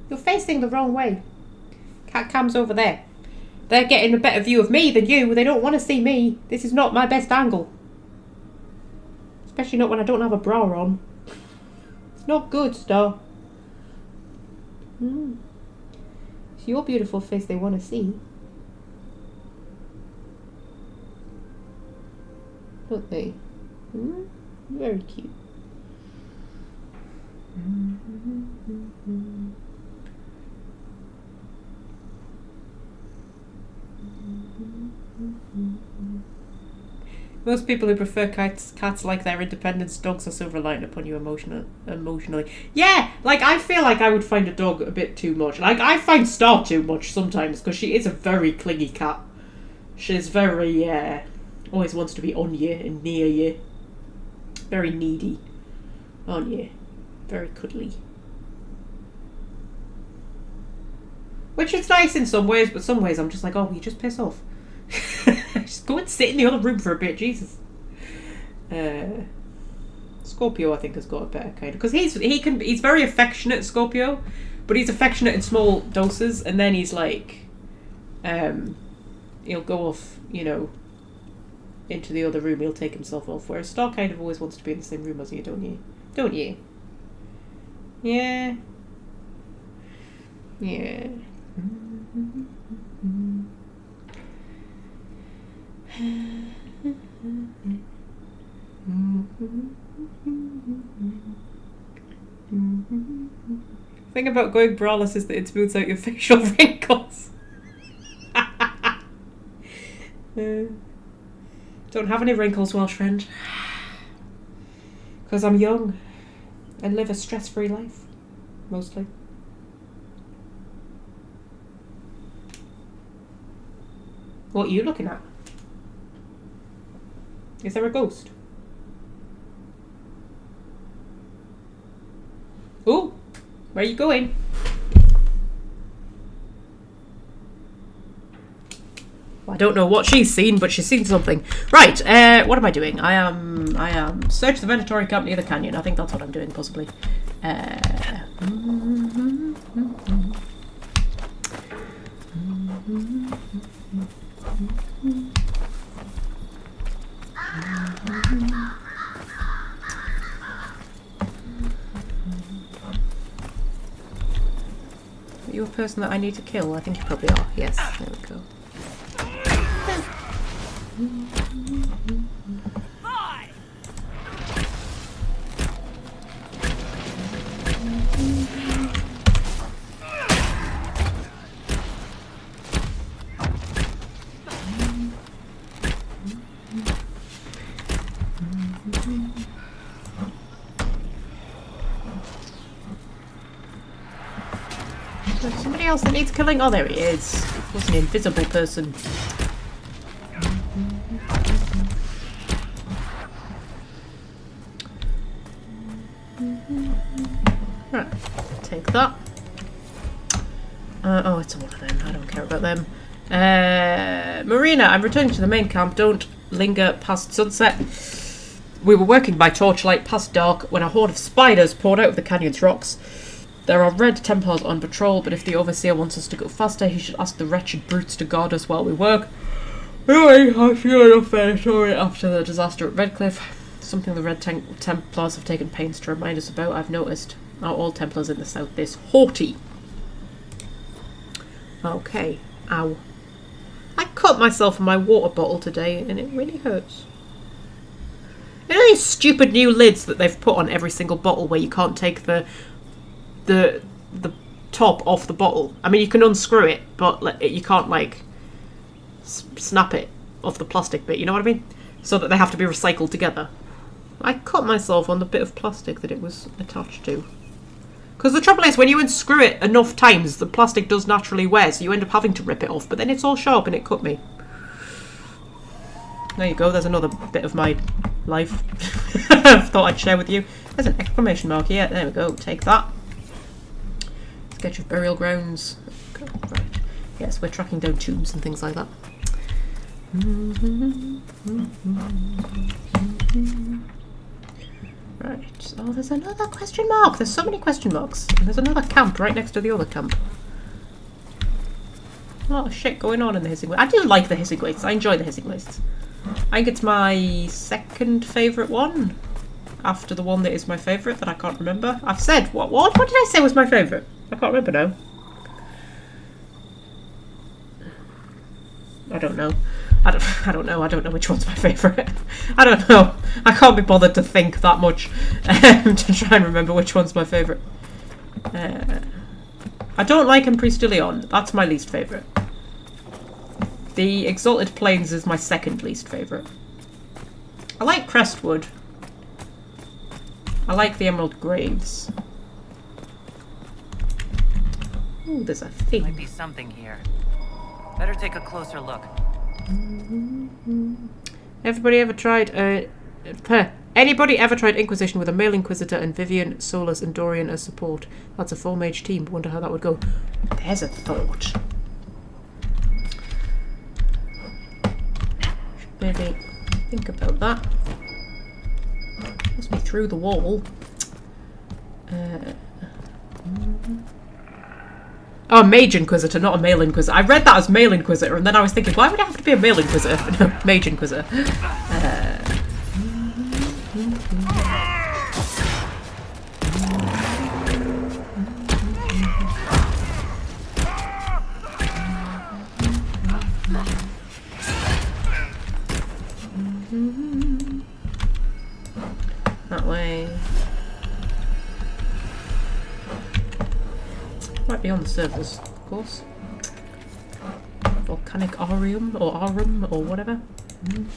You're facing the wrong way. Cat cam's over there. They're getting a better view of me than you. They don't want to see me. This is not my best angle. Especially not when I don't have a bra on. It's not good, Star. It's your beautiful face they want to see. Don't they? Very cute. Most people who prefer cats like their independence. Dogs are so reliant upon you emotionally. Yeah, like I feel like I would find a dog a bit too much. Like I find Star too much sometimes because she is a very clingy cat. She's very always wants to be on you and near you. Very needy, aren't you? Very cuddly. Which is nice in some ways, but some ways I'm just like, oh, will you just piss off? Just go and sit in the other room for a bit, Jesus. Scorpio, I think, has got a better kind of, because he's very affectionate, Scorpio, but he's affectionate in small doses, and then he's like, he'll go off, you know, into the other room. He'll take himself off. Whereas Star kind of always wants to be in the same room as you, don't you? Don't you? Yeah. Yeah. Thing about going braless is that it smooths out your facial wrinkles. Don't have any wrinkles, Welsh friend. Because I'm young and live a stress-free life, mostly. What are you looking at? Is there a ghost? Ooh, where are you going? Well, I don't know what she's seen, but she's seen something. Right, what am I doing? I am search the Venatori camp near the canyon. I think that's what I'm doing, possibly. Are you a person that I need to kill? I think you probably are. Yes, there we go. There's somebody else that needs killing. Oh, there he is. It was an invisible person. Right, take that. Oh, it's all of them. I don't care about them. Marina, I'm returning to the main camp. Don't linger past sunset. We were working by torchlight past dark when a horde of spiders poured out of the canyon's rocks. There are red Templars on patrol, but if the Overseer wants us to go faster, he should ask the wretched brutes to guard us while we work. Anyway, I feel enough Venatori after the disaster at Redcliffe. Something the Red Templars have taken pains to remind us about, I've noticed. Are all Templars in the south this haughty? Okay. Ow. I cut myself in my water bottle today, and it really hurts. You know these stupid new lids that they've put on every single bottle where you can't take the top off the bottle? I mean, you can unscrew it, but you can't, like, snap it off the plastic bit, you know what I mean? So that they have to be recycled together. I cut myself on the bit of plastic that it was attached to. Because the trouble is, when you unscrew it enough times, the plastic does naturally wear, so you end up having to rip it off, but then it's all sharp and it cut me. There you go, there's another bit of my life I thought I'd share with you. There's an exclamation mark here, there we go, take that. Sketch of burial grounds. Okay, right. Yes, we're tracking down tombs and things like that. Right. Oh, there's another question mark. There's so many question marks. And there's another camp right next to the other camp. A lot of shit going on in the hissing wastes. I do like the hissing wastes. I enjoy the hissing wastes. I think it's my second favourite one. After the one that is my favourite that I can't remember. I've said, what did I say was my favourite? I can't remember now. I don't know. I don't know. I don't know which one's my favourite. I don't know. I can't be bothered to think that much to try and remember which one's my favourite. I don't like Empress de Leon. That's my least favourite. The Exalted Plains is my second least favourite. I like Crestwood. I like the Emerald Graves. Ooh, there's a thing. Might be something here. Better take a closer look. Anybody ever tried Inquisition with a male Inquisitor and Vivian, Solus and Dorian as support? That's a 4-mage team. Wonder how that would go. There's a thought. Should maybe think about that. Must be through the wall. Oh, Mage Inquisitor, not a Male Inquisitor. I read that as Male Inquisitor, and then I was thinking, why would it have to be a Male Inquisitor? No, Mage Inquisitor. That way. Might be on the servers, of course. Volcanic Arium or Arum or whatever. Do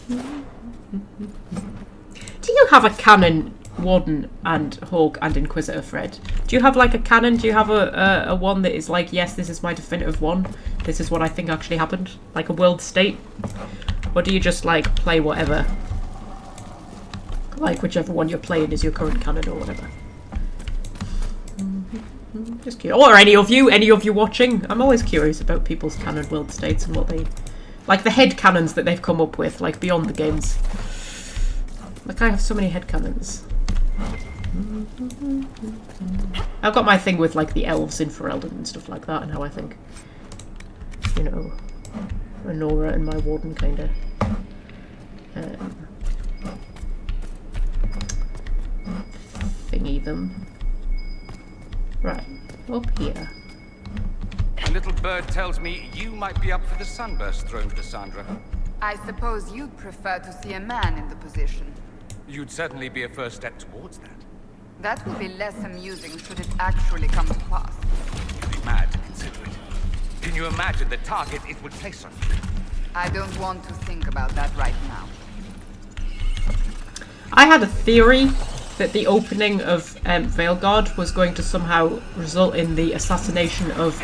you have a canon Warden and Hawk and Inquisitor, Fred? Do you have like a canon? Do you have a one that is like, yes, this is my definitive one. This is what I think actually happened, like a world state? Or do you just like play whatever? Like whichever one you're playing is your current canon or whatever. Just curious. Or any of you watching. I'm always curious about people's canon world states and what they... Like the head canons that they've come up with, like beyond the games. Like I have so many head canons. I've got my thing with like the elves in Ferelden and stuff like that and how I think, you know, Renora and my Warden kinda thingy them. Right, up here. A little bird tells me you might be up for the sunburst throne, Cassandra. I suppose you'd prefer to see a man in the position. You'd certainly be a first step towards that. That will be less amusing should it actually come to pass. You'd be mad to consider it. Can you imagine the target it would place on you? I don't want to think about that right now. I had a theory that the opening of Veilguard was going to somehow result in the assassination of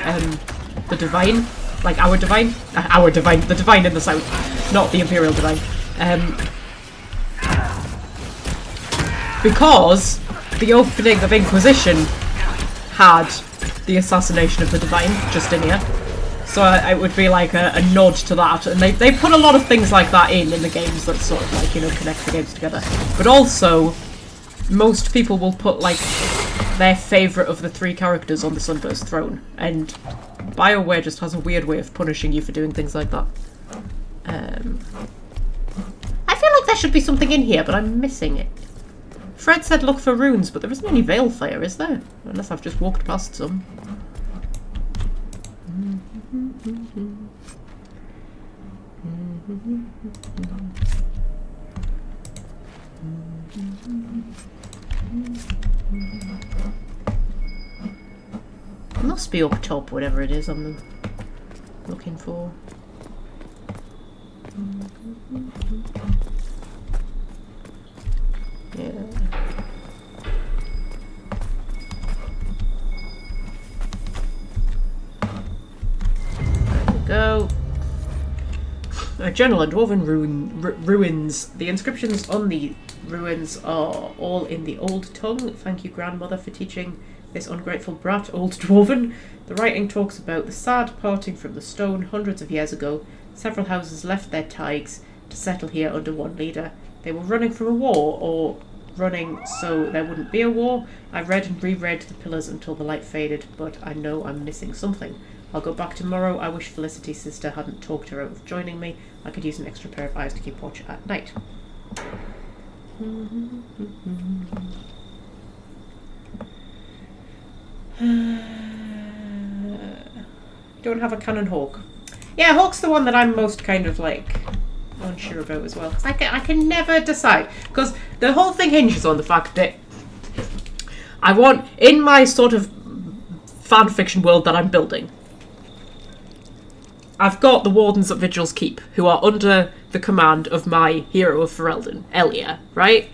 the Divine. Like our Divine? The Divine in the south, not the Imperial Divine. Because the opening of Inquisition had the assassination of the Divine, Justinia. So it would be like a nod to that. And they put a lot of things like that in the games that sort of like, you know, connect the games together. But also, most people will put like their favourite of the 3 characters on the Sunburst throne. And BioWare just has a weird way of punishing you for doing things like that. I feel like there should be something in here, but I'm missing it. Fred said look for runes, but there isn't any Veilfire, is there? Unless I've just walked past some. It must be up top, whatever it is I'm looking for. Yeah. There we go. A journal on Dwarven ruins. The inscriptions on the ruins are all in the old tongue. Thank you, grandmother, for teaching this ungrateful brat Old Dwarven. The writing talks about the sad parting from the stone hundreds of years ago. Several houses left their taigs to settle here under one leader. They were running from a war, or running so there wouldn't be a war. I read and reread the pillars until the light faded, but I know I'm missing something. I'll go back tomorrow. I wish Felicity's sister hadn't talked her out of joining me. I could use an extra pair of eyes to keep watch at night. Don't have a cannon hawk. Yeah, hawk's the one that I'm most kind of like unsure about as well. I can never decide, because the whole thing hinges on the fact that I want, in my sort of fan fiction world that I'm building, I've got the Wardens at Vigil's Keep, who are under the command of my hero of Ferelden, Elia, right?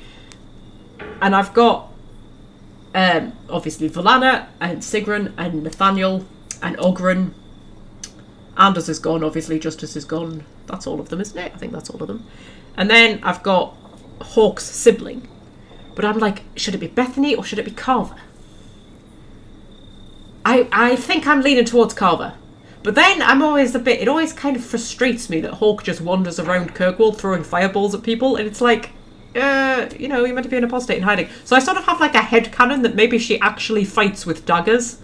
And I've got obviously Volana and Sigrun and Nathaniel and Ogren. Anders is gone, obviously. Justice is gone. That's all of them, isn't it? I think that's all of them. And then I've got Hawke's sibling. But I'm like, should it be Bethany or should it be Carver? I think I'm leaning towards Carver. But then I'm always it always kind of frustrates me that Hawke just wanders around Kirkwall throwing fireballs at people. And it's like, you know, you're meant to be an apostate in hiding. So I sort of have like a headcanon that maybe she actually fights with daggers.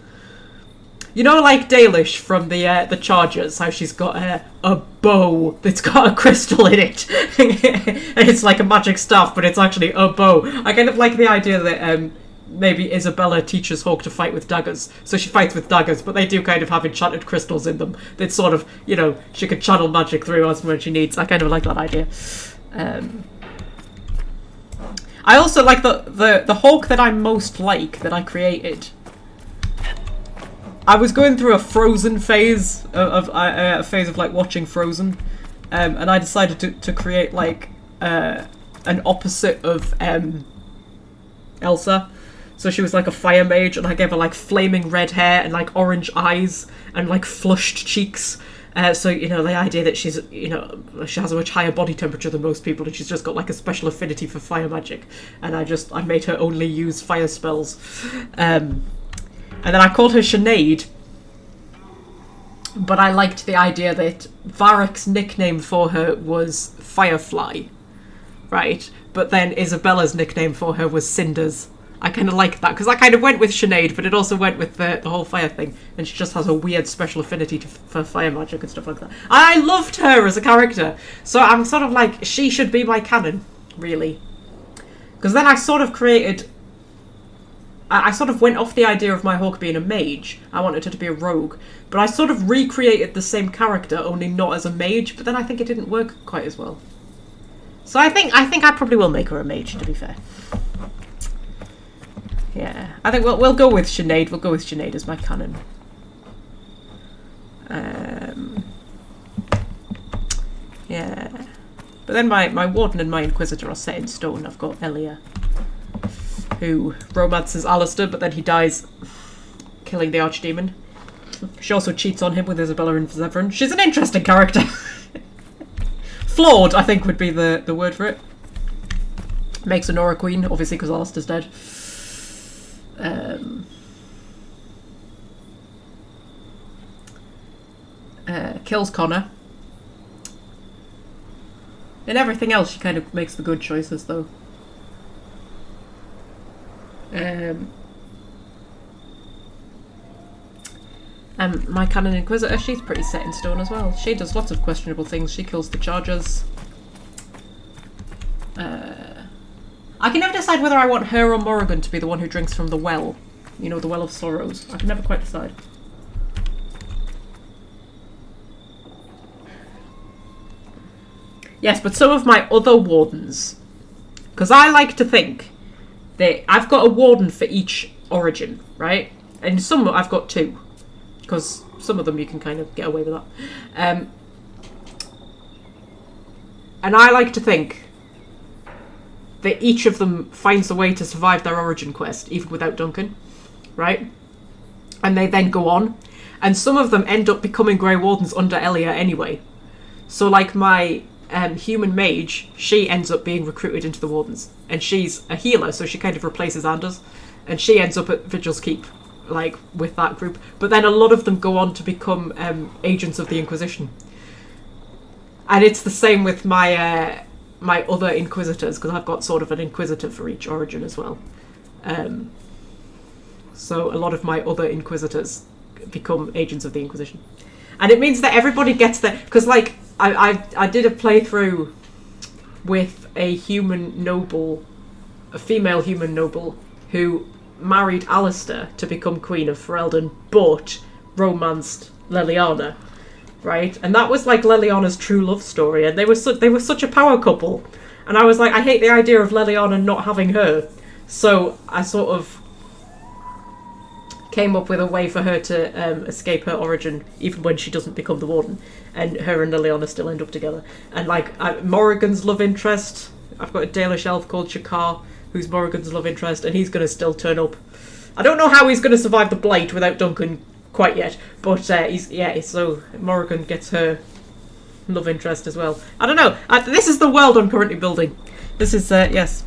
You know, like Dalish from the Chargers, how she's got a bow that's got a crystal in it. And it's like a magic staff, but it's actually a bow. I kind of like the idea that maybe Isabella teaches Hawke to fight with daggers. So she fights with daggers, but they do kind of have enchanted crystals in them that sort of, you know, she could channel magic through as and when she needs. I kind of like that idea. I also like the Hawke that I most like, that I created. I was going through a Frozen phase of like watching Frozen, and I decided to create like an opposite of Elsa. So she was like a fire mage, and I gave her like flaming red hair and like orange eyes and like flushed cheeks. So, you know, the idea that she's, you know, she has a much higher body temperature than most people, and she's just got like a special affinity for fire magic. And I made her only use fire spells. And then I called her Sinead, but I liked the idea that Varric's nickname for her was Firefly, right? But then Isabella's nickname for her was Cinders. I kind of liked that, because that kind of went with Sinead, but it also went with the whole fire thing. And she just has a weird special affinity for fire magic and stuff like that. I loved her as a character. So I'm sort of like, she should be my canon, really. Because then I sort of created... I sort of went off the idea of my Hawke being a mage. I wanted her to be a rogue. But I sort of recreated the same character, only not as a mage, but then I think it didn't work quite as well. So I think I probably will make her a mage, to be fair. Yeah, I think we'll go with Sinead. We'll go with Sinead as my canon. Yeah. But then my Warden and my Inquisitor are set in stone. I've got Elia, who romances Alistair, but then he dies killing the Archdemon. She also cheats on him with Isabella and Zevran. She's an interesting character. Flawed, I think, would be the word for it. Makes a Nora queen, obviously, because Alistair's dead. Kills Connor. In everything else, she kind of makes the good choices, though. My canon Inquisitor, she's pretty set in stone as well. She does lots of questionable things. She kills the Chargers. I can never decide whether I want her or Morrigan to be the one who drinks from the well. You know, the Well of Sorrows. I can never quite decide. Yes, but some of my other wardens, because I like to think that I've got a warden for each origin, right? And some I've got two, because some of them you can kind of get away with that. And I like to think that each of them finds a way to survive their origin quest, even without Duncan, right? And they then go on. And some of them end up becoming Grey Wardens under Elia anyway. So like my human mage, she ends up being recruited into the Wardens. And she's a healer, so she kind of replaces Anders. And she ends up at Vigil's Keep, like, with that group. But then a lot of them go on to become agents of the Inquisition. And it's the same with my my other Inquisitors, because I've got sort of an Inquisitor for each origin as well. So a lot of my other Inquisitors become agents of the Inquisition. And it means that everybody gets there, because like I did a playthrough with a human noble, a female human noble, who married Alistair to become Queen of Ferelden, but romanced Leliana, right? And that was like Leliana's true love story, and they were such a power couple. And I was like, I hate the idea of Leliana not having her. So I sort of came up with a way for her to escape her origin, even when she doesn't become the Warden. And her and Liliana still end up together. And like Morrigan's love interest, I've got a Dalish elf called Shakar, who's Morrigan's love interest, and he's going to still turn up. I don't know how he's going to survive the Blight without Duncan quite yet, but so Morrigan gets her love interest as well. I don't know. This is the world I'm currently building. This is yes.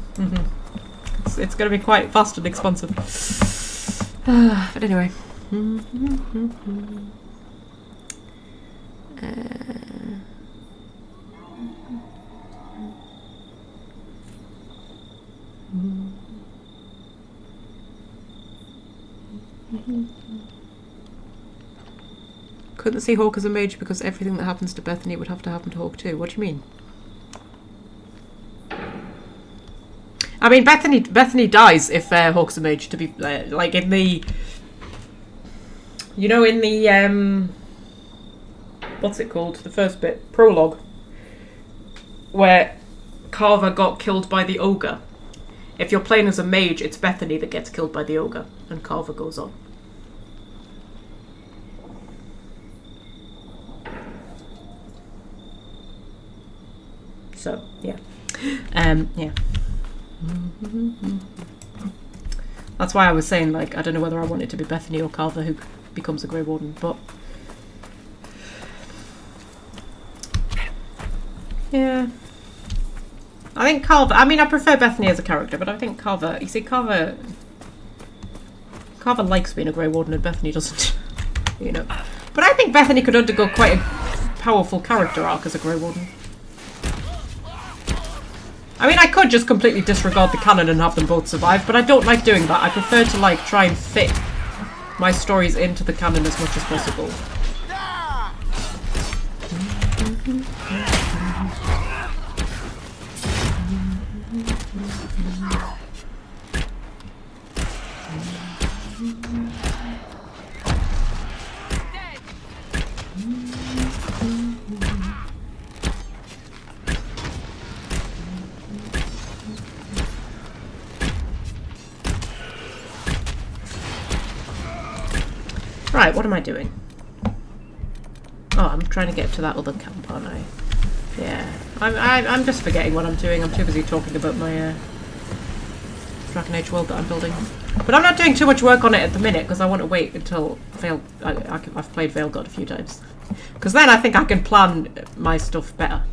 It's going to be quite vast and expansive. But anyway. Couldn't see Hawk as a mage because everything that happens to Bethany would have to happen to Hawk too. What do you mean? I mean, Bethany dies if Hawk's a mage. To be like in the, you know, in the what's it called? The first bit, prologue, where Carver got killed by the ogre. If you're playing as a mage, it's Bethany that gets killed by the ogre, and Carver goes on. So yeah, yeah. That's why I was saying, like, I don't know whether I want it to be Bethany or Carver who becomes a Grey Warden, but yeah. I think Carver, I mean, I prefer Bethany as a character, but I think Carver, you see, Carver likes being a Grey Warden and Bethany doesn't, you know. But I think Bethany could undergo quite a powerful character arc as a Grey Warden. I mean, I could just completely disregard the canon and have them both survive, but I don't like doing that. I prefer to, like, try and fit my stories into the canon as much as possible. Right, what am I doing? Oh, I'm trying to get to that other camp, aren't I? Yeah, I'm just forgetting what I'm doing. I'm too busy talking about my Dragon Age world that I'm building. But I'm not doing too much work on it at the minute because I want to wait until I've played Veil God a few times. Because then I think I can plan my stuff better.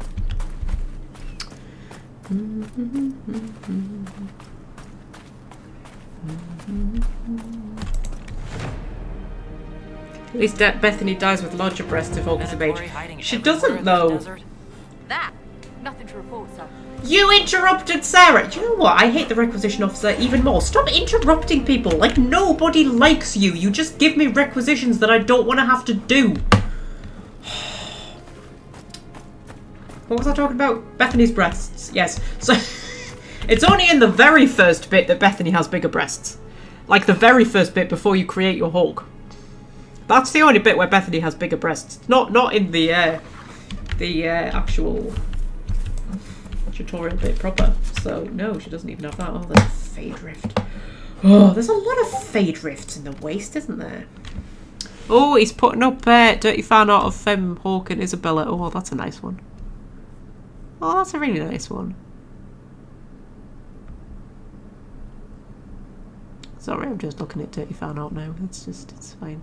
At least Bethany dies with larger breasts if Hawk is a mage. She doesn't, though. That. Nothing to report, sir. You interrupted Sarah! Do you know what? I hate the requisition officer even more. Stop interrupting people! Like, nobody likes you. You just give me requisitions that I don't want to have to do. What was I talking about? Bethany's breasts. Yes. So, it's only in the very first bit that Bethany has bigger breasts. Like, the very first bit before you create your Hawk. That's the only bit where Bethany has bigger breasts. Not in the actual tutorial bit proper. So no, she doesn't even have that. Oh, there's a Fade Rift. Oh, there's a lot of Fade Rifts in the Waste, isn't there? Oh, he's putting up dirty fan art of Hawk and Isabella. Oh, that's a nice one. Oh, that's a really nice one. Sorry, I'm just looking at dirty fan art now. It's fine.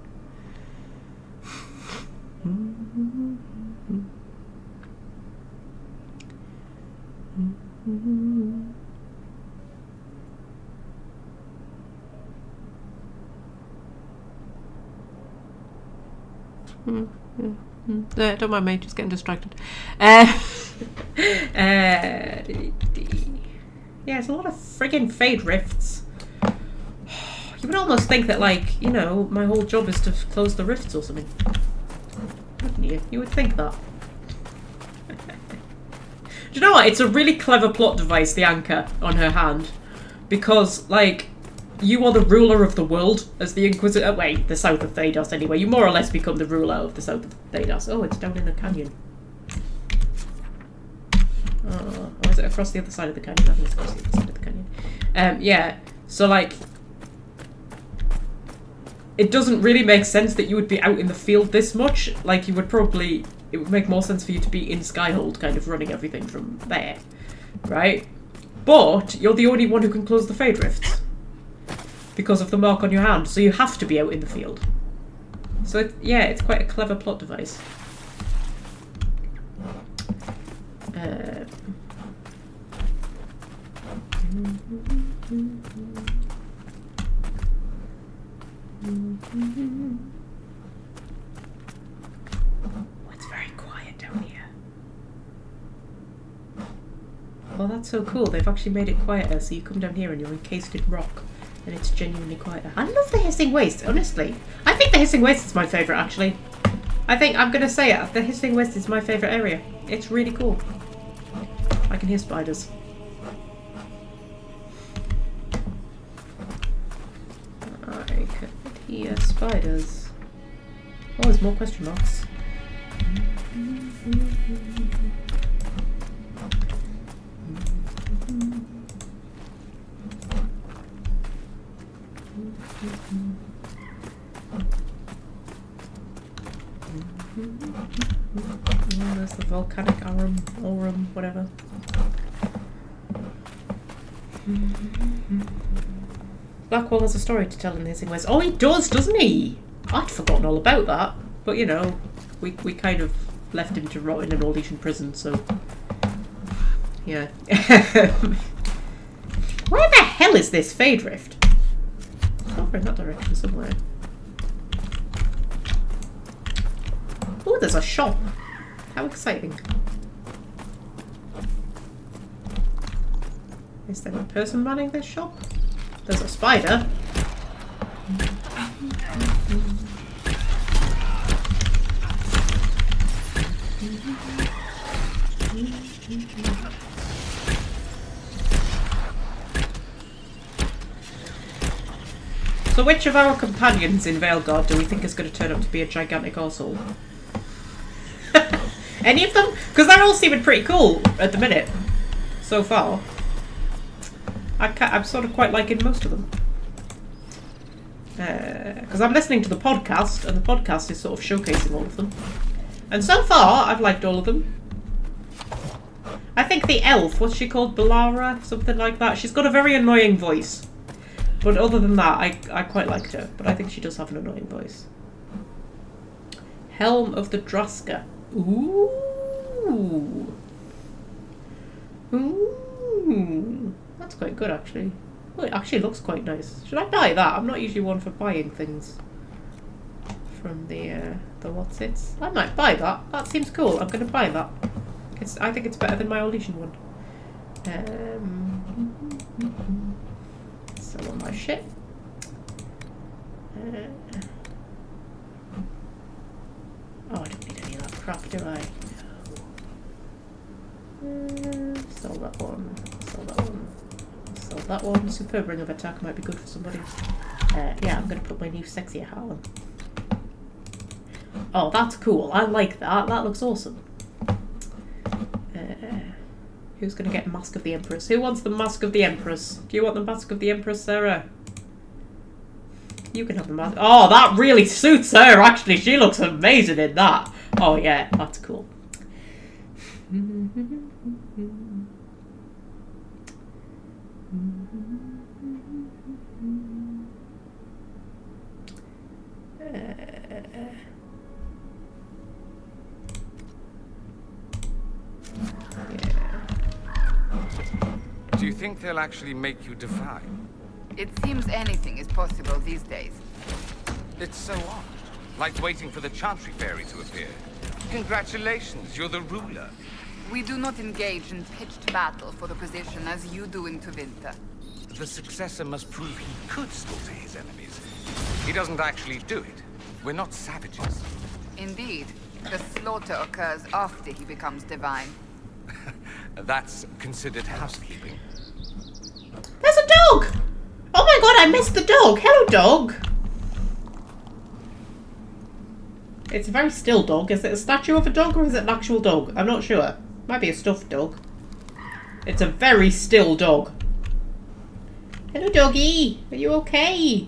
Don't mind me, just getting distracted. Yeah, it's a lot of friggin' Fade Rifts. You would almost think that, like, you know, my whole job is to close the rifts or something. Wouldn't you? You would think that. Do you know what? It's a really clever plot device, the anchor on her hand. Because, like, you are the ruler of the world as the Inquisitor. Wait, the south of Thanos anyway. You more or less become the ruler of the south of Thanos. Oh, it's down in the canyon. Oh, or is it across the other side of the canyon? I think it's across the other side of the canyon. Yeah, so, like, it doesn't really make sense that you would be out in the field this much. Like, you would probably... It would make more sense for you to be in Skyhold, kind of running everything from there. Right? But you're the only one who can close the Fade Rifts. Because of the mark on your hand. So you have to be out in the field. So, yeah, it's quite a clever plot device. It's very quiet down here. Well, that's so cool. They've actually made it quieter, so you come down here and you're encased in rock, and it's genuinely quieter. I love the Hissing Waste, honestly. I think the Hissing Waste is my favourite, actually. I think, I'm going to say it, the Hissing Waste is my favourite area. It's really cool. I can hear spiders. I can hear spiders. Oh, there's more question marks. Oh, there's the volcanic aurum, whatever. Blackwall has a story to tell in the Hissing Waste. Oh, he does, doesn't he? I'd forgotten all about that. But, you know, we kind of left him to rot in an Orlesian prison, so... Yeah. Where the hell is this Fade Rift? It's over in that direction somewhere. Oh, there's a shop. How exciting. Is there a person manning this shop? There's a spider. So which of our companions in Veilguard do we think is going to turn up to be a gigantic arsehole? Any of them? Because they're all seeming pretty cool at the minute. So far. I'm sort of quite liking most of them. Because I'm listening to the podcast, and the podcast is sort of showcasing all of them. And so far, I've liked all of them. I think the elf, what's she called? Balara? Something like that. She's got a very annoying voice. But other than that, I quite liked her. But I think she does have an annoying voice. Helm of the Draska. Ooh. Ooh. That's quite good, actually. Well, it actually looks quite nice. Should I buy that? I'm not usually one for buying things from the what's-its. I might buy that. That seems cool. I'm going to buy that. I think it's better than my Orlesian one. Sell all my shit. Oh, I don't need any of that crap, do I? Sell that one. Sell that one. Sell that one. Superb Ring of Attack might be good for somebody. Yeah, I'm going to put my new sexier hat on. Oh, that's cool. I like that. That looks awesome. Who's going to get Mask of the Empress? Who wants the Mask of the Empress? Do you want the Mask of the Empress, Sarah? You can have the mask. Oh, that really suits her, actually. She looks amazing in that. Oh, yeah, that's cool. Do you think they'll actually make you defy? It seems anything is possible these days. It's so odd. Like waiting for the Chantry Fairy to appear. Congratulations, you're the ruler. We do not engage in pitched battle for the position as you do in Tevinter. The successor must prove he could slaughter his enemies. He doesn't actually do it. We're not savages. Indeed, the slaughter occurs after he becomes divine. That's considered housekeeping. There's a dog! Oh my god, I missed the dog! Hello, dog! It's a very still dog. Is it a statue of a dog or is it an actual dog? I'm not sure. Might be a stuffed dog. It's a very still dog. Hello, doggy. Are you okay?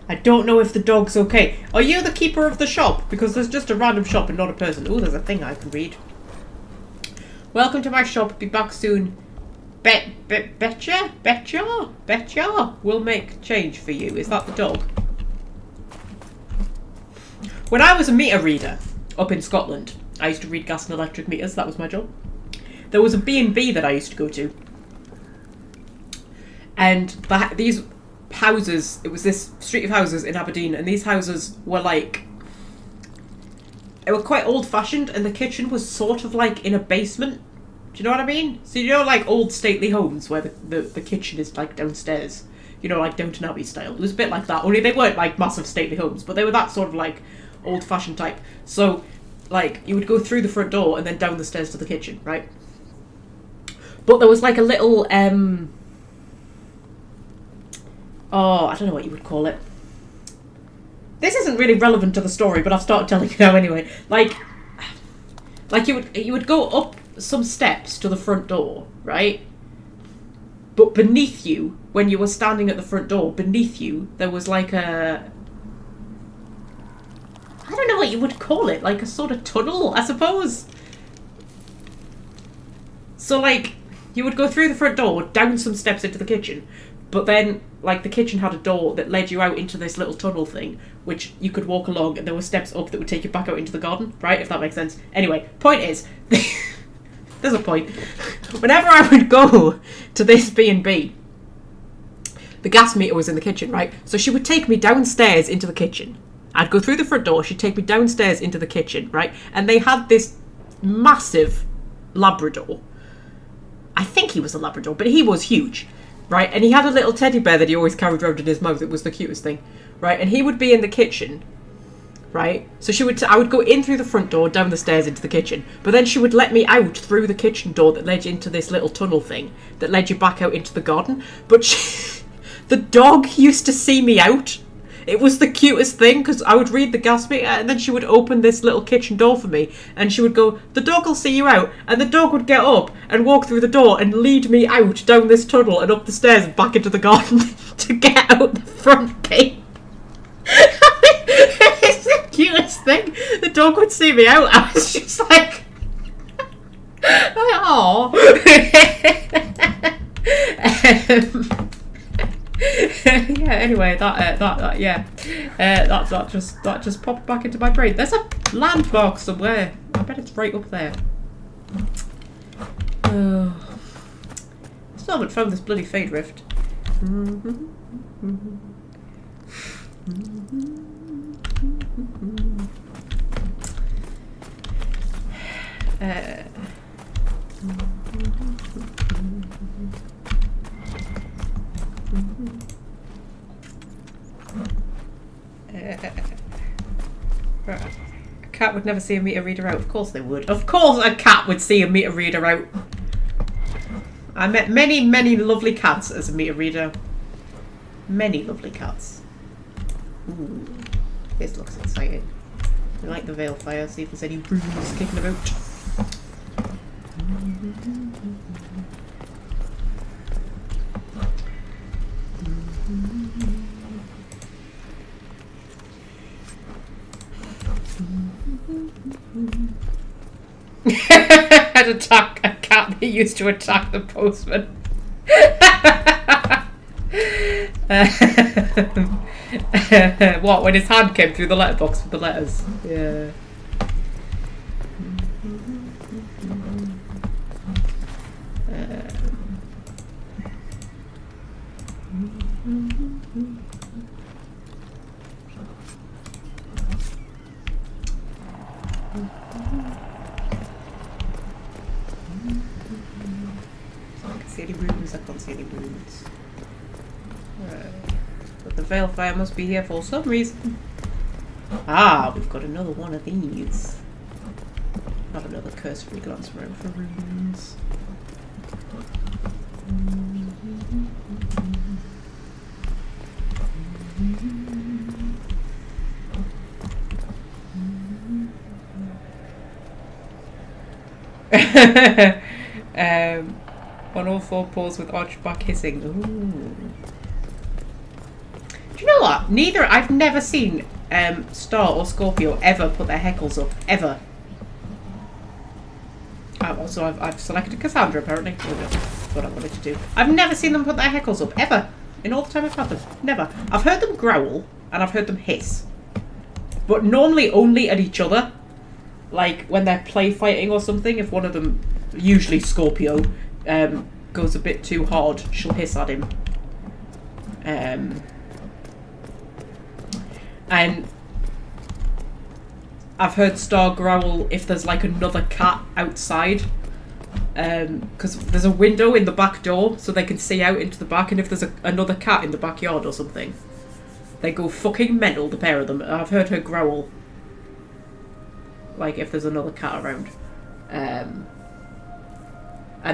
I don't know if the dog's okay. Are you the keeper of the shop? Because there's just a random shop and not a person. Oh, there's a thing I can read. Welcome to my shop. Be back soon. Betcha? We'll make change for you. Is that the dog? When I was a meter reader up in Scotland, I used to read gas and electric meters. That was my job. There was a B&B that I used to go to. And these houses, it was this street of houses in Aberdeen, and these houses were like, they were quite old-fashioned, and the kitchen was sort of like in a basement. Do you know what I mean? So you know, like old stately homes where the kitchen is like downstairs, you know, like Downton Abbey style. It was a bit like that, only they weren't like massive stately homes, but they were that sort of like old-fashioned type. So like you would go through the front door and then down the stairs to the kitchen, right? But there was like a little oh, I don't know what you would call it. This isn't really relevant to the story, but I've started telling you now anyway. Like you would go up some steps to the front door, right? But beneath you, when you were standing at the front door, beneath you, there was like a... I don't know what you would call it, like a sort of tunnel, I suppose. So like, you would go through the front door, down some steps into the kitchen, but then, like, the kitchen had a door that led you out into this little tunnel thing, which you could walk along, and there were steps up that would take you back out into the garden, right? If that makes sense. Anyway, point is, there's a point. Whenever I would go to this B&B, the gas meter was in the kitchen, right? So she would take me downstairs into the kitchen. I'd go through the front door, she'd take me downstairs into the kitchen, right? And they had this massive Labrador. I think he was a Labrador, but he was huge. Right, and he had a little teddy bear that he always carried around in his mouth. It was the cutest thing, right? And he would be in the kitchen, right? So I would go in through the front door, down the stairs into the kitchen, but then she would let me out through the kitchen door that led you into this little tunnel thing that led you back out into the garden. But the dog used to see me out. It was the cutest thing, because I would read the gas meter and then she would open this little kitchen door for me and she would go, the dog will see you out, and the dog would get up and walk through the door and lead me out down this tunnel and up the stairs and back into the garden to get out the front gate. It's the cutest thing. The dog would see me out. I was just like, oh. Yeah. Anyway, that just popped back into my brain. There's a landmark somewhere. I bet it's right up there. Still haven't found this bloody fade rift. A cat would never see a meter reader out. Of course they would. Of course a cat would see a meter reader out. I met many, many lovely cats as a meter reader. Many lovely cats. Ooh, this looks exciting. I like the veil fire. See if there's any runes kicking about. I'd attack a cat that used to attack the postman. What, when his hand came through the letterbox with the letters? Yeah. I can't see any runes. But the Veilfire must be here for some reason. Ah, we've got another one of these. Have another cursory glance around for runes. On all four paws with arched back hissing. Ooh. Do Do you know what? I've never seen Star or Scorpio ever put their heckles up. Ever. Oh, so I've selected Cassandra, apparently. That's what I wanted to do. I've never seen them put their heckles up, ever. In all the time I've had them. Never. I've heard them growl, and I've heard them hiss. But normally only at each other. Like, when they're play fighting or something, if one of them, usually Scorpio, goes a bit too hard, she'll hiss at him. And I've heard Star growl if there's like another cat outside, because there's a window in the back door so they can see out into the back, and if there's another cat in the backyard or something, they go fucking mental, the pair of them. I've heard her growl, like if there's another cat around. And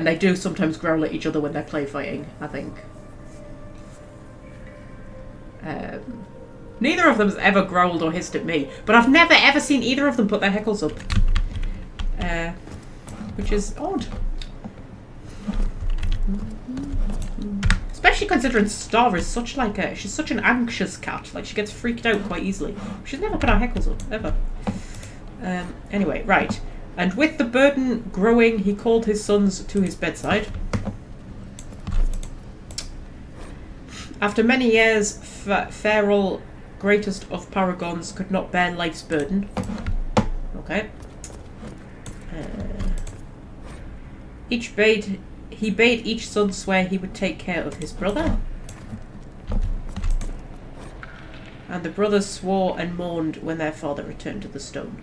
they do sometimes growl at each other when they're play fighting, I think. Neither of them's ever growled or hissed at me, but I've never ever seen either of them put their heckles up. Which is odd. Especially considering Star is such like she's such an anxious cat, like she gets freaked out quite easily. She's never put her heckles up, ever. Anyway, right. And with the burden growing, he called his sons to his bedside. After many years, Feral, greatest of paragons, could not bear life's burden. Okay. He bade each son swear he would take care of his brother. And the brothers swore and mourned when their father returned to the stone.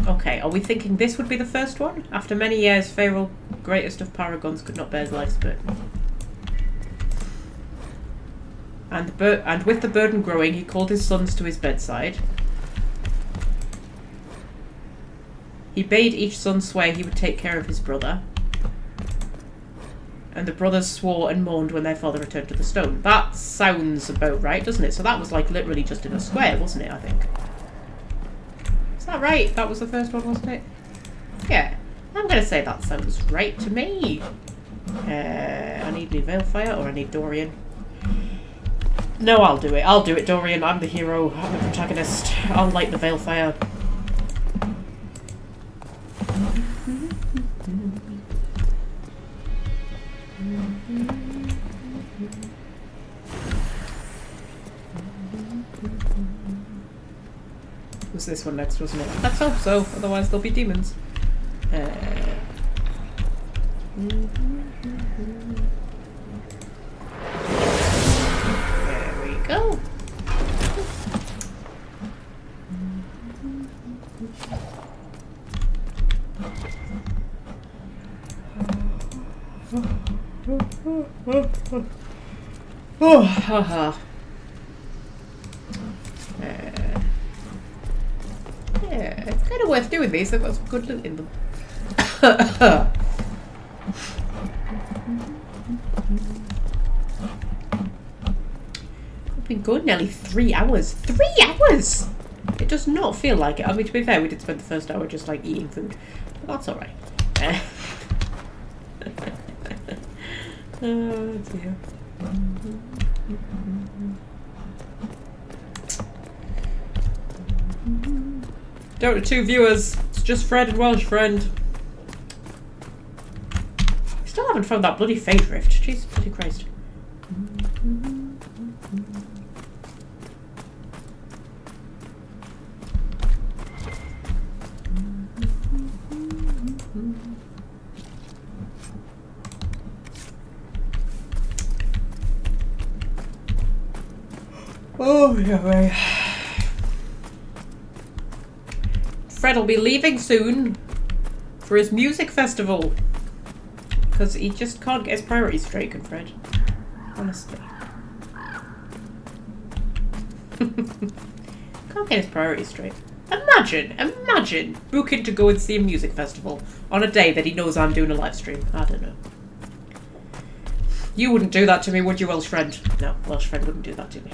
Okay, are we thinking this would be the first one? After many years, Feral, greatest of paragons, could not bear life's burden. And with the burden growing, he called his sons to his bedside. He bade each son swear he would take care of his brother. And the brothers swore and mourned when their father returned to the stone. That sounds about right, doesn't it? So that was like literally just in a square, wasn't it, I think? Is that right? That was the first one, wasn't it? Yeah. I'm going to say that sounds right to me. I need new Veilfire, or I need Dorian. No, I'll do it. I'll do it, Dorian. I'm the hero. I'm the protagonist. I'll light the Veilfire. Was this one next, wasn't it? Let's hope so, otherwise there'll be demons. There we go. Oh, haha. Yeah, it's kind of worth doing these. They've got some good loot in them. We've been going nearly 3 hours. 3 hours! It does not feel like it. I mean, to be fair, we did spend the first hour just like eating food. But that's alright. Oh dear. Dota 2 viewers, it's just Fred and Welsh friend. Still haven't found that bloody phase rift. Jesus bloody Christ. Oh, yeah, right. Fred will be leaving soon for his music festival because he just can't get his priorities straight, can Fred? Honestly. Can't get his priorities straight. Imagine booking to go and see a music festival on a day that he knows I'm doing a live stream. I don't know. You wouldn't do that to me, would you, Welsh friend? No, Welsh friend wouldn't do that to me.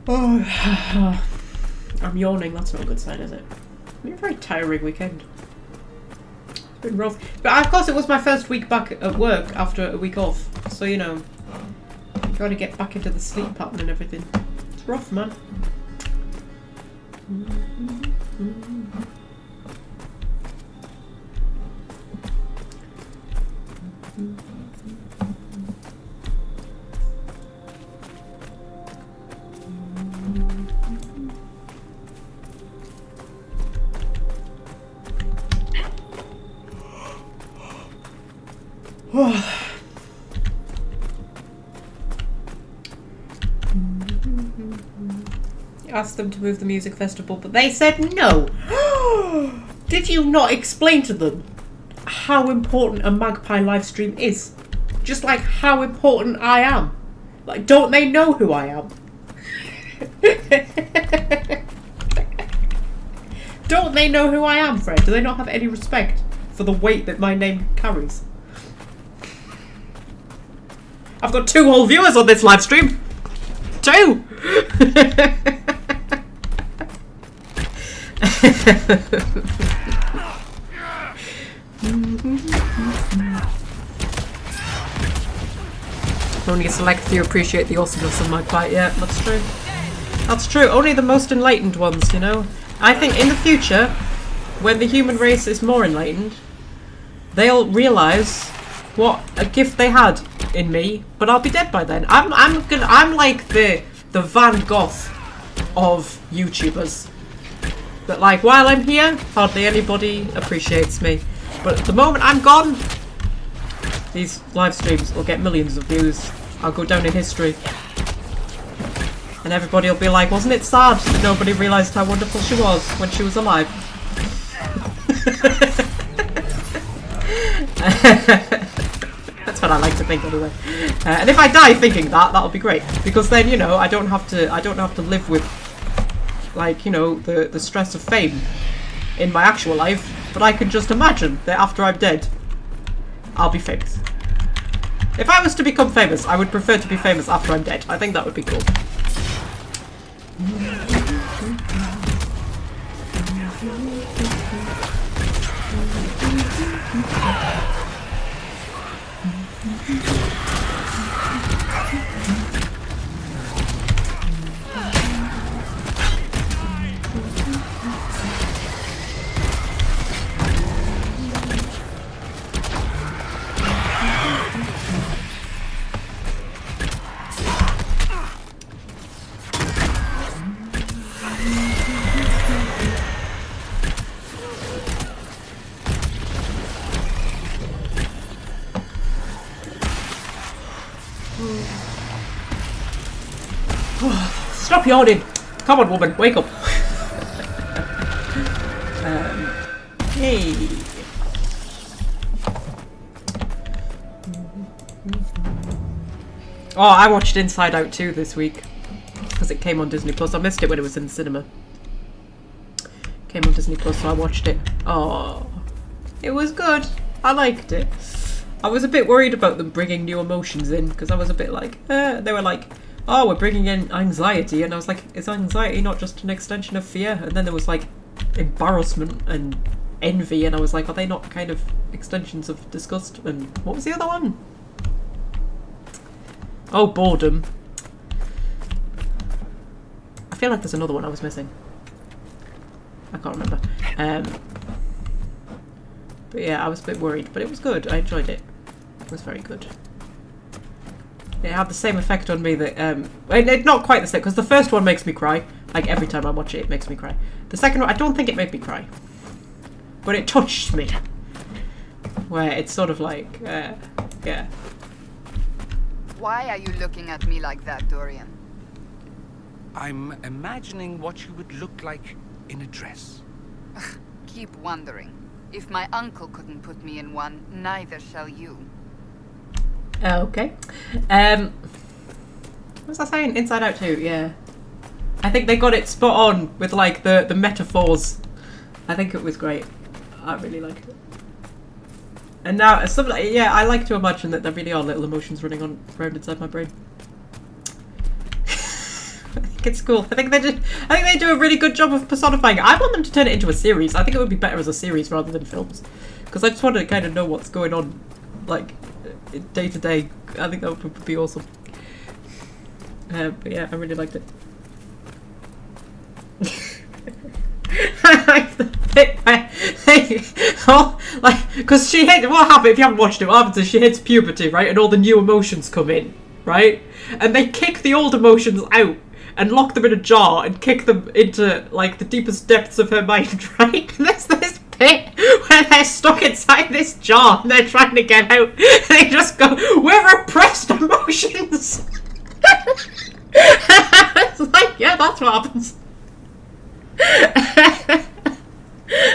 Oh, I'm yawning. That's not a good sign, is it? It's been a very tiring weekend. It's been rough. But of course it was my first week back at work after a week off. So, you know, you gotta get back into the sleep pattern and everything. It's rough, man. Asked them to move the music festival, but they said no. Did you not explain to them how important a Magpie live stream is? Just like how important I am. Like, don't they know who I am? Don't they know who I am, Fred? Do they not have any respect for the weight that my name carries? I've got 2 whole viewers on this live stream. 2! Only a select few appreciate the awesomeness of Magpie. Yeah, that's true. That's true. Only the most enlightened ones, you know. I think in the future, when the human race is more enlightened, they'll realise what a gift they had in me. But I'll be dead by then. I'm like the Van Gogh of YouTubers. That, like, while I'm here, hardly anybody appreciates me. But the moment I'm gone, these live streams will get millions of views. I'll go down in history. And everybody will be like, wasn't it sad that nobody realised how wonderful she was when she was alive? That's what I like to think anyway. And if I die thinking that, that'll be great. Because then, you know, I don't have to live with, like, you know, the stress of fame in my actual life, but I can just imagine that after I'm dead, I'll be famous. If I was to become famous, I would prefer to be famous after I'm dead. I think that would be cool. Stop yawning! Come on, woman, wake up! Hey! Oh, I watched Inside Out 2 this week. Because it came on Disney Plus. I missed it when it was in the cinema. Came on Disney Plus, so I watched it. Oh, it was good. I liked it. I was a bit worried about them bringing new emotions in, because I was a bit like, they were like, oh, we're bringing in anxiety, and I was like, is anxiety not just an extension of fear? And then there was like embarrassment and envy, and I was like, are they not kind of extensions of disgust? And what was the other one? Oh, boredom. I feel like there's another one I was missing. I can't remember. But yeah, I was a bit worried, but it was good. I enjoyed it. It was very good. It had the same effect on me that, not quite the same, because the first one makes me cry. Like, every time I watch it, it makes me cry. The second one, I don't think it made me cry. But it touched me. Where it's sort of like, yeah. Why are you looking at me like that, Dorian? I'm imagining what you would look like in a dress. Keep wondering. If my uncle couldn't put me in one, neither shall you. Okay. What was I saying? Inside Out 2, yeah. I think they got it spot on with like the metaphors. I think it was great. I really liked it. And now, yeah, I like to imagine that there really are little emotions running around inside my brain. think it's cool. I think they do a really good job of personifying it. I want them to turn it into a series. I think it would be better as a series rather than films, because I just want to kind of know what's going on, like day to day. I think that would be awesome. But yeah, I really liked it. I like the bit where because she hits, what happens if you haven't watched it, what happens is she hits puberty, right, and all the new emotions come in, right, and they kick the old emotions out and lock them in a jar and kick them into like the deepest depths of her mind, right, and there's this bit where they're stuck inside this jar and they're trying to get out and they just go, we're repressed emotions. It's like, yeah, that's what happens.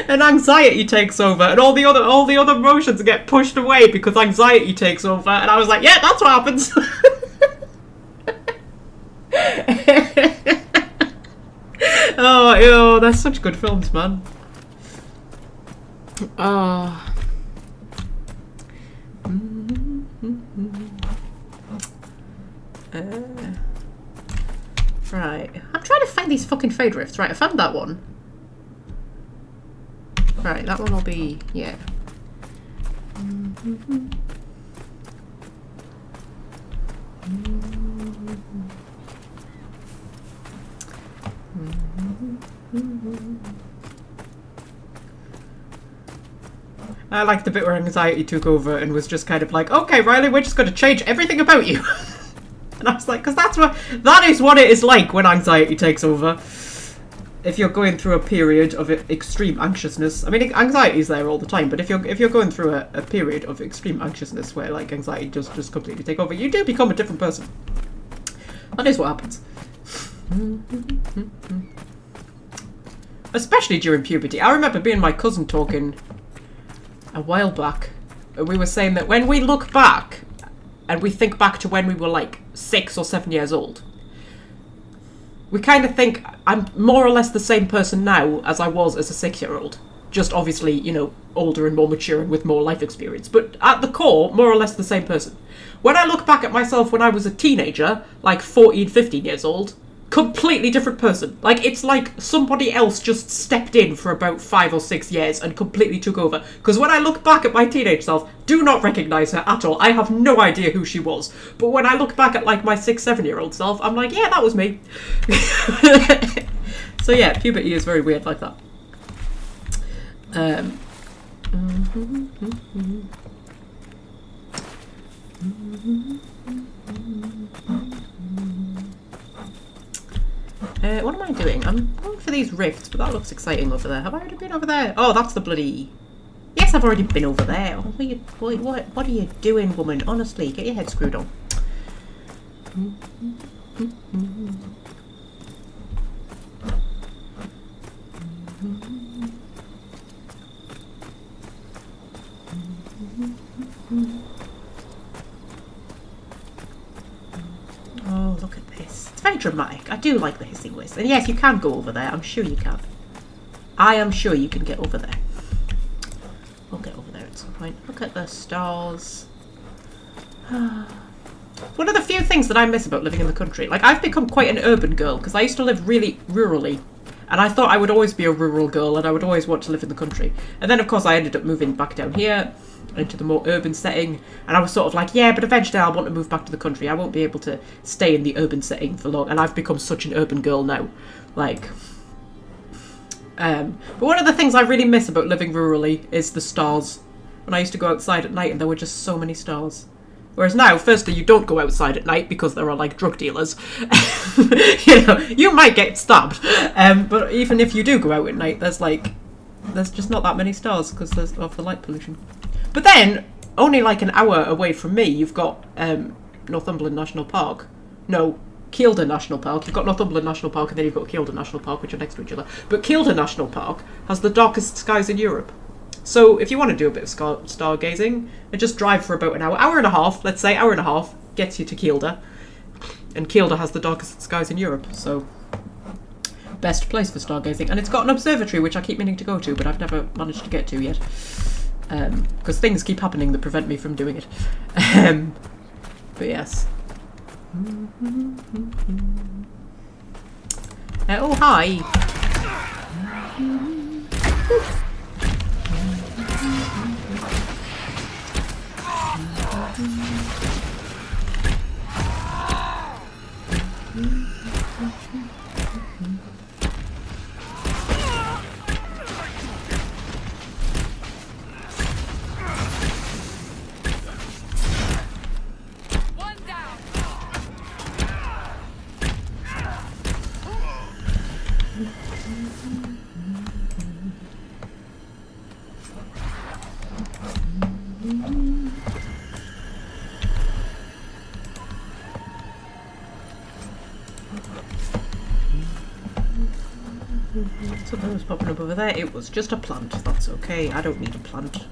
And anxiety takes over, and all the other emotions get pushed away because anxiety takes over. And I was like, yeah, that's what happens. Oh, ew, they're such good films, man. Oh. Right, I'm trying to find these fucking fade rifts. Right, I found that one. Right, that one will be, yeah. I like the bit where anxiety took over and was just kind of like, okay, Riley, we're just going to change everything about you. And I was like, because that is what it is like when anxiety takes over. If you're going through a period of extreme anxiousness, I mean, anxiety is there all the time, but if you're going through a period of extreme anxiousness where like anxiety does just completely take over, you do become a different person. That is what happens. Especially during puberty. I remember being my cousin talking a while back. We were saying that when we look back and we think back to when we were like 6 or 7 years old, we kind of think I'm more or less the same person now as I was as a 6-year-old. Just obviously, you know, older and more mature and with more life experience. But at the core, more or less the same person. When I look back at myself when I was a teenager, like 14, 15 years old, completely different person. Like, it's like somebody else just stepped in for about 5 or 6 years and completely took over. Because when I look back at my teenage self, do not recognise her at all. I have no idea who she was. But when I look back at, like, my 6, 7-year-old self, I'm like, yeah, that was me. So yeah, puberty is very weird like that. What am I doing? I'm going for these rifts, but that looks exciting over there. Have I already been over there? Oh, that's the bloody... Yes, I've already been over there. Oh, what are you doing, woman? Honestly, get your head screwed on. Oh, look at this. It's very dramatic. I do like the hissing whist. And yes, you can go over there. I'm sure you can. I am sure you can get over there. We'll get over there at some point. Look at the stars. One of the few things that I miss about living in the country. Like, I've become quite an urban girl because I used to live really rurally. And I thought I would always be a rural girl and I would always want to live in the country. And then, of course, I ended up moving back down here into the more urban setting. And I was sort of like, yeah, but eventually I'll want to move back to the country. I won't be able to stay in the urban setting for long. And I've become such an urban girl now. Like... but one of the things I really miss about living rurally is the stars. When I used to go outside at night and there were just so many stars. Whereas now, firstly, you don't go outside at night because there are, like, drug dealers. You know, you might get stabbed. But even if you do go out at night, there's just not that many stars because of the light pollution. But then, only like an hour away from me, you've got Northumberland National Park. No, Kielder National Park. You've got Northumberland National Park and then you've got Kielder National Park, which are next to each other. But Kielder National Park has the darkest skies in Europe. So if you want to do a bit of stargazing, and just drive for about an hour and a half, let's say, hour and a half, gets you to Kielder. And Kielder has the darkest skies in Europe, so best place for stargazing. And it's got an observatory, which I keep meaning to go to, but I've never managed to get to yet. Because things keep happening that prevent me from doing it. But yes. Oh, hi. Something was popping up over there. It was just a plant. That's okay. I don't need a plant.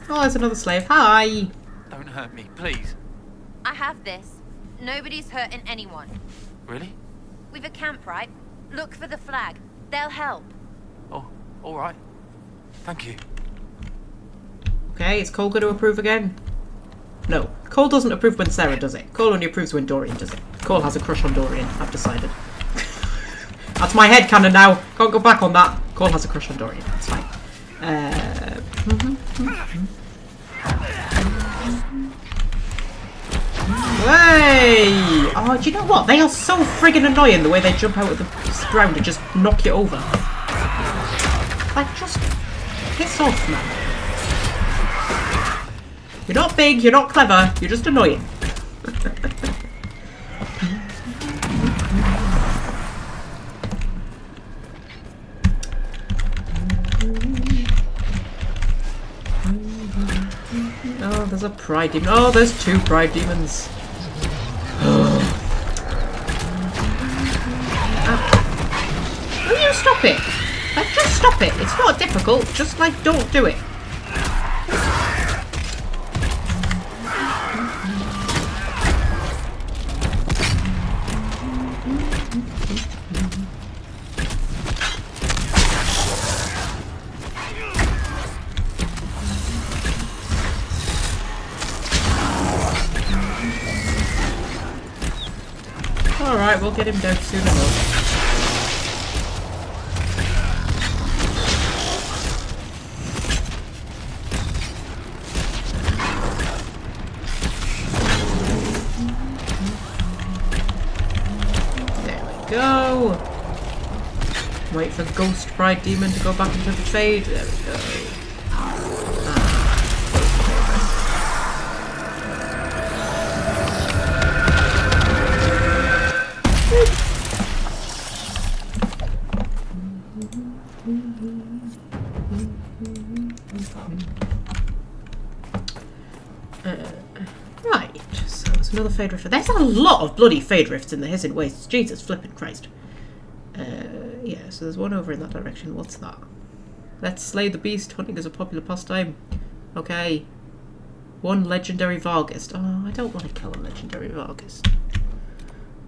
Oh, there's another slave. Hi! Don't hurt me, please. I have this. Nobody's hurting anyone. Really? We've a camp, right? Look for the flag. They'll help. Oh, alright. Thank you. Okay, is Cole going to approve again? No. Cole doesn't approve when Sarah does it. Cole only approves when Dorian does it. Cole has a crush on Dorian, I've decided. That's my headcanon now. Can't go back on that. Cole has a crush on Dorian. It's fine. Hey! Oh, do you know what? They are so friggin' annoying the way they jump out of the ground and just knock you over. Like, just piss off, man. You're not big, you're not clever, you're just annoying. Oh, there's a pride demon. Oh, there's 2 pride demons. Will you stop it? Like, just stop it. It's not difficult. Just, like, don't do it. Alright, we'll get him down soon enough. There we go. Wait for Ghost Pride Demon to go back into the fade. There we go. Right, so there's another Fade Rift. There's a lot of bloody Fade Rifts in the Hissing Wastes. Jesus flipping Christ. Yeah, so there's one over in that direction. What's that? Let's slay the beast. Hunting is a popular pastime. Okay. 1 legendary Varghist. Oh, I don't want to kill a legendary Varghist.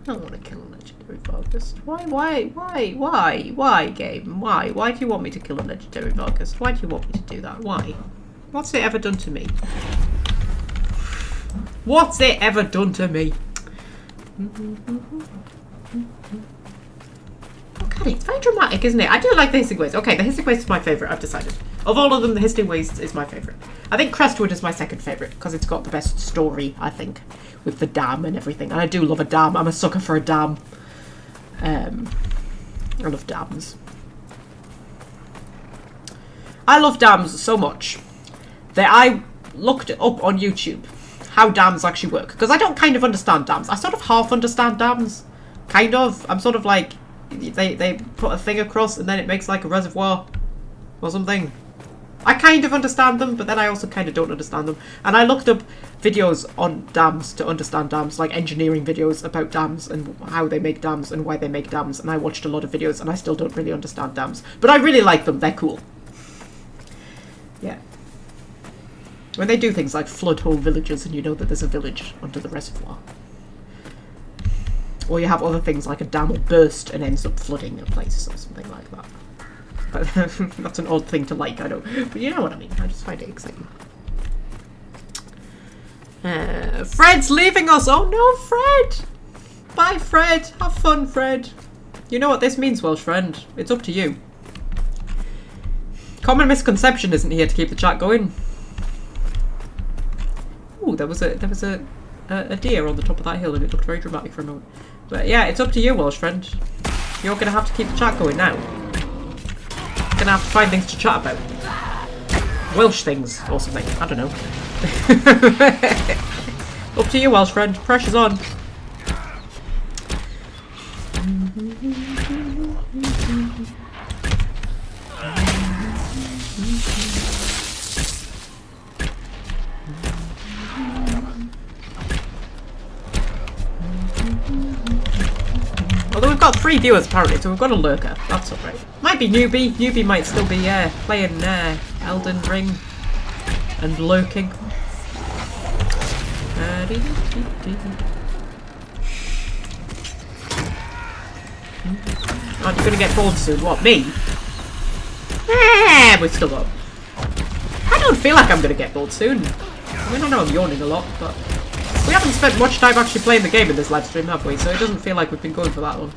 I don't want to kill a legendary Varghist. Why, game? Why? Why do you want me to kill a legendary Varghist? Why do you want me to do that? Why? What's it ever done to me? What's it ever done to me? Look at it. It's very dramatic, isn't it? I do like the Hissing Waste. Okay, the Hissing Waste is my favourite, I've decided. Of all of them, the Hissing Waste is my favourite. I think Crestwood is my second favourite, because it's got the best story, I think, with the dam and everything. And I do love a dam. I'm a sucker for a dam. I love dams. I love dams so much that I looked it up on YouTube, how dams actually work. Because I don't kind of understand dams. I sort of half understand dams. Kind of. I'm sort of like, they put a thing across and then it makes like a reservoir or something. I kind of understand them, but then I also kind of don't understand them. And I looked up videos on dams to understand dams, like engineering videos about dams and how they make dams and why they make dams. And I watched a lot of videos and I still don't really understand dams. But I really like them. They're cool. Yeah. When they do things like flood whole villages and you know that there's a village under the reservoir. Or you have other things like a dam will burst and ends up flooding a place or something like that. But that's an odd thing to like, I know. But you know what I mean. I just find it exciting. Fred's leaving us! Oh no, Fred! bye, Fred. Have fun, Fred. You know what this means, Welsh friend. It's up to you. Common misconception isn't here to keep the chat going. Ooh, there was a deer on the top of that hill, and it looked very dramatic for a moment. But yeah, it's up to you, Welsh friend. You're gonna have to keep the chat going now. You're gonna have to find things to chat about. Welsh things or something. I don't know. Up to you, Welsh friend. Pressure's on. Although we've got 3 viewers apparently, so we've got a lurker. That's alright. Might be newbie. Newbie might still be playing Elden Ring and lurking. Aren't you gonna get bored soon? What, me? We've still got... I don't feel like I'm gonna get bored soon. I mean, I know I'm yawning a lot, but... We haven't spent much time actually playing the game in this live stream, have we? So it doesn't feel like we've been going for that long.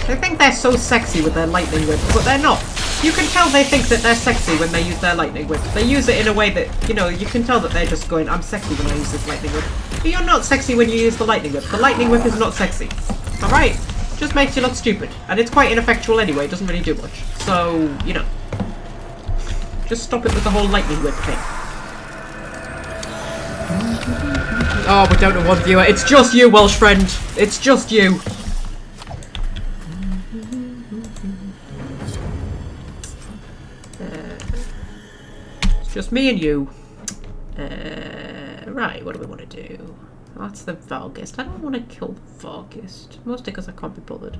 They think they're so sexy with their lightning whip, but they're not. You can tell they think that they're sexy when they use their lightning whip. They use it in a way that, you know, you can tell that they're just going, I'm sexy when I use this lightning whip. But you're not sexy when you use the lightning whip. The lightning whip is not sexy. Alright? Just makes you look stupid. And it's quite ineffectual anyway, it doesn't really do much. So, you know. Just stop it with the whole lightning whip thing. Oh, we're down to 1 viewer. It's just you, Welsh friend. It's just you. Just me and you. Right, what do we want to do? That's the Valgist. I don't want to kill the Valgist. Mostly because I can't be bothered.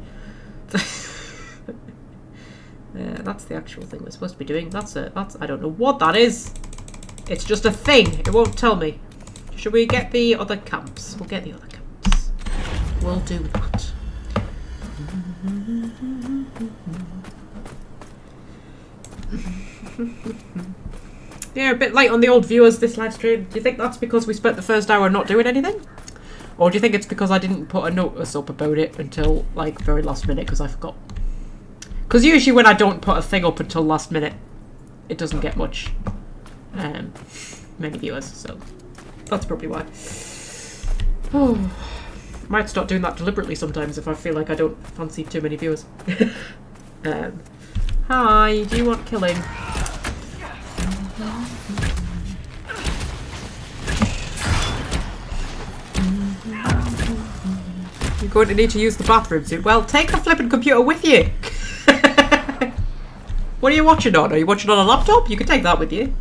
That's the actual thing we're supposed to be doing. That's I don't know what that is. It's just a thing. It won't tell me. Should we get the other camps? We'll get the other camps. We'll do that. Yeah, a bit late on the old viewers this live stream. Do you think that's because we spent the first hour not doing anything? Or do you think it's because I didn't put a notice up about it until, like, very last minute because I forgot? Because usually when I don't put a thing up until last minute, it doesn't get much, many viewers, so that's probably why. Oh, might start doing that deliberately sometimes if I feel like I don't fancy too many viewers. Hi, do you want killing? You're going to need to use the bathroom soon. Well, take the flippin' computer with you. What are you watching on? Are you watching on a laptop? You can take that with you.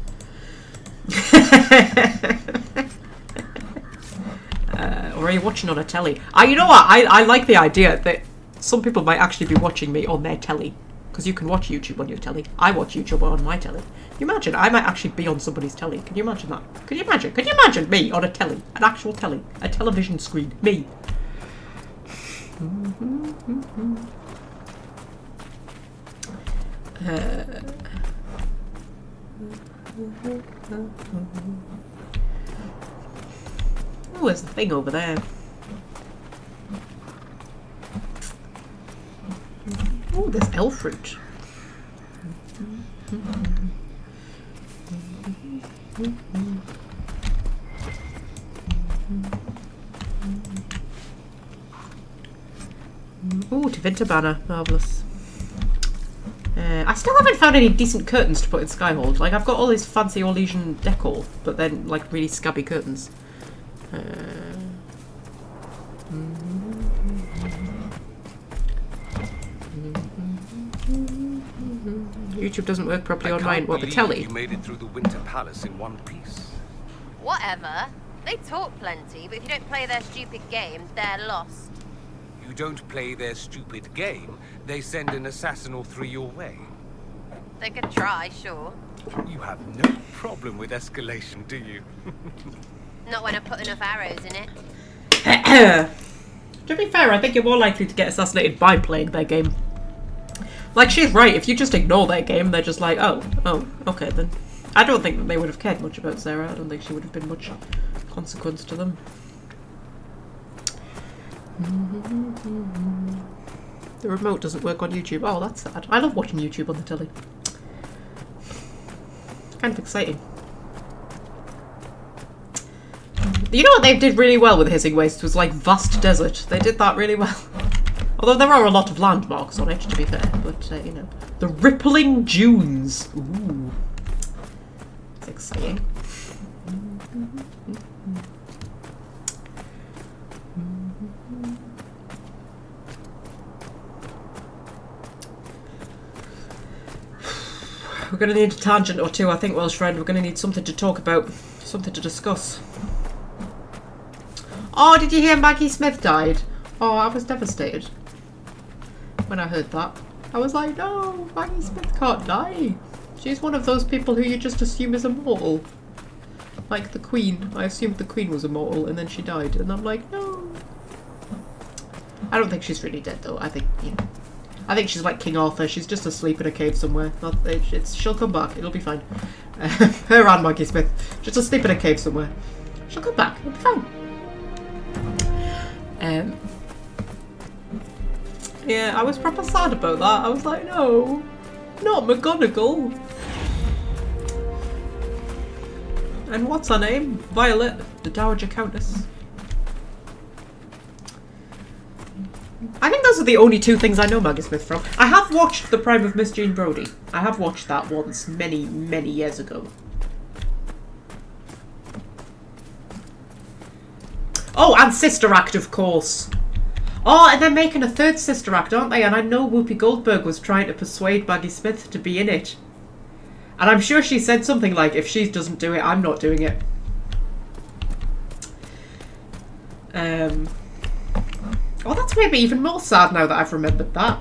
Or are you watching on a telly? You know what? I like the idea that some people might actually be watching me on their telly. Because you can watch YouTube on your telly. I watch YouTube on my telly. Can you imagine? I might actually be on somebody's telly. Can you imagine that? Can you imagine? Can you imagine me on a telly? An actual telly. A television screen. Me. Oh, there's the thing over there. Oh, there's elf fruit. Ooh, Tevinter banner. Marvellous. I still haven't found any decent curtains to put in Skyhold. Like, I've got all these fancy Orlesian decor, but then, like, really scabby curtains. YouTube doesn't work properly on mine. What, the telly? You made it through the Winter Palace in one piece. Whatever. They talk plenty, but if you don't play their stupid game, they're lost. You don't play their stupid game, they send an assassin or 3 your way. They could try, sure. You have no problem with escalation, do you? Not when I put enough arrows in it. To be fair, I think you're more likely to get assassinated by playing their game. Like, she's right, if you just ignore their game, they're just like, oh, okay then. I don't think that they would have cared much about Sarah. I don't think she would have been much consequence to them. The remote doesn't work on YouTube. Oh, that's sad. I love watching YouTube on the telly. Kind of exciting. You know what they did really well with Hissing Waste was like vast desert. They did that really well. Although there are a lot of landmarks on it, to be fair. But, you know. The rippling dunes. Ooh. It's exciting. We're going to need a tangent or two, I think, Welsh friend. We're going to need something to talk about. Something to discuss. Oh, did you hear Maggie Smith died? Oh, I was devastated when I heard that. I was like, no, Maggie Smith can't die. She's one of those people who you just assume is immortal. Like the Queen. I assumed the Queen was immortal and then she died. And I'm like, no. I don't think she's really dead though. I think, you know. I think she's like King Arthur. She's just asleep in a cave somewhere. She'll come back. It'll be fine. Her and Maggie Smith. Just asleep in a cave somewhere. She'll come back. It'll be fine. Yeah, I was proper sad about that. I was like, no, not McGonagall. And what's her name? Violet, the Dowager Countess. I think those are the only two things I know Maggie Smith from. I have watched The Prime of Miss Jean Brodie. I have watched that once, many, many years ago. Oh, and Sister Act, of course. Oh, and they're making a third Sister Act, aren't they? And I know Whoopi Goldberg was trying to persuade Maggie Smith to be in it. And I'm sure she said something like, if she doesn't do it, I'm not doing it. Oh, that's maybe even more sad now that I've remembered that.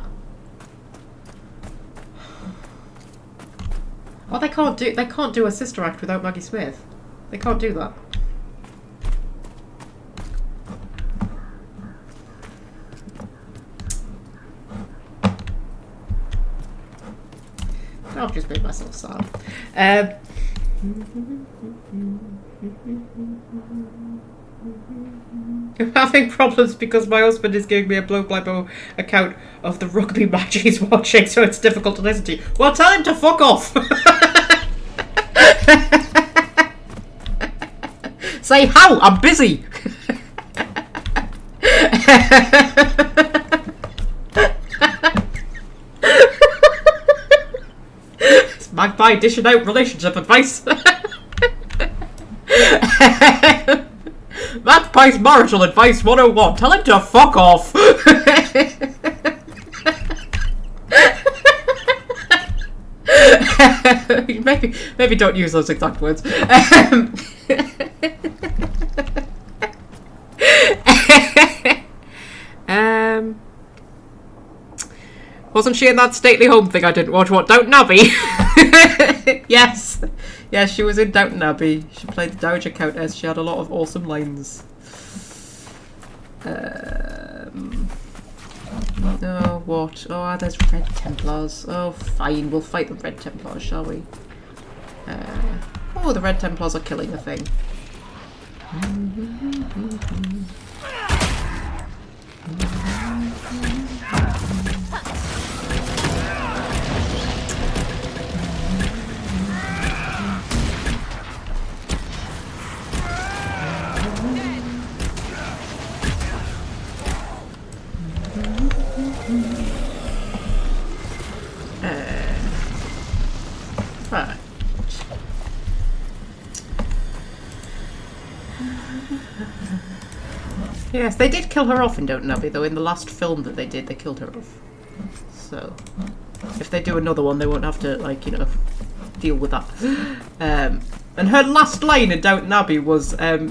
Oh, they can't do a Sister Act without Maggie Smith. They can't do that. I've just made myself sad. I'm having problems because my husband is giving me a blow-by-blow account of the rugby match he's watching, so it's difficult to listen to. Well, tell him to fuck off! Say how? I'm busy! It's Magpie dishing out relationship advice. Magpie's marital advice 101. Tell him to fuck off. maybe don't use those exact words. Wasn't she in that stately home thing I didn't watch? What, Downton Abbey? Yes. Yes, she was in Downton Abbey. She played the Dowager Countess. She had a lot of awesome lines. Oh, what? Oh, there's Red Templars. Oh, fine. We'll fight the Red Templars, shall we? Oh, the Red Templars are killing a thing. Right. Yes, they did kill her off in Downton Abbey, though. In the last film that they did, they killed her off. So, if they do another one, they won't have to, like, you know, deal with that. And her last line in Downton Abbey was, I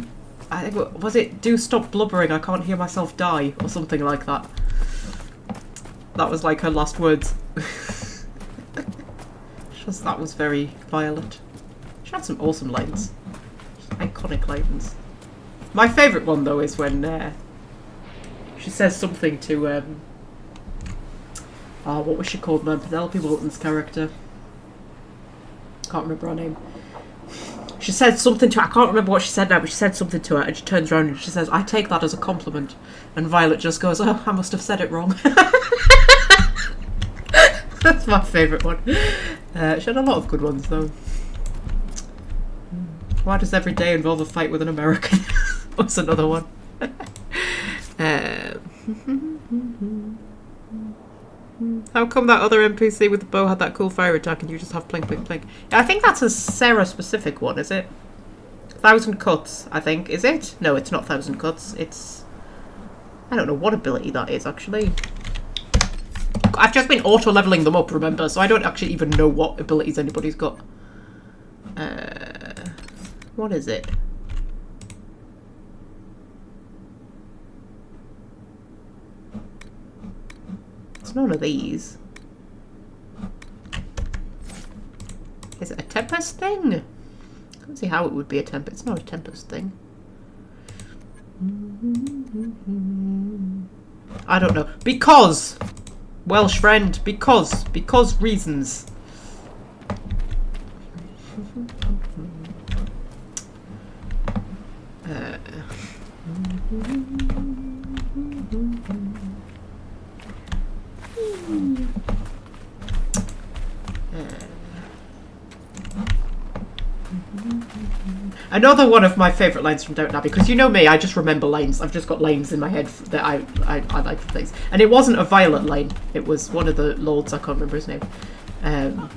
think, was it, "Do stop blubbering, I can't hear myself die," or something like that. That was, like, her last words. That was very Violet. She had some awesome lines. Iconic lines. My favourite one, though, is when She says something to, oh, what was she called, man? Penelope Wilton's character. Can't remember her name. She said something to her. I can't remember what she said now, but she said something to her, and she turns around and she says, I take that as a compliment. And Violet just goes, oh, I must have said it wrong. That's my favourite one. She had a lot of good ones, though. Why does every day involve a fight with an American? What's another one? How come that other NPC with the bow had that cool fire attack and you just have plink, plink, plink? I think that's a Sarah-specific one, is it? 1,000 cuts, I think. Is it? No, it's not 1,000 cuts. It's... I don't know what ability that is, actually. I've just been auto-leveling them up, remember? So I don't actually even know what abilities anybody's got. What is it? It's none of these. Is it a Tempest thing? I can't see how it would be a Tempest. It's not a Tempest thing. I don't know. Because! Welsh friend, because reasons. Another one of my favourite lines from Downton Abbey, because you know me, I just remember lines. I've just got lines in my head that I like for things. And it wasn't a Violet line. It was one of the lords, I can't remember his name. And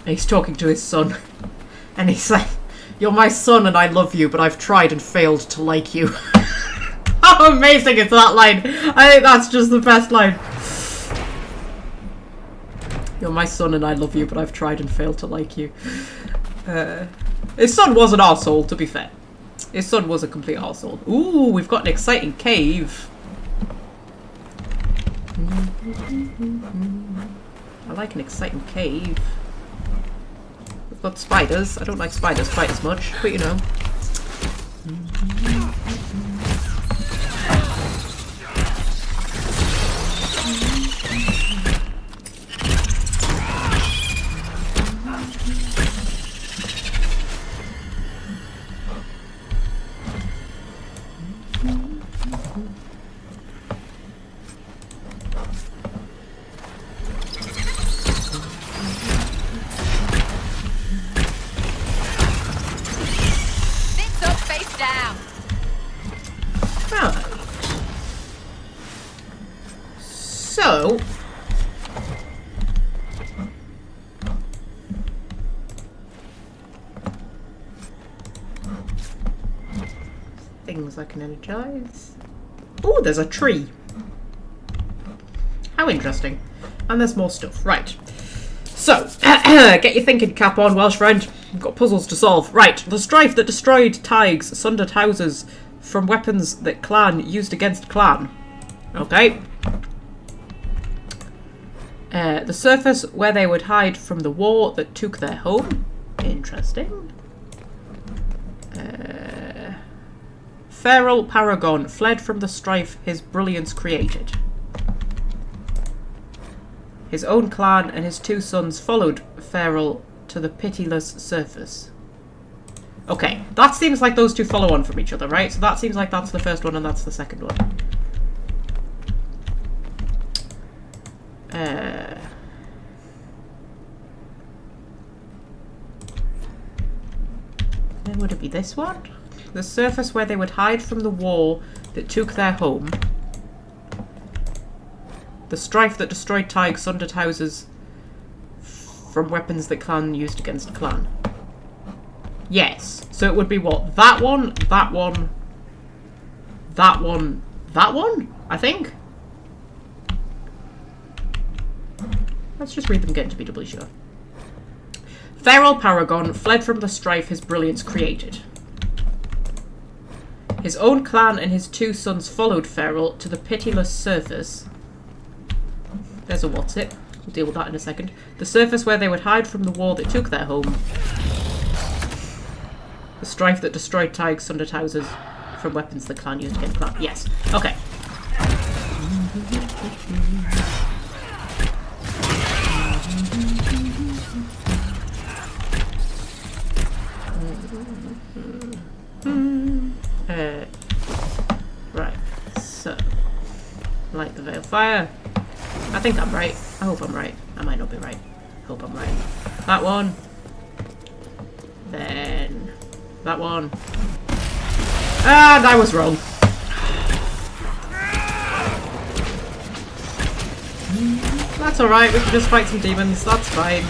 he's talking to his son. And he's like, you're my son and I love you, but I've tried and failed to like you. How amazing is that line? I think that's just the best line. You're my son and I love you, but I've tried and failed to like you. His son was an arsehole, to be fair. His son was a complete arsehole. Ooh, we've got an exciting cave. I like an exciting cave. We've got spiders. I don't like spiders quite as much, but you know. So, things I can energize. Oh, there's a tree. How interesting. And there's more stuff. Right. So, get your thinking cap on, Welsh friend. We've got puzzles to solve. Right. The strife that destroyed Tighes sundered houses from weapons that clan used against clan. Okay. The surface where they would hide from the war that took their home. Interesting. Feral Paragon fled from the strife his brilliance created. His own clan and his two sons followed Feral to the pitiless surface. Okay, that seems like those two follow on from each other, right? So that seems like that's the first one and that's the second one. Then would it be this one? The surface where they would hide from the war that took their home. The strife that destroyed Tighes sundered houses from weapons that clan used against clan. Yes. So it would be what? That one, that one, that one, that one? I think? Let's just read them again to be doubly sure. Feral Paragon fled from the strife his brilliance created. His own clan and his two sons followed Feral to the pitiless surface. There's a what's it. We'll deal with that in a second. The surface where they would hide from the war that took their home. The strife that destroyed Tighes sundered houses from weapons the clan used against clan. Yes. Okay. Right. So, light the veil fire. I think I'm right. I hope I'm right. I might not be right. I hope I'm right. That one. Then that one. And I was wrong. That's alright, we can just fight some demons, that's fine.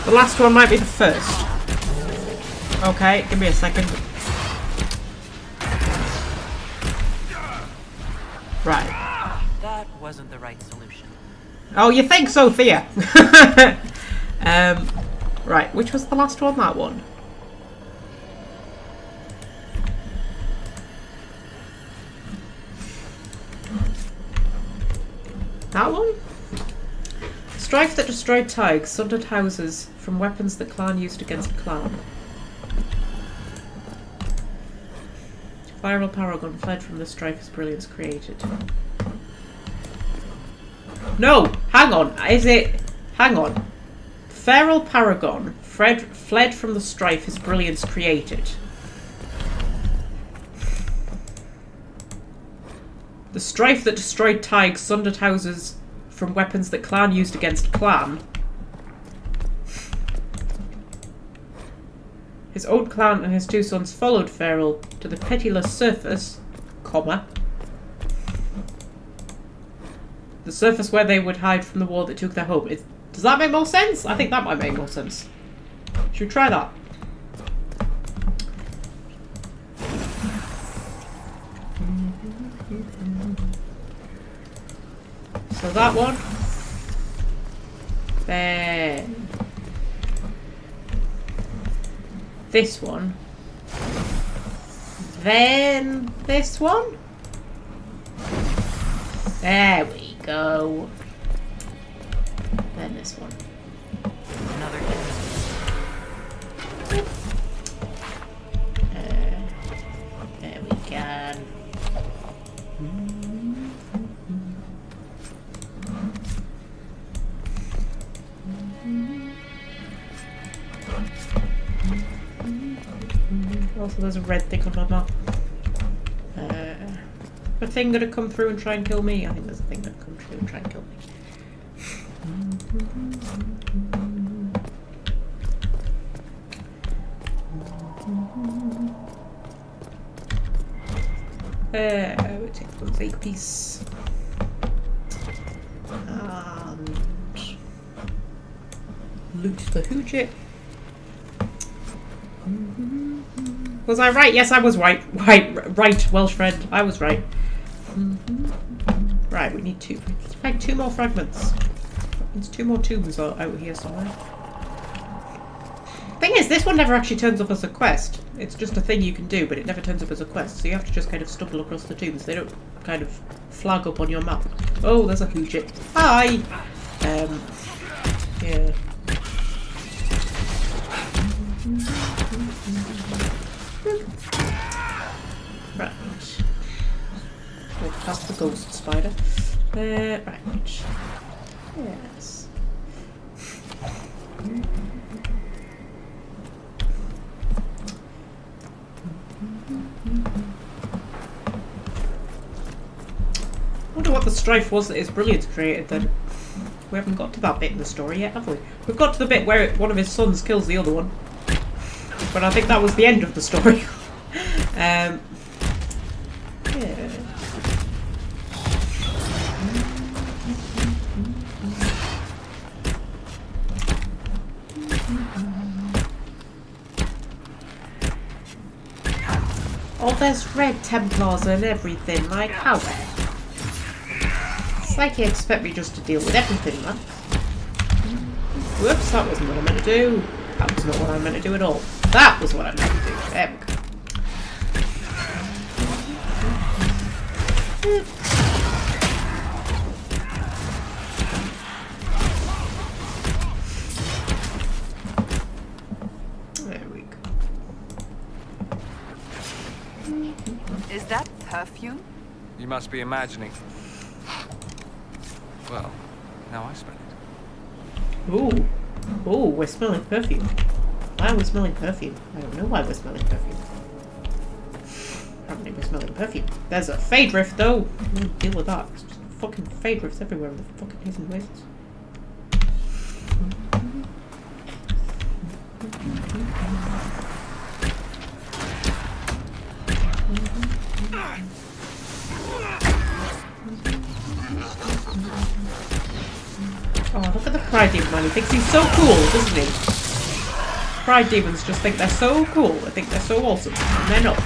The last one might be the first. Okay, give me a second. Right. That wasn't the right solution. Oh, you think so, Thea? Right, which was the last one? That one. That one? Strife that destroyed Tig, sundered houses from weapons that clan used against clan. Viral Paragon fled from the strife his brilliance created. No! Hang on! Is it... Hang on. Feral Paragon fled from the strife his brilliance created. The strife that destroyed Tig, sundered houses from weapons that clan used against clan. His old clan and his two sons followed Feral to the pitiless surface, comma, the surface where they would hide from the war that took their home. Does that make more sense? I think that might make more sense. Should we try that? So that one. Then this one. Then this one. There we go. Then this one. Another There we go. Also, there's a red thing on my map. A thing gonna come through and try and kill me? I think there's a thing gonna come through and try and kill me. We take the vague piece. And loot the hoojit. Was I right? Yes, I was right. Right, Welsh friend. I was right. Right, we need to find 2 more fragments. There's 2 more tombs out here somewhere. Thing is, this one never actually turns up as a quest. It's just a thing you can do, but it never turns up as a quest. So you have to just kind of stumble across the tombs. They don't kind of flag up on your map. Oh, there's a hoojit. Hi! Yeah. Right. Walk past the ghost spider. Right. Yes. I wonder what the strife was that his brilliance created then. We haven't got to that bit in the story yet, have we? We've got to the bit where one of his sons kills the other one. But I think that was the end of the story. Yeah. Oh, there's red Templars and everything, like how? It's like you expect me just to deal with everything, man. Whoops, that wasn't what I meant to do. That was not what I meant to do at all. That was what I meant to do. There we go. There we go. Is that perfume? You must be imagining. Well, now I smell it. Ooh. Ooh, we're smelling perfume. Why are we smelling perfume? I don't know why we're smelling perfume. Apparently we're smelling perfume. There's a fade rift though. We'll deal with that. There's just fucking fade rifts everywhere in the fucking hidden wastes. Oh, look at the Pride Demon man. He thinks he's so cool, doesn't he? Pride Demons just think they're so cool. They think they're so awesome. And they're not.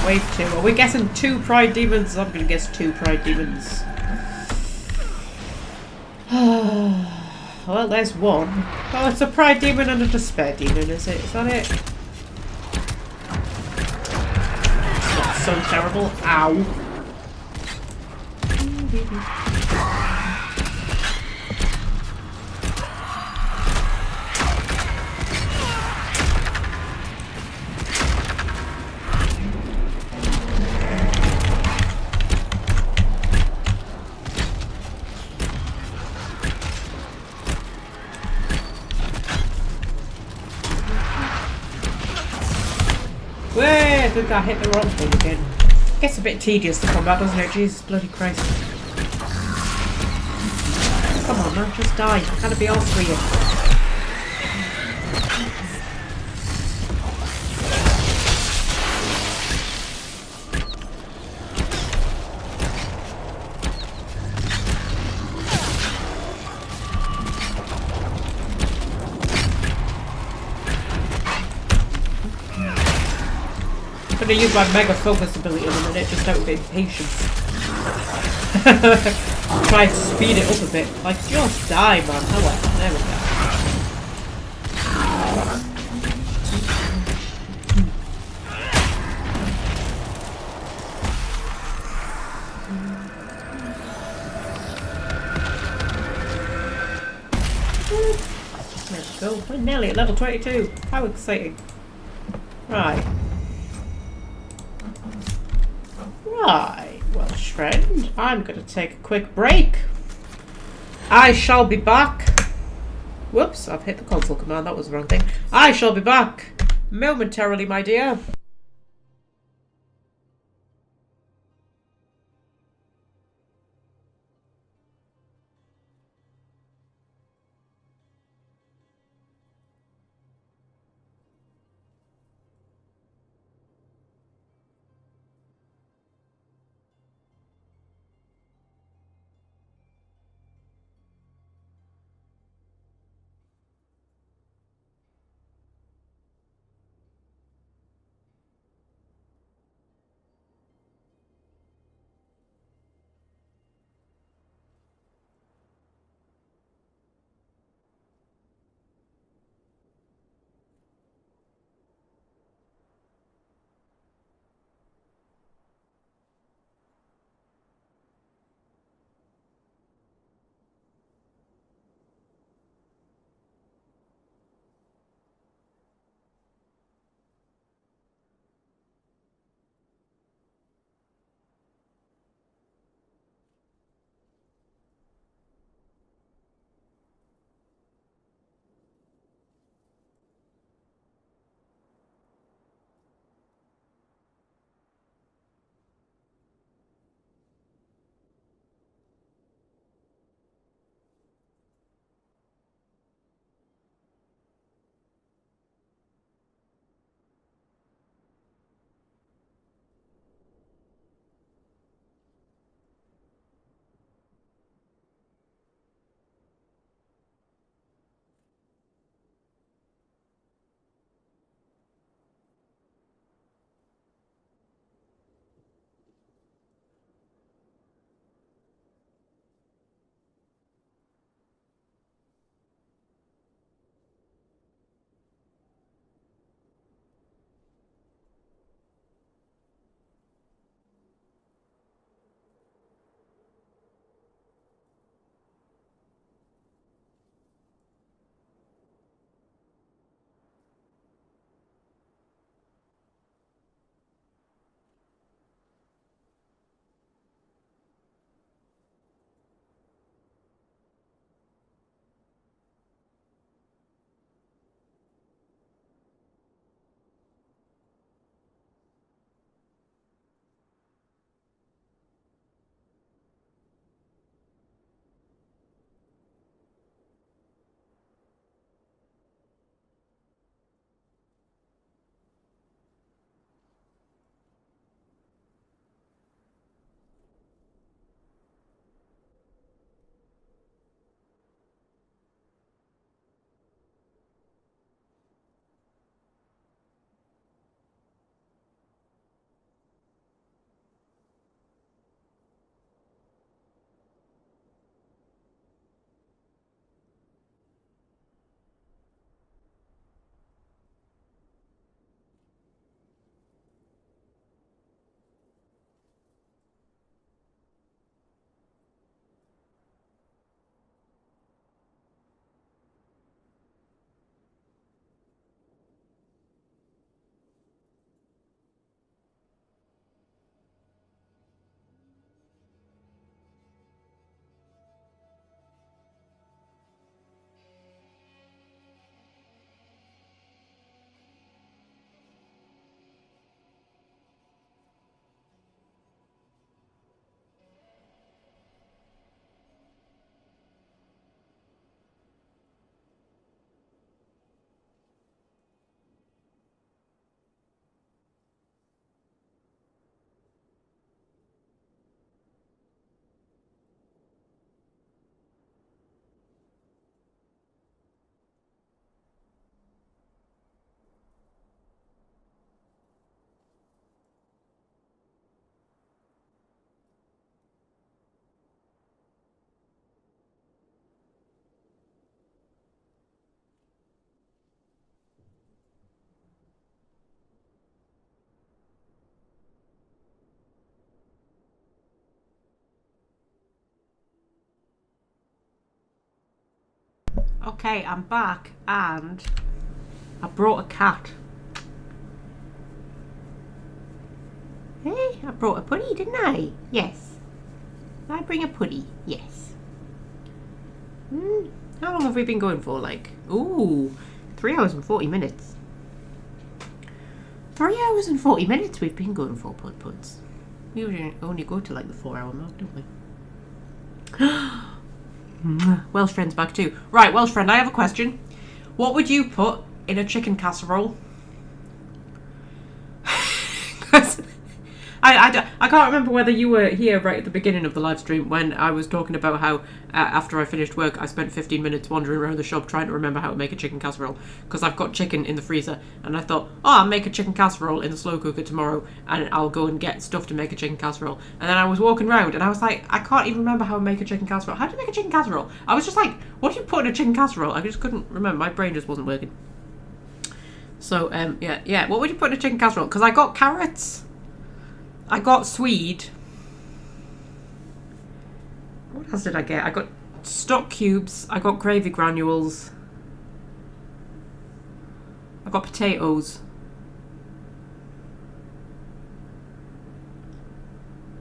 Wave 2. Are we guessing 2 Pride Demons? I'm gonna guess 2 Pride Demons. Well, there's one. Oh, it's a Pride Demon and a Despair Demon, is it? Is that it? It's not so terrible. Ow. Where did I hit the wrong thing again? Gets a bit tedious, the combat, doesn't it? Jesus bloody Christ. Come on man, just die. I can't be arsed for you. I'm gonna use my mega focus ability in a minute just out of impatience. Try to speed it up a bit. Like, just die, man. However, there we go. There we go. We're nearly at level 22. How exciting. Right. Right, Welsh friend, I'm going to take a quick break. I shall be back. Whoops, I've hit the console command, that was the wrong thing. I shall be back momentarily, my dear. Okay, I'm back and I brought a cat. Hey, I brought a putty, didn't I? Yes. Did I bring a putty? Yes. How long have we been going for? Like, ooh, 3 hours and 40 minutes. 3 hours and 40 minutes we've been going for, puds. We usually only go to like the 4 hour mark, don't we? Welsh friend's back too. Right, Welsh friend, I have a question. What would you put in a chicken casserole? I can't remember whether you were here right at the beginning of the live stream when I was talking about how after I finished work I spent 15 minutes wandering around the shop trying to remember how to make a chicken casserole because I've got chicken in the freezer and I thought, oh, I'll make a chicken casserole in the slow cooker tomorrow and I'll go and get stuff to make a chicken casserole. And then I was walking around and I was like, I can't even remember how to make a chicken casserole. How do you make a chicken casserole? I was just like, what do you put in a chicken casserole? I just couldn't remember. My brain just wasn't working. So, yeah. What would you put in a chicken casserole? Because I got carrots. I got swede. What else did I get? I got stock cubes. I got gravy granules. I got potatoes.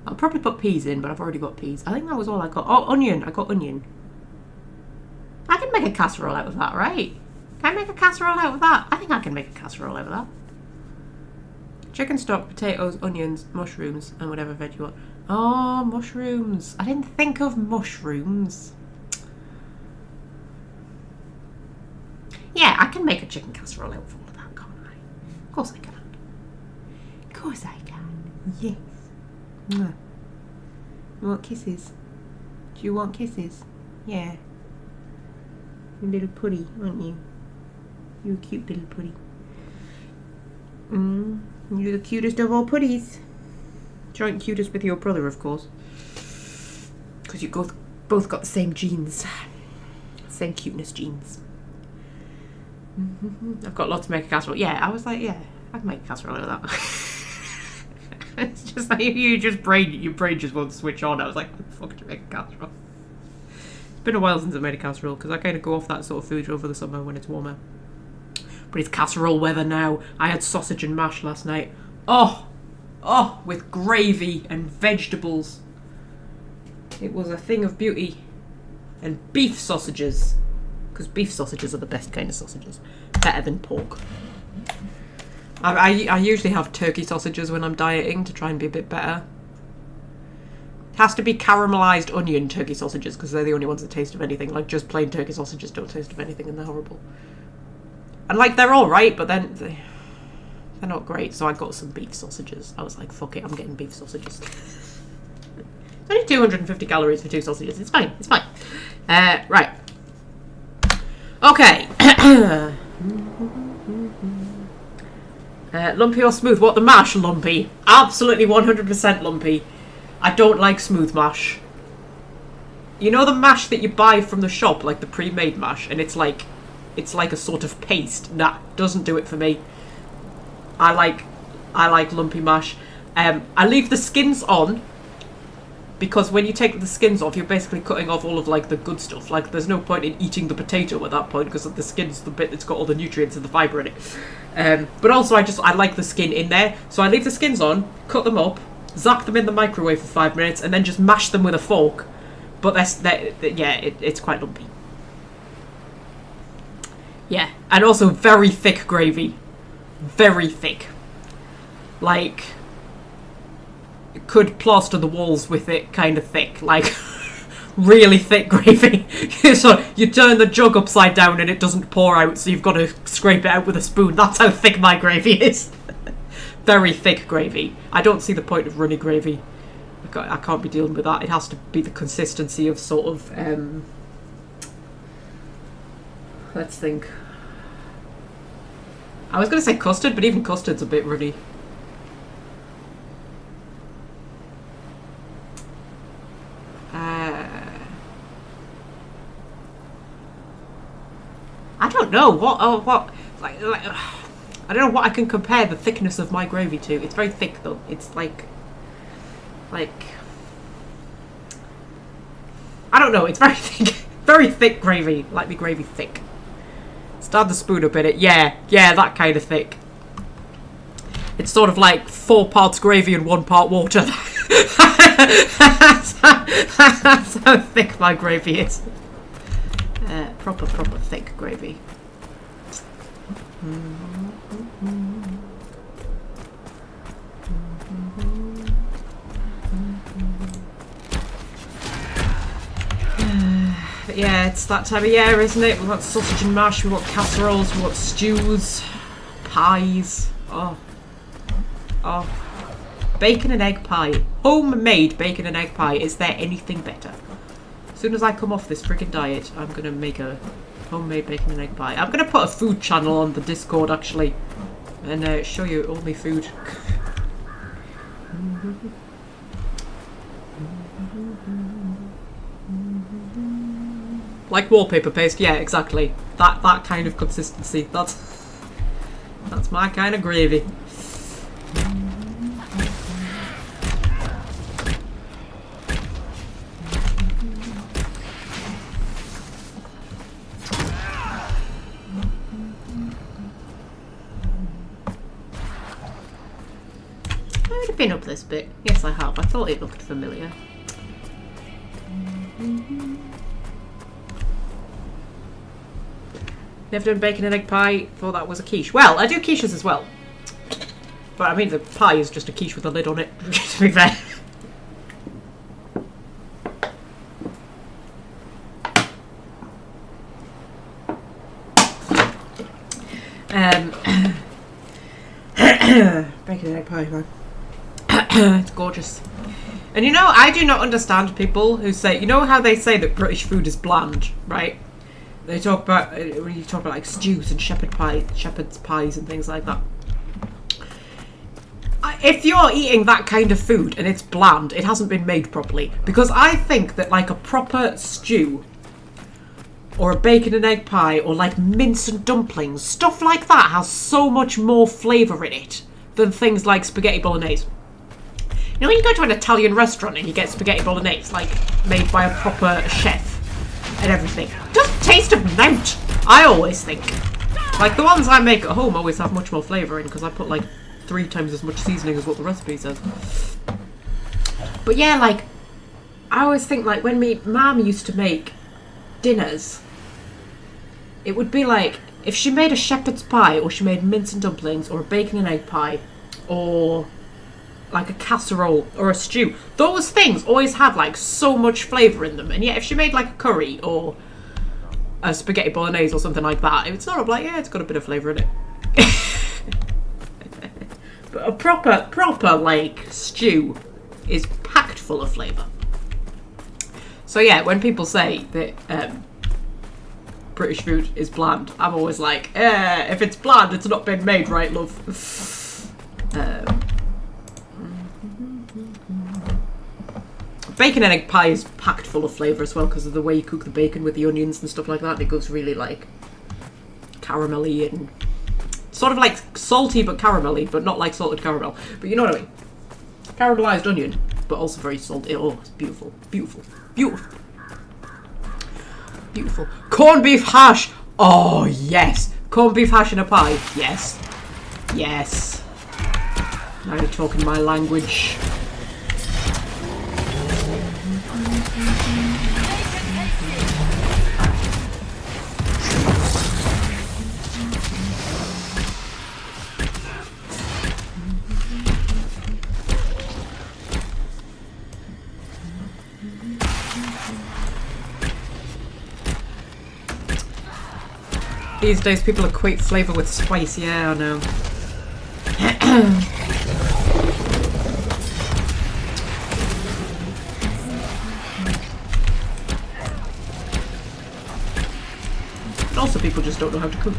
I'll probably put peas in, but I've already got peas. I think that was all I got. Oh, onion. I got onion. I can make a casserole out of that, right? Can I make a casserole out of that? I think I can make a casserole out of that. Chicken stock, potatoes, onions, mushrooms, and whatever veg you want. Oh, mushrooms. I didn't think of mushrooms. Yeah, I can make a chicken casserole out of all of that, can't I? Of course I can. Of course I can. Yes. Mwah. You want kisses? Do you want kisses? Yeah. You little putty, aren't you? You're a cute little putty. You're the cutest of all putties. Joint cutest with your brother, of course. Because you both got the same genes. Same cuteness genes. I've got lots to make a casserole. Yeah, I was like, yeah, I can make a casserole out of that. It's just like your brain just won't switch on. I was like, how the fuck do you make a casserole? It's been a while since I made a casserole because I kind of go off that sort of food over the summer when it's warmer. But it's casserole weather now. I had sausage and mash last night. Oh, with gravy and vegetables. It was a thing of beauty. And beef sausages. Because beef sausages are the best kind of sausages. Better than pork. I usually have turkey sausages when I'm dieting to try and be a bit better. It has to be caramelised onion turkey sausages because they're the only ones that taste of anything. Like just plain turkey sausages don't taste of anything and they're horrible. And like they're alright, but then they're not great. So I got some beef sausages. I was like, fuck it, I'm getting beef sausages. It's only 250 calories for 2 sausages. It's fine. It's fine. Right. Okay. Lumpy or smooth? What, the mash? Lumpy. Absolutely 100% lumpy. I don't like smooth mash. You know the mash that you buy from the shop, like the pre-made mash, and it's like a sort of paste. Nah, doesn't do it for me. I like lumpy mash. I leave the skins on because when you take the skins off, you're basically cutting off all of like the good stuff. Like there's no point in eating the potato at that point because the skin's the bit that's got all the nutrients and the fibre in it. But also I like the skin in there, so I leave the skins on, cut them up, zap them in the microwave for 5 minutes, and then just mash them with a fork. But it's quite lumpy. Yeah, and also very thick gravy. Very thick. Like, could plaster the walls with it kind of thick. Like, really thick gravy. So you turn the jug upside down and it doesn't pour out, so you've got to scrape it out with a spoon. That's how thick my gravy is. Very thick gravy. I don't see the point of runny gravy. I can't be dealing with that. It has to be the consistency of sort of, let's think. I was going to say custard, but even custard's a bit runny. I don't know what I don't know what I can compare the thickness of my gravy to. It's very thick though. It's like I don't know. It's very thick. Very thick gravy. Like the gravy thick. Stab the spoon up in it. Yeah, that kind of thick. It's sort of like 4 parts gravy and 1 part water. That's how thick my gravy is. Proper thick gravy. But yeah, it's that time of year, isn't it? We want sausage and mash, we want casseroles, we want stews, pies. Oh. Bacon and egg pie. Homemade bacon and egg pie. Is there anything better? As soon as I come off this freaking diet, I'm going to make a homemade bacon and egg pie. I'm going to put a food channel on the Discord, actually. And show you all my food. Like wallpaper paste, yeah, exactly. That kind of consistency. That's my kind of gravy. I've been up this bit. Yes, I have. I thought it looked familiar. Never done bacon and egg pie. Thought that was a quiche. Well, I do quiches as well. But I mean, the pie is just a quiche with a lid on it, to be fair. Bacon and egg pie, man. It's gorgeous. And you know, I do not understand people who say, you know how they say that British food is bland, right? They talk about, when you talk about like stews and shepherd's pies and things like that. If you're eating that kind of food and it's bland, it hasn't been made properly. Because I think that like a proper stew, or a bacon and egg pie, or like mince and dumplings, stuff like that has so much more flavour in it than things like spaghetti bolognese. You know when you go to an Italian restaurant and you get spaghetti bolognese, like made by a proper chef and everything, it doesn't taste of nout, I always think. Like the ones I make at home always have much more flavour in because I put like 3 times as much seasoning as what the recipe says. But yeah, like I always think like when me mum used to make dinners, it would be like if she made a shepherd's pie, or she made mince and dumplings, or a bacon and egg pie, or like a casserole or a stew, those things always had like so much flavour in them. And yet if she made like a curry or a spaghetti bolognese or something like that, it's sort of like, yeah, it's got a bit of flavour in it. But a proper like stew is packed full of flavour. So yeah, when people say that British food is bland, I'm always like, if it's bland, it's not been made right, love. Bacon and egg pie is packed full of flavour as well because of the way you cook the bacon with the onions and stuff like that. It goes really like caramelly and sort of like salty but caramelly, but not like salted caramel. But you know what I mean? Caramelised onion, but also very salty. Oh, it's beautiful, beautiful, beautiful, beautiful. Corned beef hash. Oh yes, corned beef hash in a pie. Yes, yes. Now you're talking my language. These days people equate flavour with spice, yeah, I know. And also people just don't know how to cook.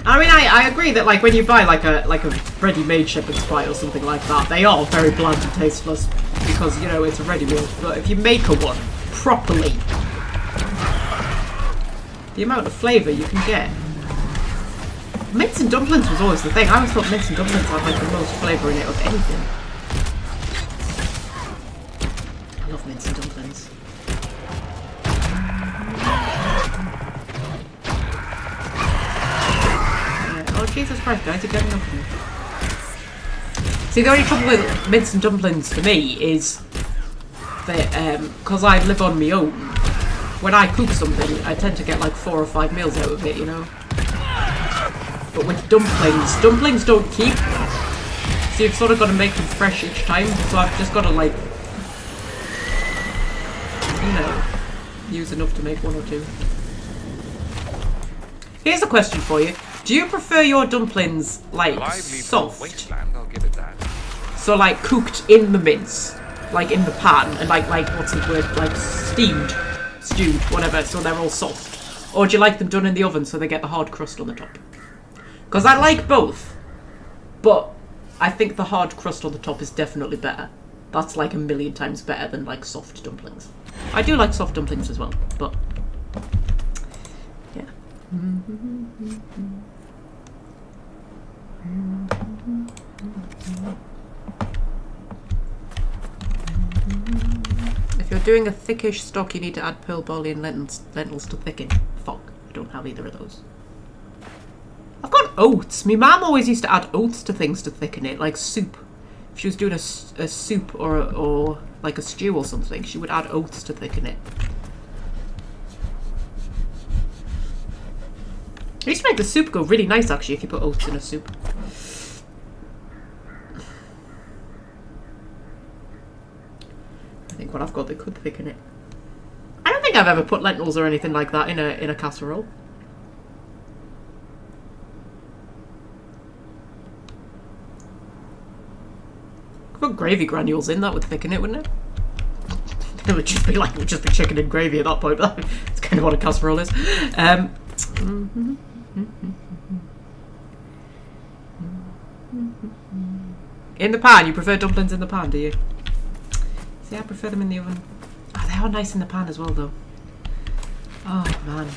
I mean, I agree that like when you buy like a ready-made shepherd's pie or something like that, they are very bland and tasteless because, you know, it's a ready meal. But if you make a one properly, the amount of flavour you can get. Mince and dumplings was always the thing. I always thought mince and dumplings had like the most flavour in it of anything. Jesus Christ, guys, you're getting off me. See, the only trouble with mince and dumplings for me is that, because I live on my own, when I cook something, I tend to get like 4 or 5 meals out of it, you know? But with dumplings don't keep. So you've sort of got to make them fresh each time, so I've just got to like, you know, use enough to make 1 or 2. Here's a question for you. Do you prefer your dumplings like soft? Wasteland, I'll give it that. So like cooked in the mince, like in the pan, and like what's the word, like steamed, stewed, whatever, so they're all soft? Or do you like them done in the oven so they get the hard crust on the top? Because I like both, but I think the hard crust on the top is definitely better. That's like 1,000,000 times better than like soft dumplings. I do like soft dumplings as well, but yeah. If you're doing a thickish stock, you need to add pearl barley and lentils to thicken. Fuck, I don't have either of those. I've got oats. My mum always used to add oats to things to thicken it, like soup. If she was doing a soup or like a stew or something, she would add oats to thicken it. It used to make the soup go really nice, actually, if you put oats in a soup. I think what I've got that could thicken it. I don't think I've ever put lentils or anything like that in a casserole. Put gravy granules in, that would thicken it, wouldn't it? It would just be chicken and gravy at that point. That's kind of what a casserole is. In the pan, you prefer dumplings in the pan, do you? See, I prefer them in the oven. Oh, they are nice in the pan as well, though. Oh man.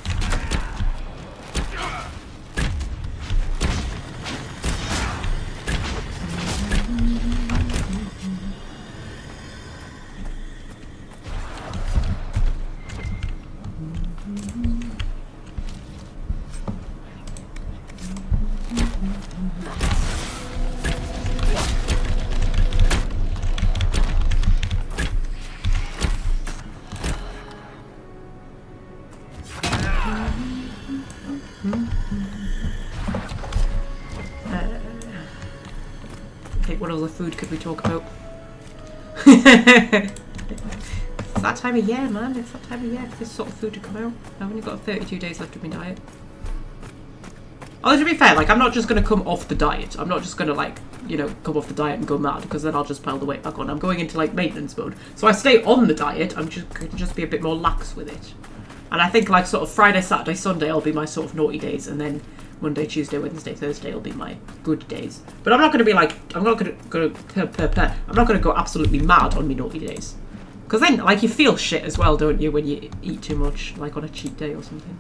What other food could we talk about? It's that time of year, man. It's that time of year for this sort of food to come out. I've only got 32 days left of my diet. Oh, to be fair, like, I'm not just going to come off the diet. I'm not just going to, like, you know, come off the diet and go mad, because then I'll just pile the weight back on. I'm going into, like, maintenance mode. So I stay on the diet. I'm just can just be a bit more lax with it. And I think, like, sort of Friday, Saturday, Sunday will be my sort of naughty days, and then Monday, Tuesday, Wednesday, Thursday will be my good days. But I'm not going to be like, I'm not going to go absolutely mad on my naughty days. Because then, like, you feel shit as well, don't you, when you eat too much, like on a cheat day or something.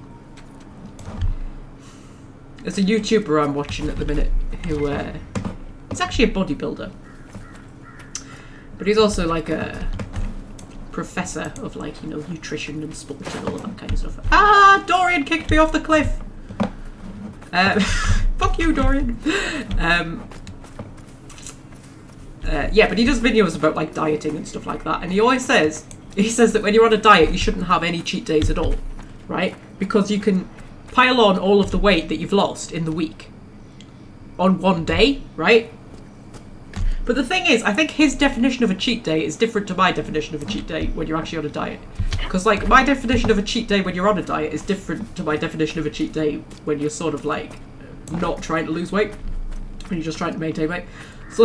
There's a YouTuber I'm watching at the minute who, he's actually a bodybuilder. But he's also like a professor of, like, you know, nutrition and sport and all of that kind of stuff. Ah, Dorian kicked me off the cliff! Fuck you, Dorian. Yeah, but he does videos about like dieting and stuff like that, and he always says, that when you're on a diet, you shouldn't have any cheat days at all, right? Because you can pile on all of the weight that you've lost in the week on one day, right? But the thing is, I think his definition of a cheat day is different to my definition of a cheat day when you're actually on a diet. Because, like, my definition of a cheat day when you're on a diet is different to my definition of a cheat day when you're sort of, like, not trying to lose weight. When you're just trying to maintain weight. So,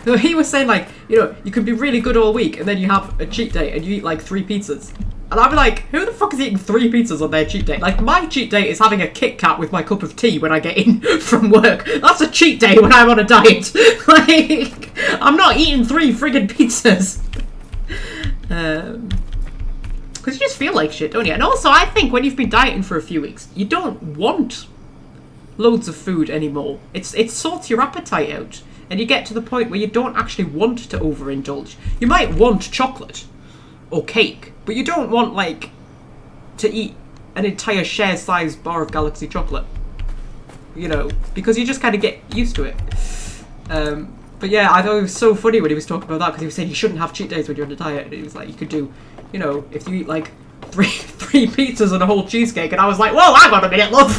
like, he was saying, like, you know, you can be really good all week and then you have a cheat day and you eat, like, 3 pizzas. And I'd be like, who the fuck is eating 3 pizzas on their cheat day? Like, my cheat day is having a Kit Kat with my cup of tea when I get in from work. That's a cheat day when I'm on a diet. Like, I'm not eating 3 friggin' pizzas. Because you just feel like shit, don't you? And also, I think when you've been dieting for a few weeks, you don't want loads of food anymore. It sorts your appetite out. And you get to the point where you don't actually want to overindulge. You might want chocolate or cake, but you don't want, like, to eat an entire share-sized bar of Galaxy chocolate. you know, because you just kind of get used to it. But yeah, I thought it was so funny when he was talking about that, because he was saying you shouldn't have cheat days when you're on a diet, and he was like, you could do, you know, if you eat like three pizzas and a whole cheesecake, and I was like, whoa, hang on a minute, love.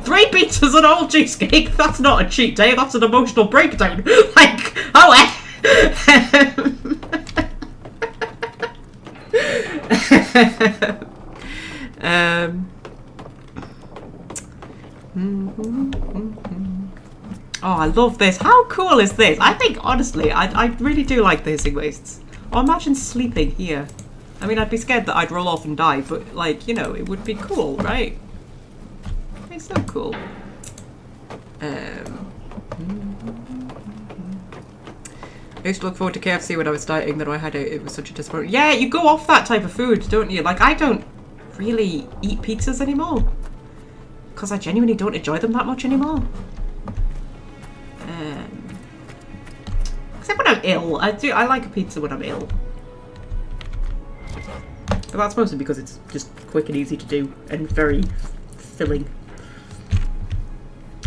3 pizzas and a whole cheesecake? That's not a cheat day, that's an emotional breakdown. Like, oh Oh, I love this. How cool is this? I think, honestly, I really do like the hissing wastes. Oh, imagine sleeping here. I mean, I'd be scared that I'd roll off and die, but, like, you know, it would be cool, right? It's so cool. I used to look forward to KFC when I was dieting, then I had it was such a disappointment. Yeah, you go off that type of food, don't you? Like, I don't really eat pizzas anymore. Because I genuinely don't enjoy them that much anymore. Except when I'm ill. I like a pizza when I'm ill. But that's mostly because it's just quick and easy to do and very filling.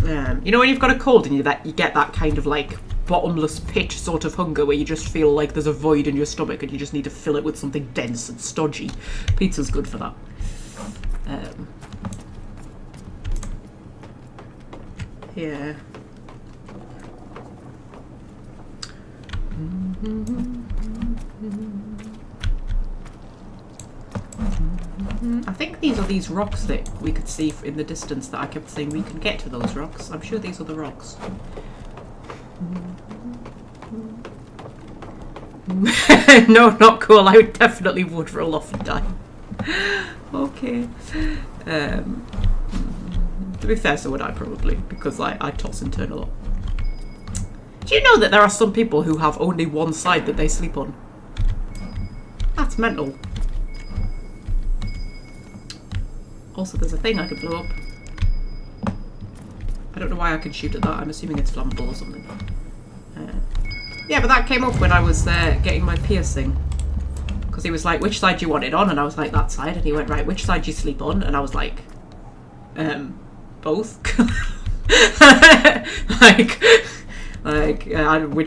You know when you've got a cold and you get that kind of like bottomless pit sort of hunger where you just feel like there's a void in your stomach and you just need to fill it with something dense and stodgy. Pizza's good for that. Yeah. I think these are these rocks that we could see in the distance that I kept saying we can get to those rocks. I'm sure these are the rocks. No, not cool. I definitely would roll off and die. Okay. To be fair, so would I probably, because I toss and turn a lot. Do you know that there are some people who have only one side that they sleep on? That's mental. Also, there's a thing I could blow up. I don't know why I can shoot at that. I'm assuming it's flammable or something. Yeah, but that came up when I was getting my piercing. Because he was like, which side do you want it on? And I was like, that side. And he went, right, which side do you sleep on? And I was like, both.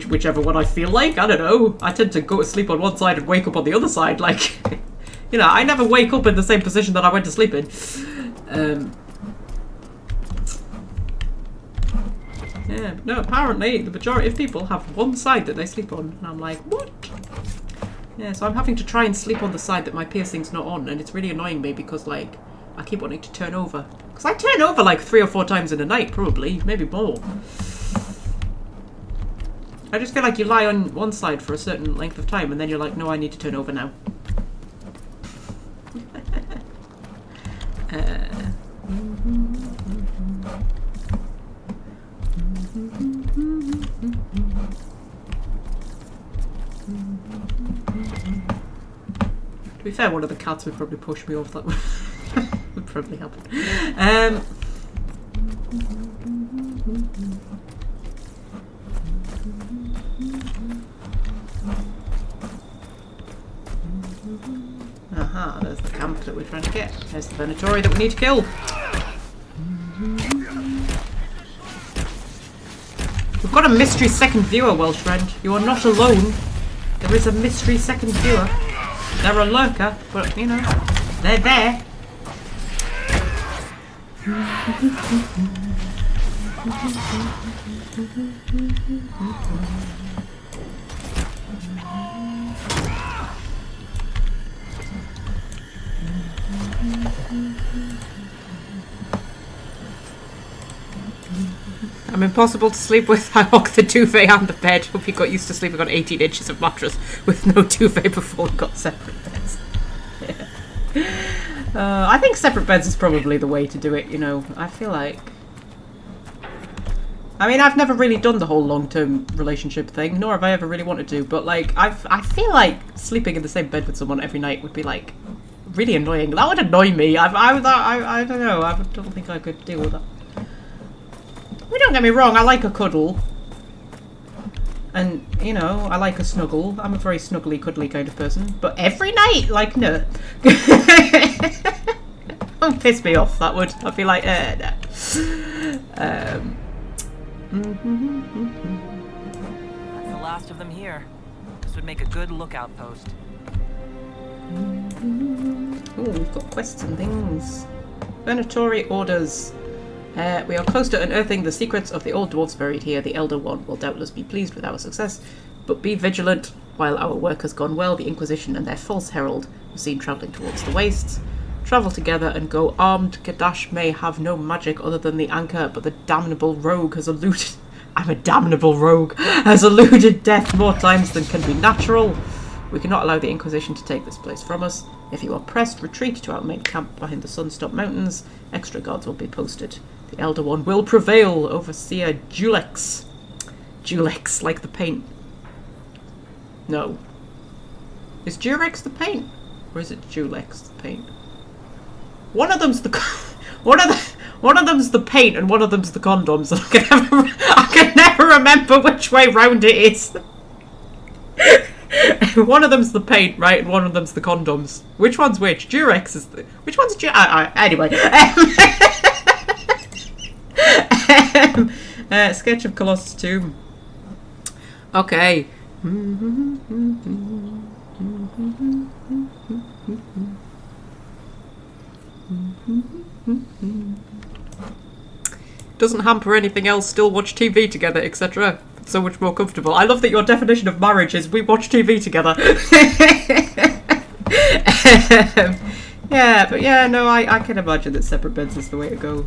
Whichever one I feel like. I don't know. I tend to go to sleep on one side and wake up on the other side. Like, you know, I never wake up in the same position that I went to sleep in. Yeah, no, apparently the majority of people have one side that they sleep on. And I'm like, what? Yeah, so I'm having to try and sleep on the side that my piercing's not on. And it's really annoying me because, like, I keep wanting to turn over. Because I turn over like 3 or 4 times in a night, probably. Maybe more. I just feel like you lie on one side for a certain length of time and then you're like, no, I need to turn over now. To be fair, one of the cats would probably push me off that one. Would probably happen. Aha, there's the camp that we're trying to get. There's the Venatori that we need to kill. We've got a mystery second viewer, Welsh friend. You are not alone. There is a mystery second viewer. They're a lurker, but you know, they're there. I'm impossible to sleep with. I lock the duvet and the bed. Hope you got used to sleeping on 18 inches of mattress with no duvet before we got separate beds. Yeah. I think separate beds is probably the way to do it, you know. I feel like... I mean, I've never really done the whole long-term relationship thing, nor have I ever really wanted to, but, like, I feel like sleeping in the same bed with someone every night would be, like, really annoying. That would annoy me. I don't know. I don't think I could deal with that. Don't get me wrong, I like a cuddle. And, you know, I like a snuggle. I'm a very snuggly, cuddly kind of person. But every night, like, no. Don't piss me off, that would. I'd be like, no. That's the last of them here. This would make a good lookout post. Oh, we've got quests and things. Venatory orders. We are close to unearthing the secrets of the old dwarfs buried here. The Elder One will doubtless be pleased with our success, but be vigilant. While our work has gone well, the Inquisition and their false herald are seen travelling towards the wastes. Travel together and go armed. Kadash may have no magic other than the anchor, but the damnable rogue has eluded... I'm a damnable rogue! Has eluded death more times than can be natural. We cannot allow the Inquisition to take this place from us. If you are pressed, retreat to our main camp behind the Sunstop Mountains. Extra guards will be posted. The Elder One will prevail. Overseer Julex. Julex, like the paint. No. Is Durex the paint? Or is it Julex the paint? One of them's the... One of them's the paint and one of them's the condoms. I can never remember which way round it is. One of them's the paint, right, and one of them's the condoms. Which one's which? Durex is the... Which one's anyway. Sketch of Colossus Tomb. Okay. Doesn't hamper anything else, still watch TV together, etc. It's so much more comfortable. I love that your definition of marriage is we watch TV together. Yeah, but yeah, no, I can imagine that separate beds is the way to go.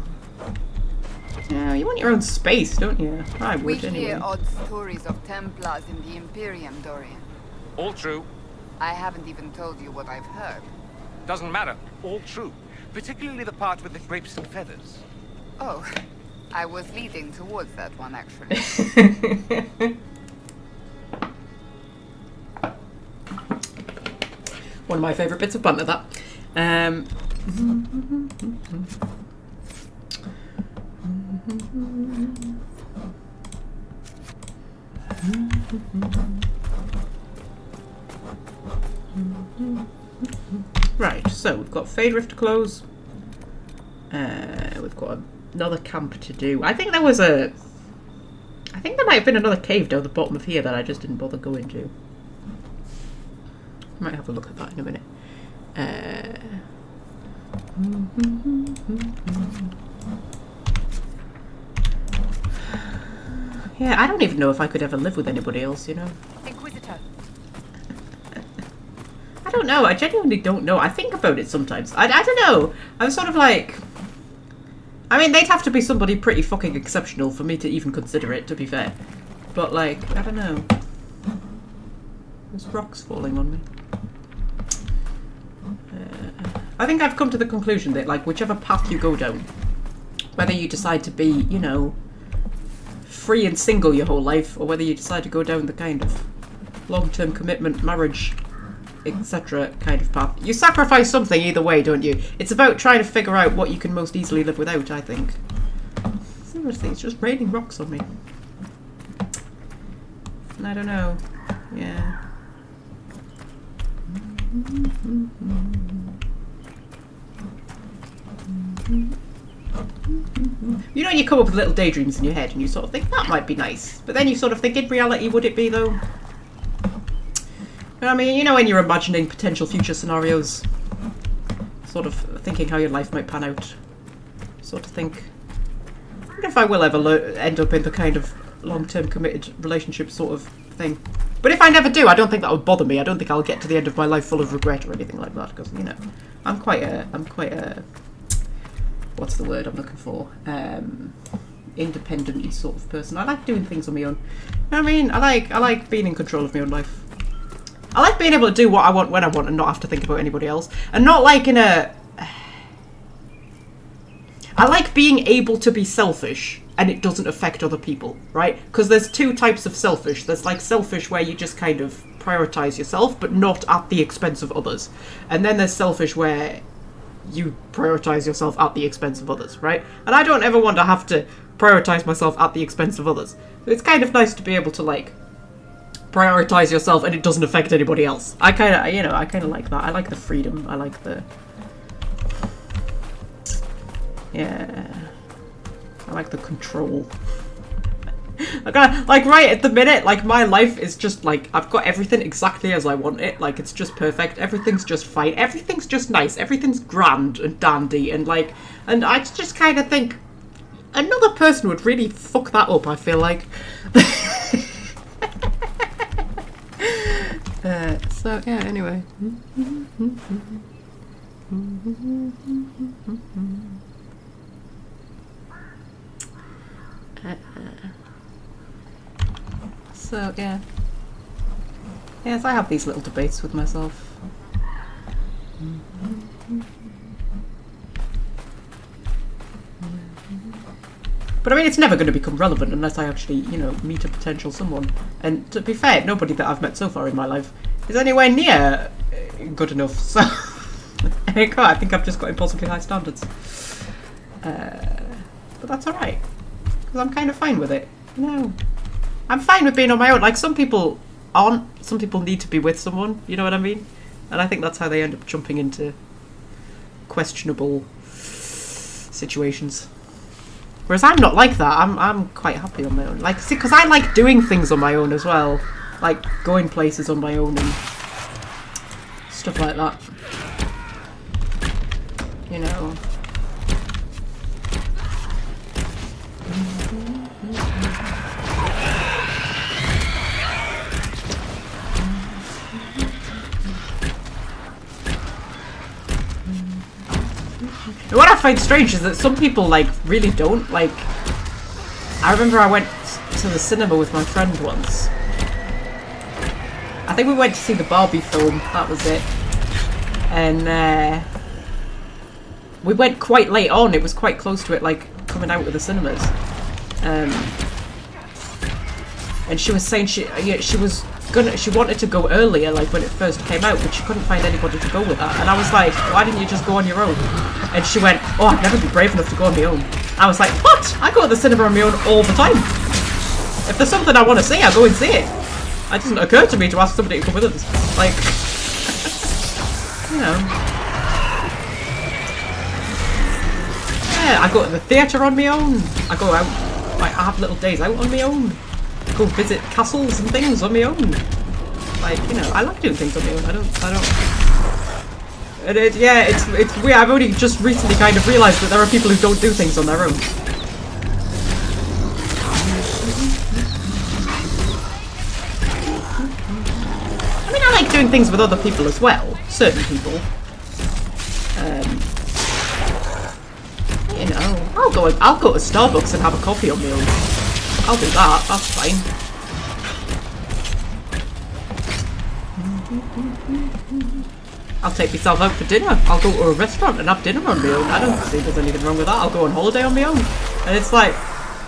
Yeah, you want your own space, don't you? I would, We anyway. hear odd stories of Templars in the Imperium, Dorian. All true. I haven't even told you what I've heard. Doesn't matter. All true. Particularly the part with the grapes and feathers. Oh, I was leading towards that one, actually. One of my favourite bits of banter, that. Right, so we've got Fade to close. We've got another camp to do. I think there was a... I think there might have been another cave down the bottom of here that I just didn't bother going to. Might have a look at that in a minute. Yeah, I don't even know if I could ever live with anybody else, you know. Inquisitor. I don't know. I genuinely don't know. I think about it sometimes. I don't know. I'm sort of like... I mean, they'd have to be somebody pretty fucking exceptional for me to even consider it, to be fair. But, like, I don't know. There's rocks falling on me. I think I've come to the conclusion that, like, whichever path you go down, whether you decide to be, you know, free and single your whole life, or whether you decide to go down the kind of long-term commitment, marriage, etc. kind of path, you sacrifice something either way, don't you? It's about trying to figure out what you can most easily live without, I think. Seriously, it's just raining rocks on me. And I don't know. Yeah. You know, you come up with little daydreams in your head and you sort of think, that might be nice. But then you sort of think, in reality, would it be, though? You know what I mean? You know, when you're imagining potential future scenarios, sort of thinking how your life might pan out, sort of think, I wonder if I will ever end up in the kind of long-term committed relationship sort of thing. But if I never do, I don't think that would bother me. I don't think I'll get to the end of my life full of regret or anything like that, because, you know, I'm quite a what's the word I'm looking for? Independent-y sort of person. I like doing things on my own. You know what I mean? I like being in control of my own life. I like being able to do what I want when I want and not have to think about anybody else. And not like in a... I like being able to be selfish and it doesn't affect other people, right? Because there's two types of selfish. There's like selfish where you just kind of prioritize yourself but not at the expense of others. And then there's selfish where you prioritize yourself at the expense of others, right? And I don't ever want to have to prioritize myself at the expense of others. It's kind of nice to be able to, like, prioritize yourself and it doesn't affect anybody else. I kind of like that. I like the freedom. I like the... Yeah. I like the control. Like right at the minute, like my life is just like I've got everything exactly as I want it. Like it's just perfect. Everything's just fine. Everything's just nice. Everything's grand and dandy and like, and I just kind of think another person would really fuck that up. I feel like. So yeah. Anyway. So yeah. Yes, I have these little debates with myself. But I mean, it's never going to become relevant unless I actually, you know, meet a potential someone. And to be fair, nobody that I've met so far in my life is anywhere near good enough. So I think I've just got impossibly high standards. But that's alright. Because I'm kind of fine with it. You know, I'm fine with being on my own. Like, some people aren't. Some people need to be with someone. You know what I mean? And I think that's how they end up jumping into questionable situations. Whereas I'm not like that. I'm quite happy on my own. Like, see, because I like doing things on my own as well. Like, going places on my own and stuff like that. You know. And what I find strange is that some people, like, really don't. Like, I remember I went to the cinema with my friend once. I think we went to see the Barbie film, that was it. And we went quite late on, it was quite close to it, like, coming out of the cinemas. And she was saying she wanted to go earlier, like when it first came out, but she couldn't find anybody to go with her. And I was like, why didn't you just go on your own? And she went, oh, I'd never be brave enough to go on my own. I was like, what? I go to the cinema on my own all the time. If there's something I want to see, I go and see it. It doesn't occur to me to ask somebody to come with us. Like, you know. Yeah, I go to the theatre on my own. I go out, like, I have little days out on my own. Go visit castles and things on my own. Like, you know, I like doing things on my own. I don't. And it's weird. I've only just recently kind of realised that there are people who don't do things on their own. I mean, I like doing things with other people as well. Certain people. You know, I'll go to Starbucks and have a coffee on my own. I'll do that, that's fine. I'll take myself out for dinner. I'll go to a restaurant and have dinner on my own. I don't think there's anything wrong with that. I'll go on holiday on my own. And it's like,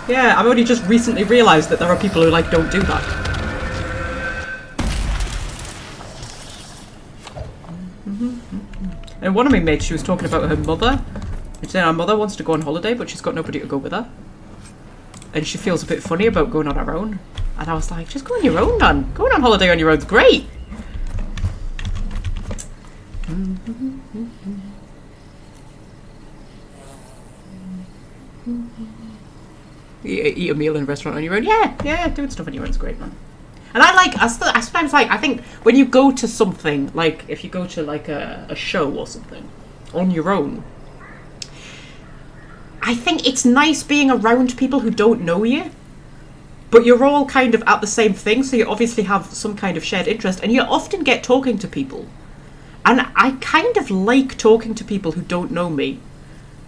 yeah, I've only just recently realised that there are people who, like, don't do that. And one of my mates, she was talking about her mother. She said her mother wants to go on holiday, but she's got nobody to go with her. And she feels a bit funny about going on her own. And I was like, just go on your own, man. Going on holiday on your own's great. Eat a meal in a restaurant on your own. Yeah, doing stuff on your own's great, man. And I sometimes like, I think when you go to something, like if you go to like a show or something on your own, I think it's nice being around people who don't know you, but you're all kind of at the same thing, so you obviously have some kind of shared interest, and you often get talking to people. And I kind of like talking to people who don't know me,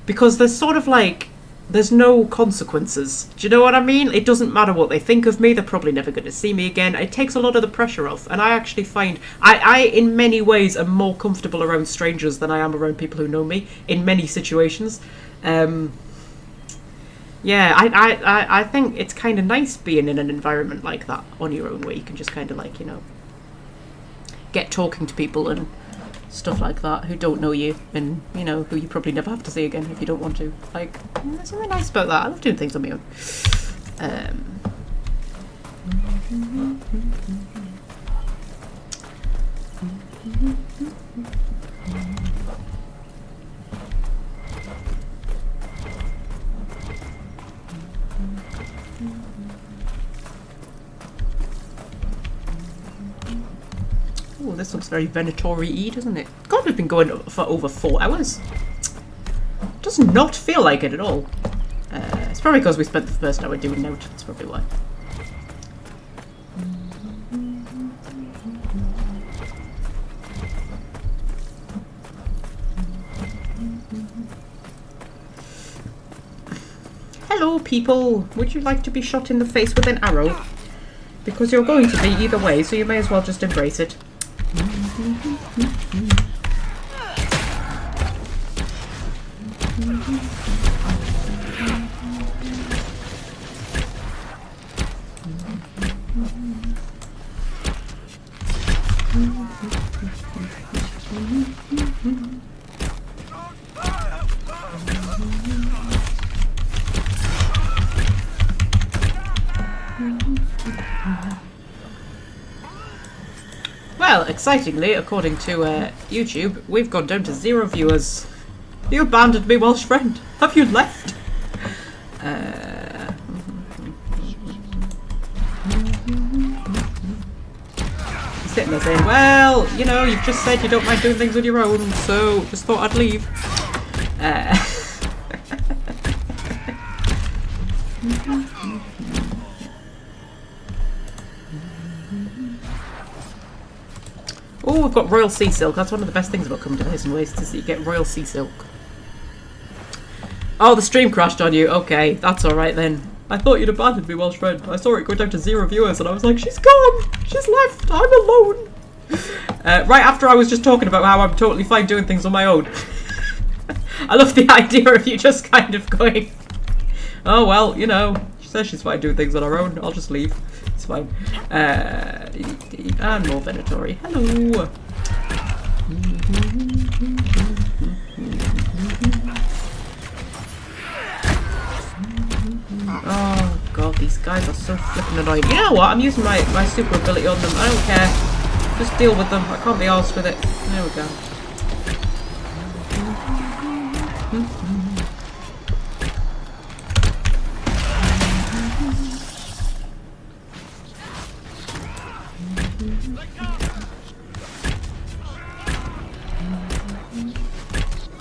because there's sort of like, there's no consequences. Do you know what I mean? It doesn't matter what they think of me, they're probably never going to see me again. It takes a lot of the pressure off, and I actually find, I in many ways am more comfortable around strangers than I am around people who know me, in many situations. Yeah, I think it's kind of nice being in an environment like that on your own, where you can just kind of like, you know, get talking to people and stuff like that who don't know you, and, you know, who you probably never have to see again if you don't want to. Like, there's something nice about that. I love doing things on my own. this looks very Venatori-y, doesn't it? God, we've been going for over 4 hours. Does not feel like it at all. It's probably because we spent the first hour doing note. That's probably why. Hello, people. Would you like to be shot in the face with an arrow? Because you're going to be either way, so you may as well just embrace it. Well, excitingly, according to YouTube, we've gone down to 0 viewers. You abandoned me, Welsh friend. Have you left? Sitting there saying, well, you know, you've just said you don't mind doing things on your own, so just thought I'd leave. Oh, we've got Royal Sea Silk. That's one of the best things about coming to the Hidden Ways, is that you get Royal Sea Silk. Oh, the stream crashed on you. Okay, that's alright then. I thought you'd abandoned me, Welsh friend. I saw it go down to 0 viewers and I was like, she's gone! She's left! I'm alone! Right after I was just talking about how I'm totally fine doing things on my own. I love the idea of you just kind of going, oh well, you know, she says she's fine doing things on her own. I'll just leave. It's fine. And more Venatori. Hello! Oh god, these guys are so flippin' annoying. You know what? I'm using my super ability on them. I don't care. Just deal with them. I can't be arsed with it. There we go.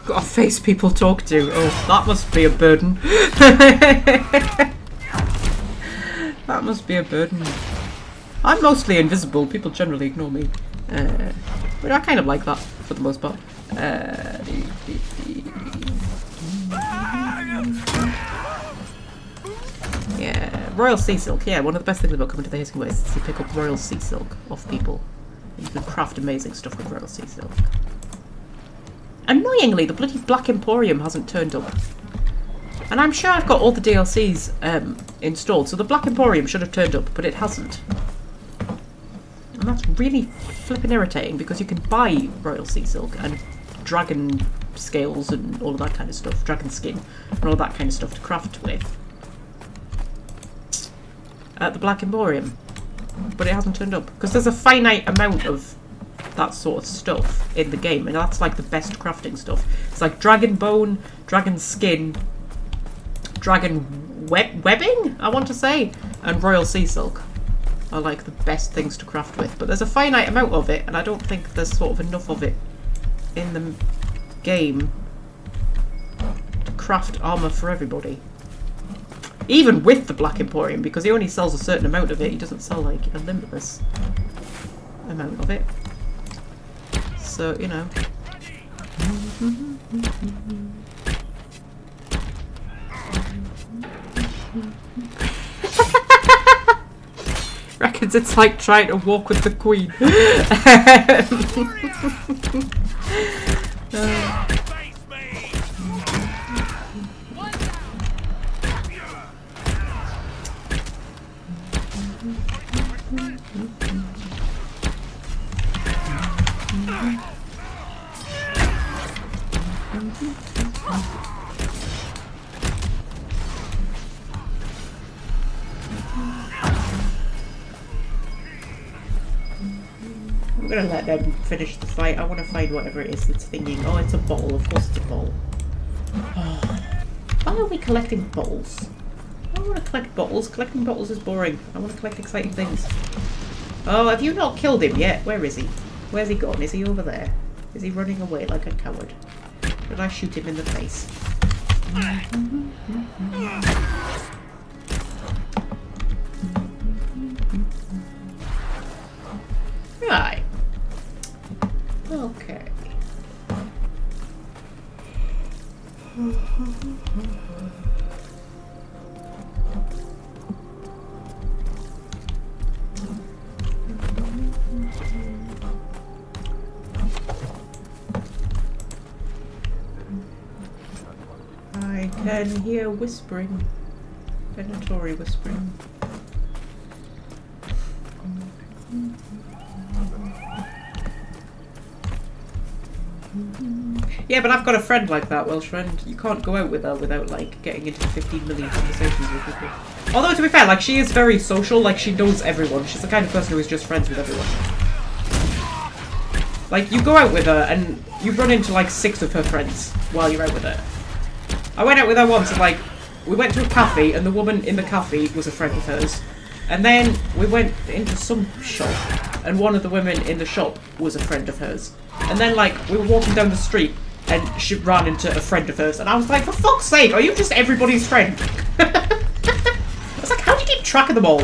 Got a face people talk to. Oh, that must be a burden. That must be a burden. I'm mostly invisible. People generally ignore me. But I kind of like that for the most part. Yeah, Royal Sea Silk. Yeah, one of the best things about coming to the Hidden Ways is you pick up Royal Sea Silk off people. You can craft amazing stuff with Royal Sea Silk. Annoyingly, the bloody Black Emporium hasn't turned up. And I'm sure I've got all the DLCs installed, so the Black Emporium should have turned up, but it hasn't. And that's really flippin' irritating, because you can buy Royal Sea Silk and dragon scales and all of that kind of stuff, dragon skin, and all that kind of stuff to craft with at the Black Emporium. But it hasn't turned up, because there's a finite amount of that sort of stuff in the game, and that's like the best crafting stuff. It's like dragon bone, dragon skin, dragon webbing, I want to say, and Royal Sea Silk are like the best things to craft with. But there's a finite amount of it, and I don't think there's sort of enough of it in the game to craft armour for everybody. Even with the Black Emporium, because he only sells a certain amount of it, he doesn't sell like a limitless amount of it. So, you know. Reckons it's like trying to walk with the Queen. I'm gonna let them finish the fight. I want to find whatever it is that's thinking. Oh, it's a bottle. Of course it's a bottle. Oh. Why are we collecting bottles? I don't want to collect bottles. Collecting bottles is boring. I want to collect exciting things. Oh, have you not killed him yet? Where is he? Where's he gone? Is he over there? Is he running away like a coward? Did I shoot him in the face? Right. Okay. I can hear whispering. Venatory whispering. Yeah, but I've got a friend like that, Welsh friend. You can't go out with her without, like, getting into 15 million conversations with people. Although, to be fair, like, she is very social, like, she knows everyone. She's the kind of person who is just friends with everyone. Like, you go out with her, and you run into, like, 6 of her friends while you're out with her. I went out with her once, and, like, we went to a cafe, and the woman in the cafe was a friend of hers. And then we went into some shop, and one of the women in the shop was a friend of hers. And then, like, we were walking down the street, and she ran into a friend of hers, and I was like, for fuck's sake, are you just everybody's friend? I was like, how do you keep track of them all?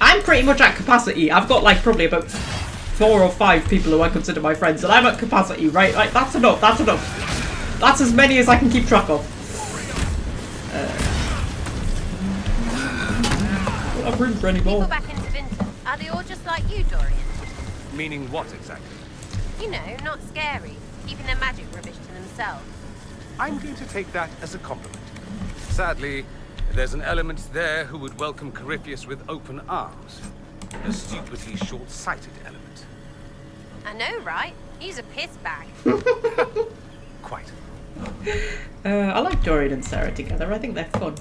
I'm pretty much at capacity. I've got, like, probably about 4 or 5 people who I consider my friends, and I'm at capacity, right? Like, that's enough, that's enough. That's as many as I can keep track of. Well, I've room for any more. People back into Vinton, are they all just like you, Dorian? Meaning what exactly? You know, not scary, keeping their magic rubbish to themselves. I'm going to take that as a compliment. Sadly, there's an element there who would welcome Corypheus with open arms. A stupidly short-sighted element. I know, right? He's a piss bag. Quite. I like Dorian and Sarah together. I think they're fun.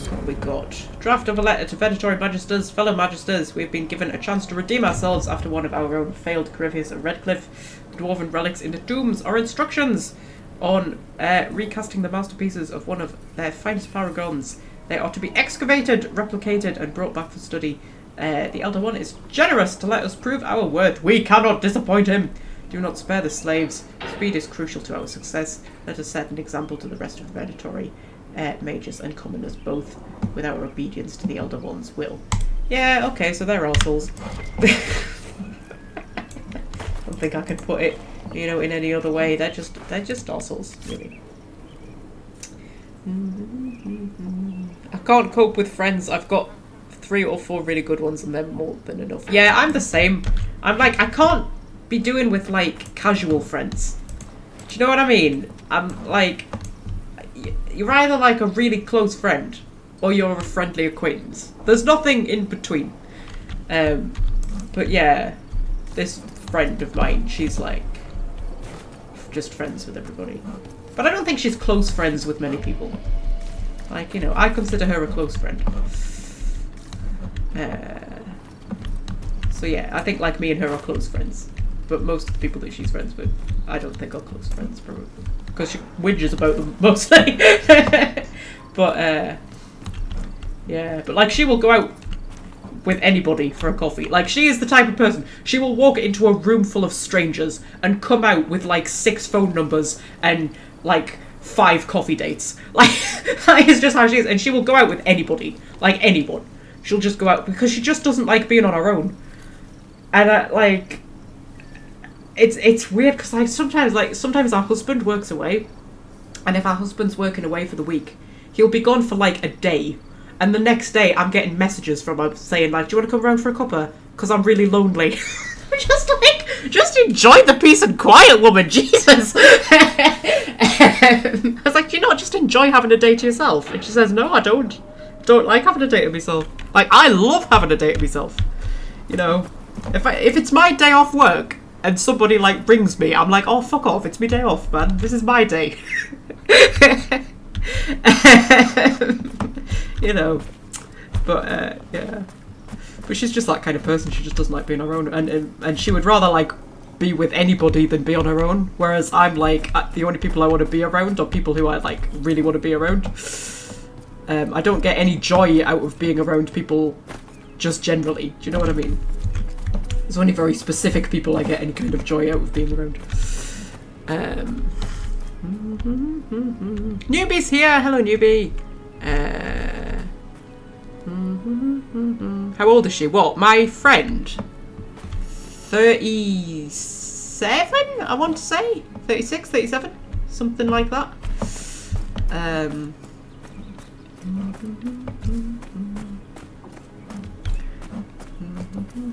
What we got? Draft of a letter to Venatory Magisters. Fellow Magisters, we've been given a chance to redeem ourselves after one of our own failed Corypheus at Redcliffe. The dwarven relics in the tombs are instructions on recasting the masterpieces of one of their finest paragons. They are to be excavated, replicated, and brought back for study. The Elder One is generous to let us prove our worth. We cannot disappoint him. Do not spare the slaves. Speed is crucial to our success. Let us set an example to the rest of the Venatory mages and commoners both, with our obedience to the Elder One's will. Yeah, okay, so they're arseholes. I don't think I can put it, you know, in any other way. They're just arseholes, really. I can't cope with friends. I've got 3 or 4 really good ones and they're more than enough. Yeah, I'm the same. I'm like, I can't be doing with, like, casual friends. Do you know what I mean? I'm like, you're either like a really close friend or you're a friendly acquaintance. There's nothing in between. But yeah, this friend of mine, she's like just friends with everybody. But I don't think she's close friends with many people. Like, you know, I consider her a close friend. So yeah, I think like me and her are close friends. But most of the people that she's friends with, I don't think are close friends, probably. Because she whinges about them, mostly. But, yeah. But, like, she will go out with anybody for a coffee. Like, she is the type of person, she will walk into a room full of strangers and come out with, like, 6 phone numbers and, like, 5 coffee dates. Like, that is just how she is. And she will go out with anybody. Like, anyone. She'll just go out because she just doesn't like being on her own. And, like... It's weird because like sometimes our husband works away, and if our husband's working away for the week, he'll be gone for like a day, and the next day I'm getting messages from him saying like, do you want to come round for a cuppa? Because I'm really lonely. just enjoy the peace and quiet, woman. Jesus. I was like, do you not just enjoy having a day to yourself? And she says, no, I don't like having a day to myself. Like, I love having a day to myself. You know, if it's my day off work and somebody like brings me, I'm like, oh fuck off, it's my day off, man. This is my day. You know, but yeah. But she's just that kind of person. She just doesn't like being on her own, and she would rather like be with anybody than be on her own. Whereas I'm like, the only people I want to be around are people who I like really want to be around. I don't get any joy out of being around people just generally. Do you know what I mean? There's only very specific people I get any kind of joy out of being around. Newbie's here! Hello, newbie! How old is she? What? My friend? 37, I want to say? 36, 37? Something like that.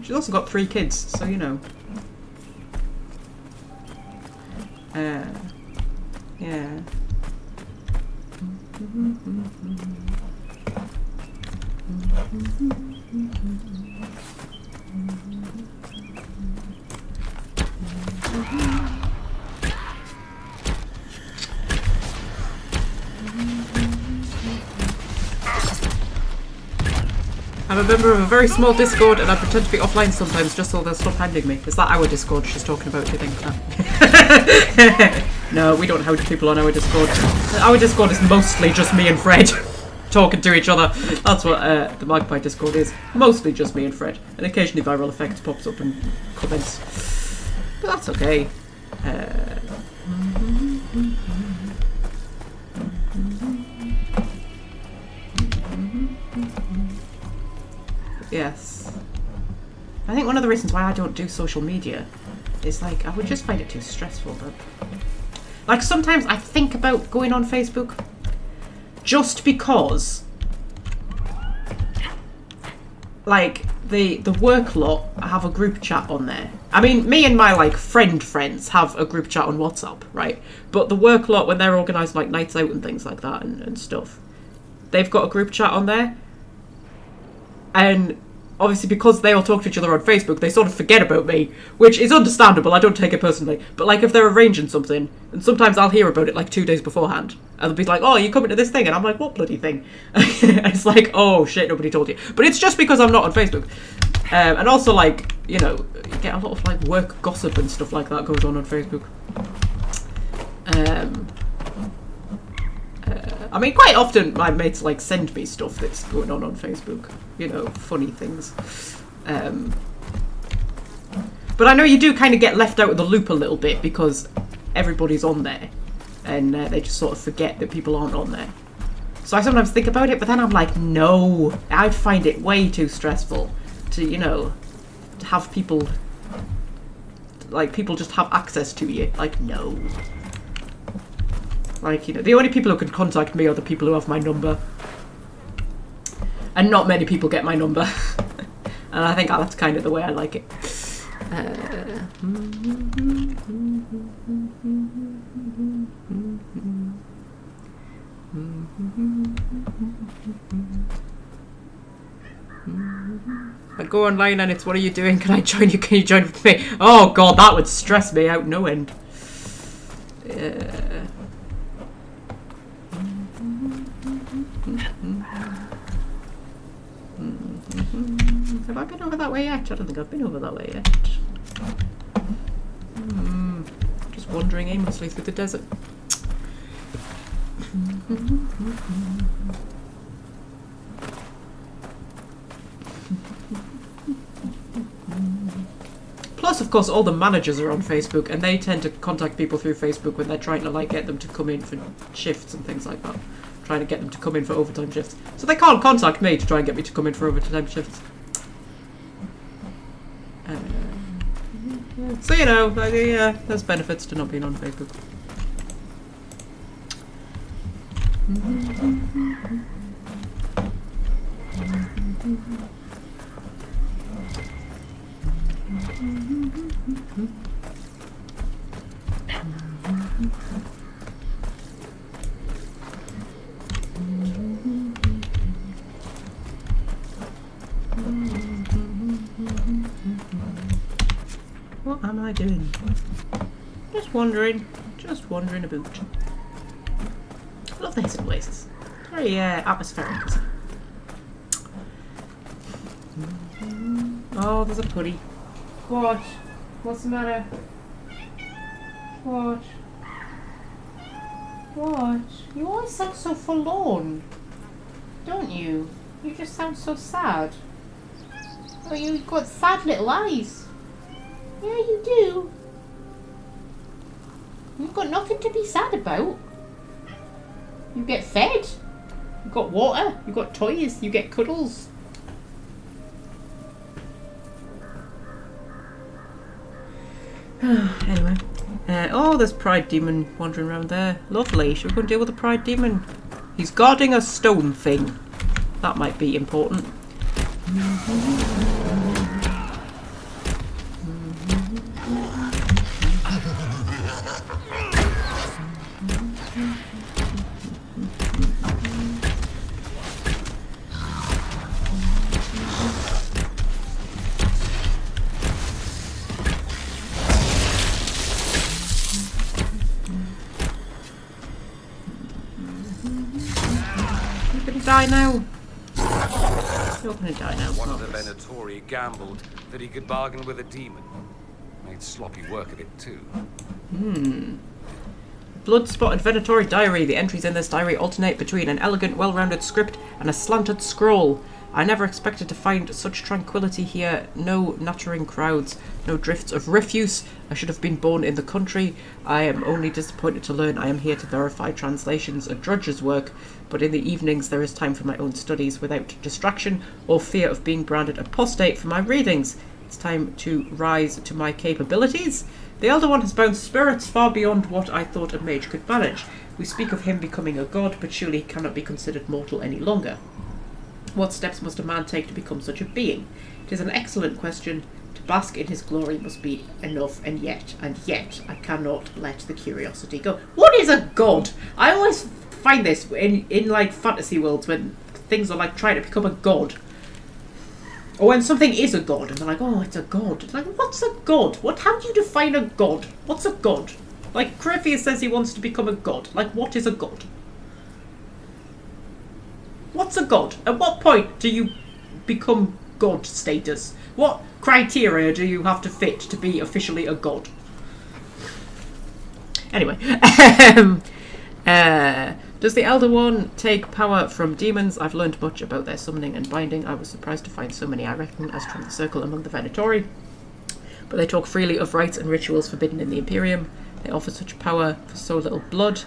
She's also got 3 kids, so you know. Yeah. I'm a member of a very small Discord and I pretend to be offline sometimes just so they'll stop handing me. Is that our Discord she's talking about, do you think? No, we don't hound people on our Discord. Our Discord is mostly just me and Fred talking to each other. That's what the Magpie Discord is. Mostly just me and Fred. And occasionally Viral Effects pops up and comments. But that's okay. Yes. I think one of the reasons why I don't do social media is like I would just find it too stressful. But like sometimes I think about going on Facebook just because like the work lot have a group chat on there. I mean, me and my like friends have a group chat on WhatsApp, right? But the work lot, when they're organised like nights out and things like that and stuff, they've got a group chat on there. And obviously because they all talk to each other on Facebook, they sort of forget about me, which is understandable, I don't take it personally. But like if they're arranging something, and sometimes I'll hear about it like 2 days beforehand, and they'll be like, oh, you coming to this thing? And I'm like, what bloody thing? And it's like, oh shit, nobody told you. But it's just because I'm not on Facebook. And also like, you know, you get a lot of like work gossip and stuff like that goes on Facebook. I mean, quite often my mates like send me stuff that's going on Facebook, you know, funny things. But I know you do kind of get left out of the loop a little bit because everybody's on there and they just sort of forget that people aren't on there. So I sometimes think about it, but then I'm like, no, I'd find it way too stressful to, you know, to have people, like people just have access to you. Like, no. Like, you know, the only people who can contact me are the people who have my number. And not many people get my number. And I think that's kind of the way I like it. I go online and it's, what are you doing? Can I join you? Can you join with me? Oh god, that would stress me out no end. Have I been over that way yet? I don't think I've been over that way yet. Just wandering aimlessly through the desert. Plus, of course, all the managers are on Facebook, and they tend to contact people through Facebook when they're trying to like get them to come in for shifts and things like that. Trying to get them to come in for overtime shifts. So they can't contact me to try and get me to come in for overtime shifts. So, you know, like, yeah, there's benefits to not being on Facebook. What am I doing? Just wandering about. I love the hidden places. Very atmospheric, isn't it? Oh, there's a putty. What? What's the matter? What? What? You always sound so forlorn, don't you? You just sound so sad. Oh, you've got sad little eyes. Yeah, you do. You've got nothing to be sad about. You get fed. You've got water. You've got toys. You get cuddles. Anyway. Oh, there's Pride Demon wandering around there. Lovely. Should we go and deal with the Pride Demon? He's guarding a stone thing. That might be important. Die now. You're gonna die now. One of the Venatori gambled that he could bargain with a demon. Made sloppy work of it too. Blood-spotted Venatori diary. The entries in this diary alternate between an elegant, well-rounded script and a slanted scroll. I never expected to find such tranquility here. No nattering crowds, no drifts of refuse. I should have been born in the country. I am only disappointed to learn I am here to verify translations, a drudge's work, but in the evenings there is time for my own studies without distraction or fear of being branded apostate for my readings. It's time to rise to my capabilities. The Elder One has bound spirits far beyond what I thought a mage could manage. We speak of him becoming a god, but surely he cannot be considered mortal any longer. What steps must a man take to become such a being? It is an excellent question. To bask in his glory must be enough, and yet, I cannot let the curiosity go. What is a god? I always find this in like fantasy worlds when things are like trying to become a god. Or when something is a god and they're like, oh, it's a god. It's like, what's a god? How do you define a god? What's a god? Like, Corypheus says he wants to become a god. Like, what is a god? What's a god? At what point do you become god status? What criteria do you have to fit to be officially a god? Anyway. Does the Elder One take power from demons? I've learned much about their summoning and binding. I was surprised to find so many I recognise from the circle among the Venatori. But they talk freely of rites and rituals forbidden in the Imperium. They offer such power for so little blood.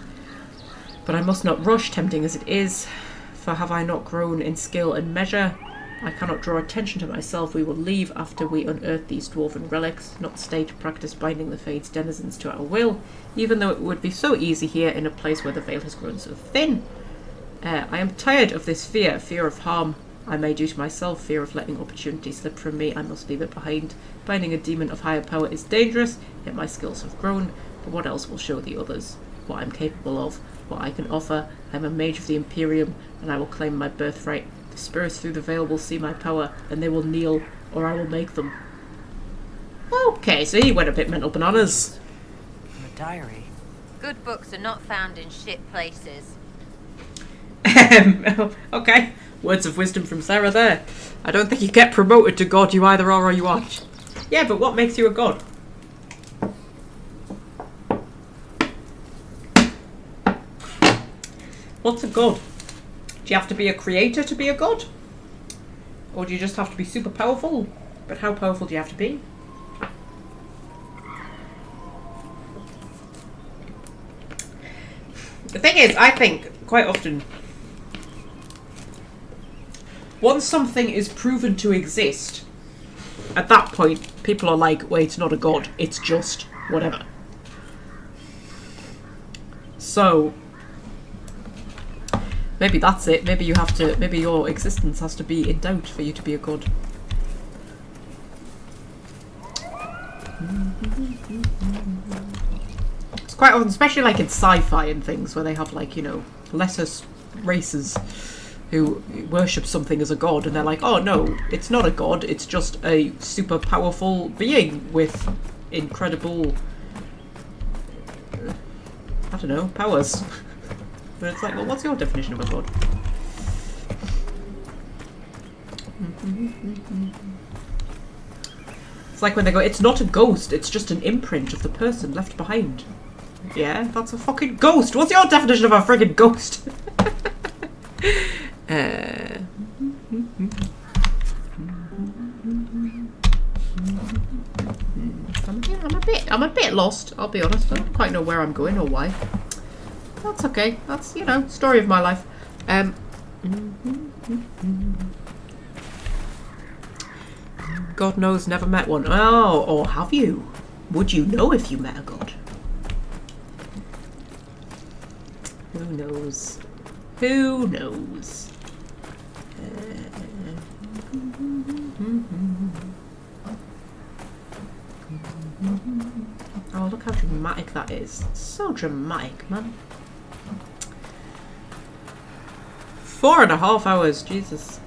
But I must not rush, tempting as it is. For have I not grown in skill and measure? I cannot draw attention to myself. We will leave after we unearth these dwarven relics, not stay to practice binding the Fade's denizens to our will, even though it would be so easy here in a place where the veil has grown so thin. I am tired of this fear of harm I may do to myself, fear of letting opportunity slip from me. I must leave it behind. Binding a demon of higher power is dangerous, yet my skills have grown, but what else will show the others what I'm capable of, what I can offer? I'm a mage of the Imperium, and I will claim my birthright. The spirits through the veil will see my power, and they will kneel, or I will make them. Okay, so he went a bit mental bananas. From the diary. Good books are not found in shit places. Okay, words of wisdom from Sarah there. I don't think you get promoted to god, you either are or you aren't. Yeah, but what makes you a god? What's a god? Do you have to be a creator to be a god? Or do you just have to be super powerful? But how powerful do you have to be? The thing is, I think, quite often, once something is proven to exist, at that point, people are like, well, it's not a god, it's just whatever. So, maybe that's it. Maybe you have to, maybe your existence has to be in doubt for you to be a god. It's quite often, especially like in sci-fi and things, where they have like, you know, lesser races who worship something as a god, and they're like, oh no, it's not a god, it's just a super powerful being with incredible, I don't know, powers. But it's like, well, what's your definition of a god? It's like when they go, it's not a ghost, it's just an imprint of the person left behind. Yeah, that's a fucking ghost. What's your definition of a friggin' ghost? I'm a bit lost, I'll be honest. I don't quite know where I'm going or why. That's okay. That's, you know, story of my life. God knows, never met one. Oh, or have you? Would you know if you met a god? Who knows? Who knows? Oh, look how dramatic that is. So dramatic, man. 4.5 hours, Jesus.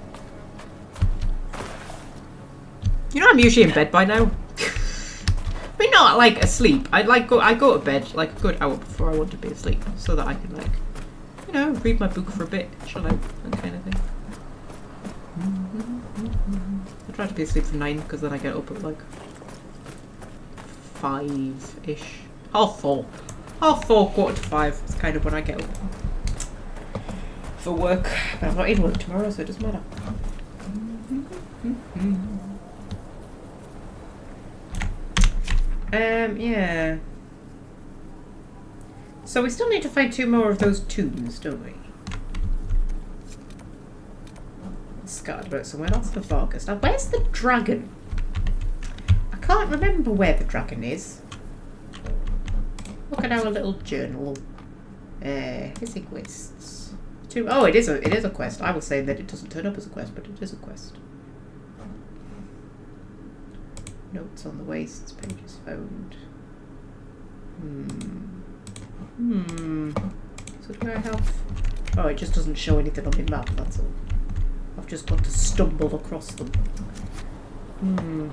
You know I'm usually in bed by now. I mean, not like asleep. I go to bed like a good hour before I want to be asleep, so that I can, like, you know, read my book for a bit, chill out, that kind of thing. I try to be asleep for 9 because then I get up at like 5-ish. Half 4, 4:45 is kind of when I get up for work. But I'm not in work tomorrow, so it doesn't matter. Yeah. So we still need to find 2 more of those tombs, don't we? Scattered about somewhere. That's the farthest. Now, where's the dragon? I can't remember where the dragon is. Look at our little journal. Missing quests. Oh, it is a quest. I was saying that it doesn't turn up as a quest, but it is a quest. Notes on the wastes, pages found. So do I have... Oh, it just doesn't show anything on my map, that's all. I've just got to stumble across them. In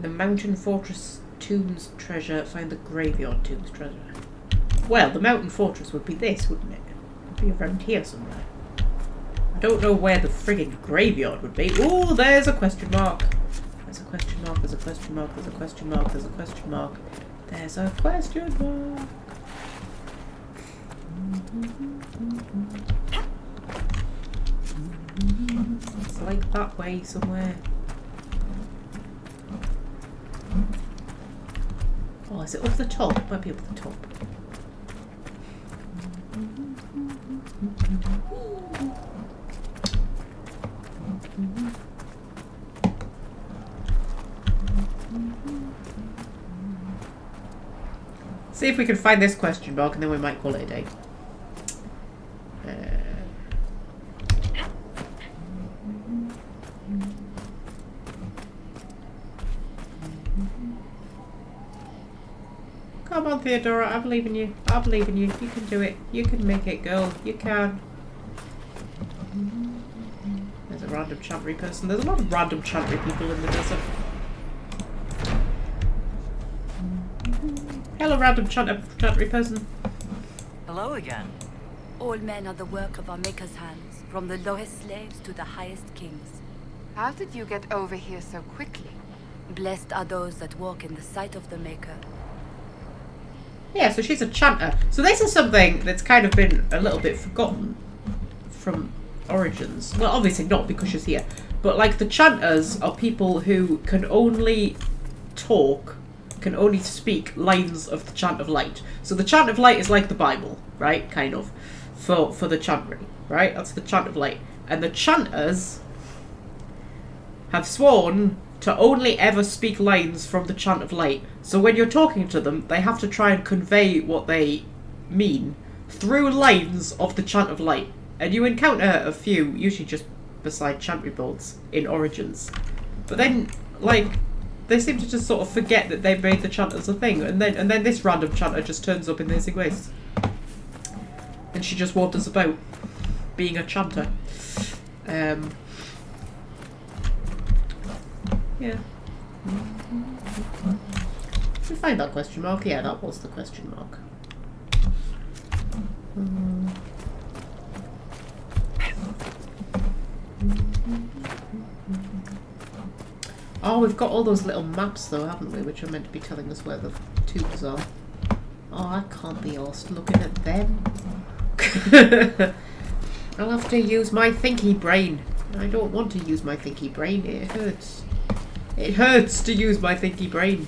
the Mountain Fortress Tombs treasure, find the Graveyard Tombs treasure. Well, the Mountain Fortress would be this, wouldn't it? It would be around here somewhere. I don't know where the friggin' graveyard would be. Oh, there's a question mark. There's a question mark, there's a question mark, there's a question mark, there's a question mark. There's a question mark. It's like that way somewhere. Oh, is it up the top? It might be up the top. See if we can find this question mark and then we might call it a day. Come on, Theodora, I believe in you. I believe in you. You can do it. You can make it, girl. You can. There's a random chantry person. There's a lot of random chantry people in the desert. Hello, random chantry person. Hello again. All men are the work of our Maker's hands, from the lowest slaves to the highest kings. How did you get over here so quickly? Blessed are those that walk in the sight of the Maker. Yeah, so she's a chanter. So this is something that's kind of been a little bit forgotten from Origins. Well, obviously not because she's here. But, like, the chanters are people who can only talk, can only speak lines of the Chant of Light. So the Chant of Light is like the Bible, right? Kind of. For the chantry, right? That's the Chant of Light. And the chanters have sworn to only ever speak lines from the Chant of Light. So when you're talking to them, they have to try and convey what they mean through lines of the Chant of Light. And you encounter a few, usually just beside chantry boards in Origins. But then, like, they seem to just sort of forget that they've made the chanters a thing. And then this random chanter just turns up in the Hissing Wastes. And she just wanders about being a chanter. Yeah. Did we find that question mark? Yeah, that was the question mark. Oh, we've got all those little maps though, haven't we? Which are meant to be telling us where the tubes are. Oh, I can't be arsed looking at them. I'll have to use my thinky brain. I don't want to use my thinky brain. It hurts. It hurts to use my thinky brain.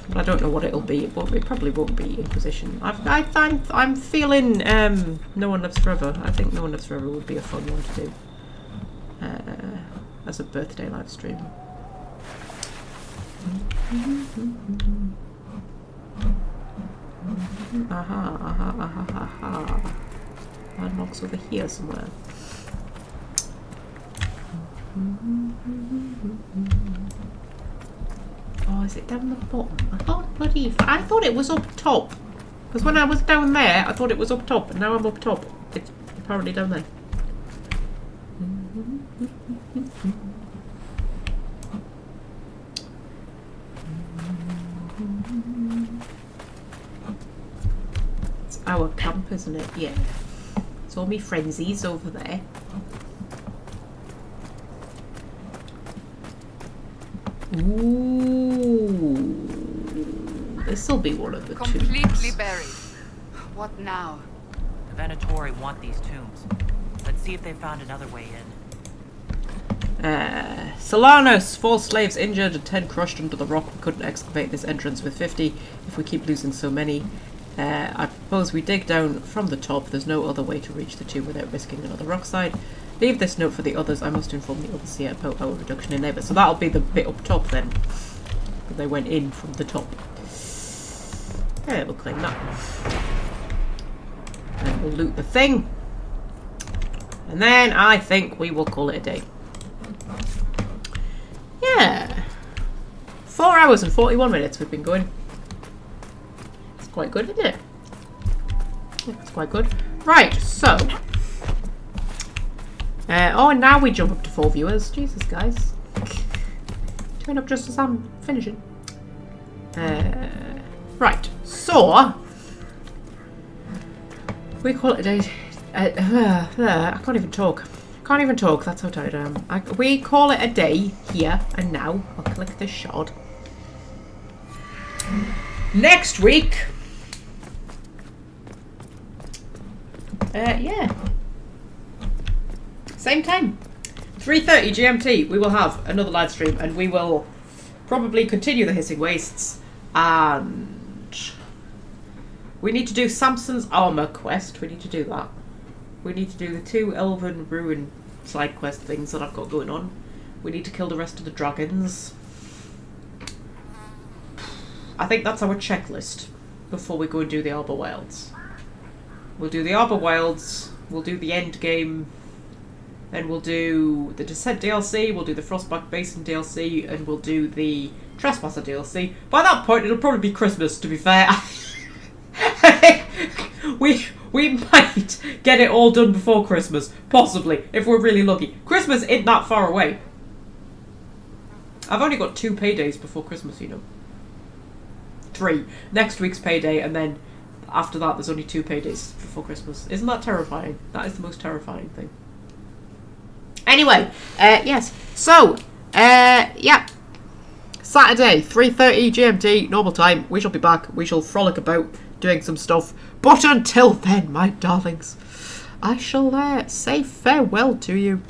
But I don't know what it'll be. It probably won't be Inquisition. I'm feeling No One Lives Forever. I think No One Lives Forever would be a fun one to do as a birthday live stream. Aha. Unlocks over here somewhere. Oh, is it down the bottom? I thought it was up top. Because when I was down there, I thought it was up top, and now I'm up top. It's apparently down there. It's our camp, isn't it? Yeah. It's all me frenzies over there. Ooh, this'll be one of the Completely tombs. buried. What now? The Venatori want these tombs. Let's see if they found another way in. Solanus, 4 slaves injured and 10 crushed under the rock. We couldn't excavate this entrance with 50 if we keep losing so many. I propose we dig down from the top. There's no other way to reach the tomb without risking another rock slide. Leave this note for the others. I must inform the others here about our reduction in labour. So that'll be the bit up top then. They went in from the top. Yeah, we'll claim that. And we'll loot the thing. And then I think we will call it a day. Yeah. 4 hours and 41 minutes we've been going. It's quite good, isn't it? It's quite good. Right, so... oh, and now we jump up to 4 viewers. Jesus, guys. Turn up just as I'm finishing. Right, so... we call it a day... I can't even talk. Can't even talk, that's how tired I am. We call it a day here and now. I'll click this shot. Next week... yeah. Same time. 3:30 GMT, we will have another live stream and we will probably continue the Hissing Wastes. And we need to do Samson's armor quest. We need to do that. We need to do the 2 Elven Ruin side quest things that I've got going on. We need to kill the rest of the dragons. I think that's our checklist before we go and do the Arbor Wilds. We'll do the Arbor Wilds, we'll do the end game. Then we'll do the Descent DLC, we'll do the Frostback Basin DLC, and we'll do the Trespasser DLC. By that point, it'll probably be Christmas, to be fair. we might get it all done before Christmas. Possibly, if we're really lucky. Christmas isn't that far away. I've only got 2 paydays before Christmas, you know. 3. Next week's payday, and then after that, there's only 2 paydays before Christmas. Isn't that terrifying? That is the most terrifying thing. Anyway, yes. So, yeah. Saturday, 3:30 GMT, normal time. We shall be back. We shall frolic about doing some stuff. But until then, my darlings, I shall say farewell to you.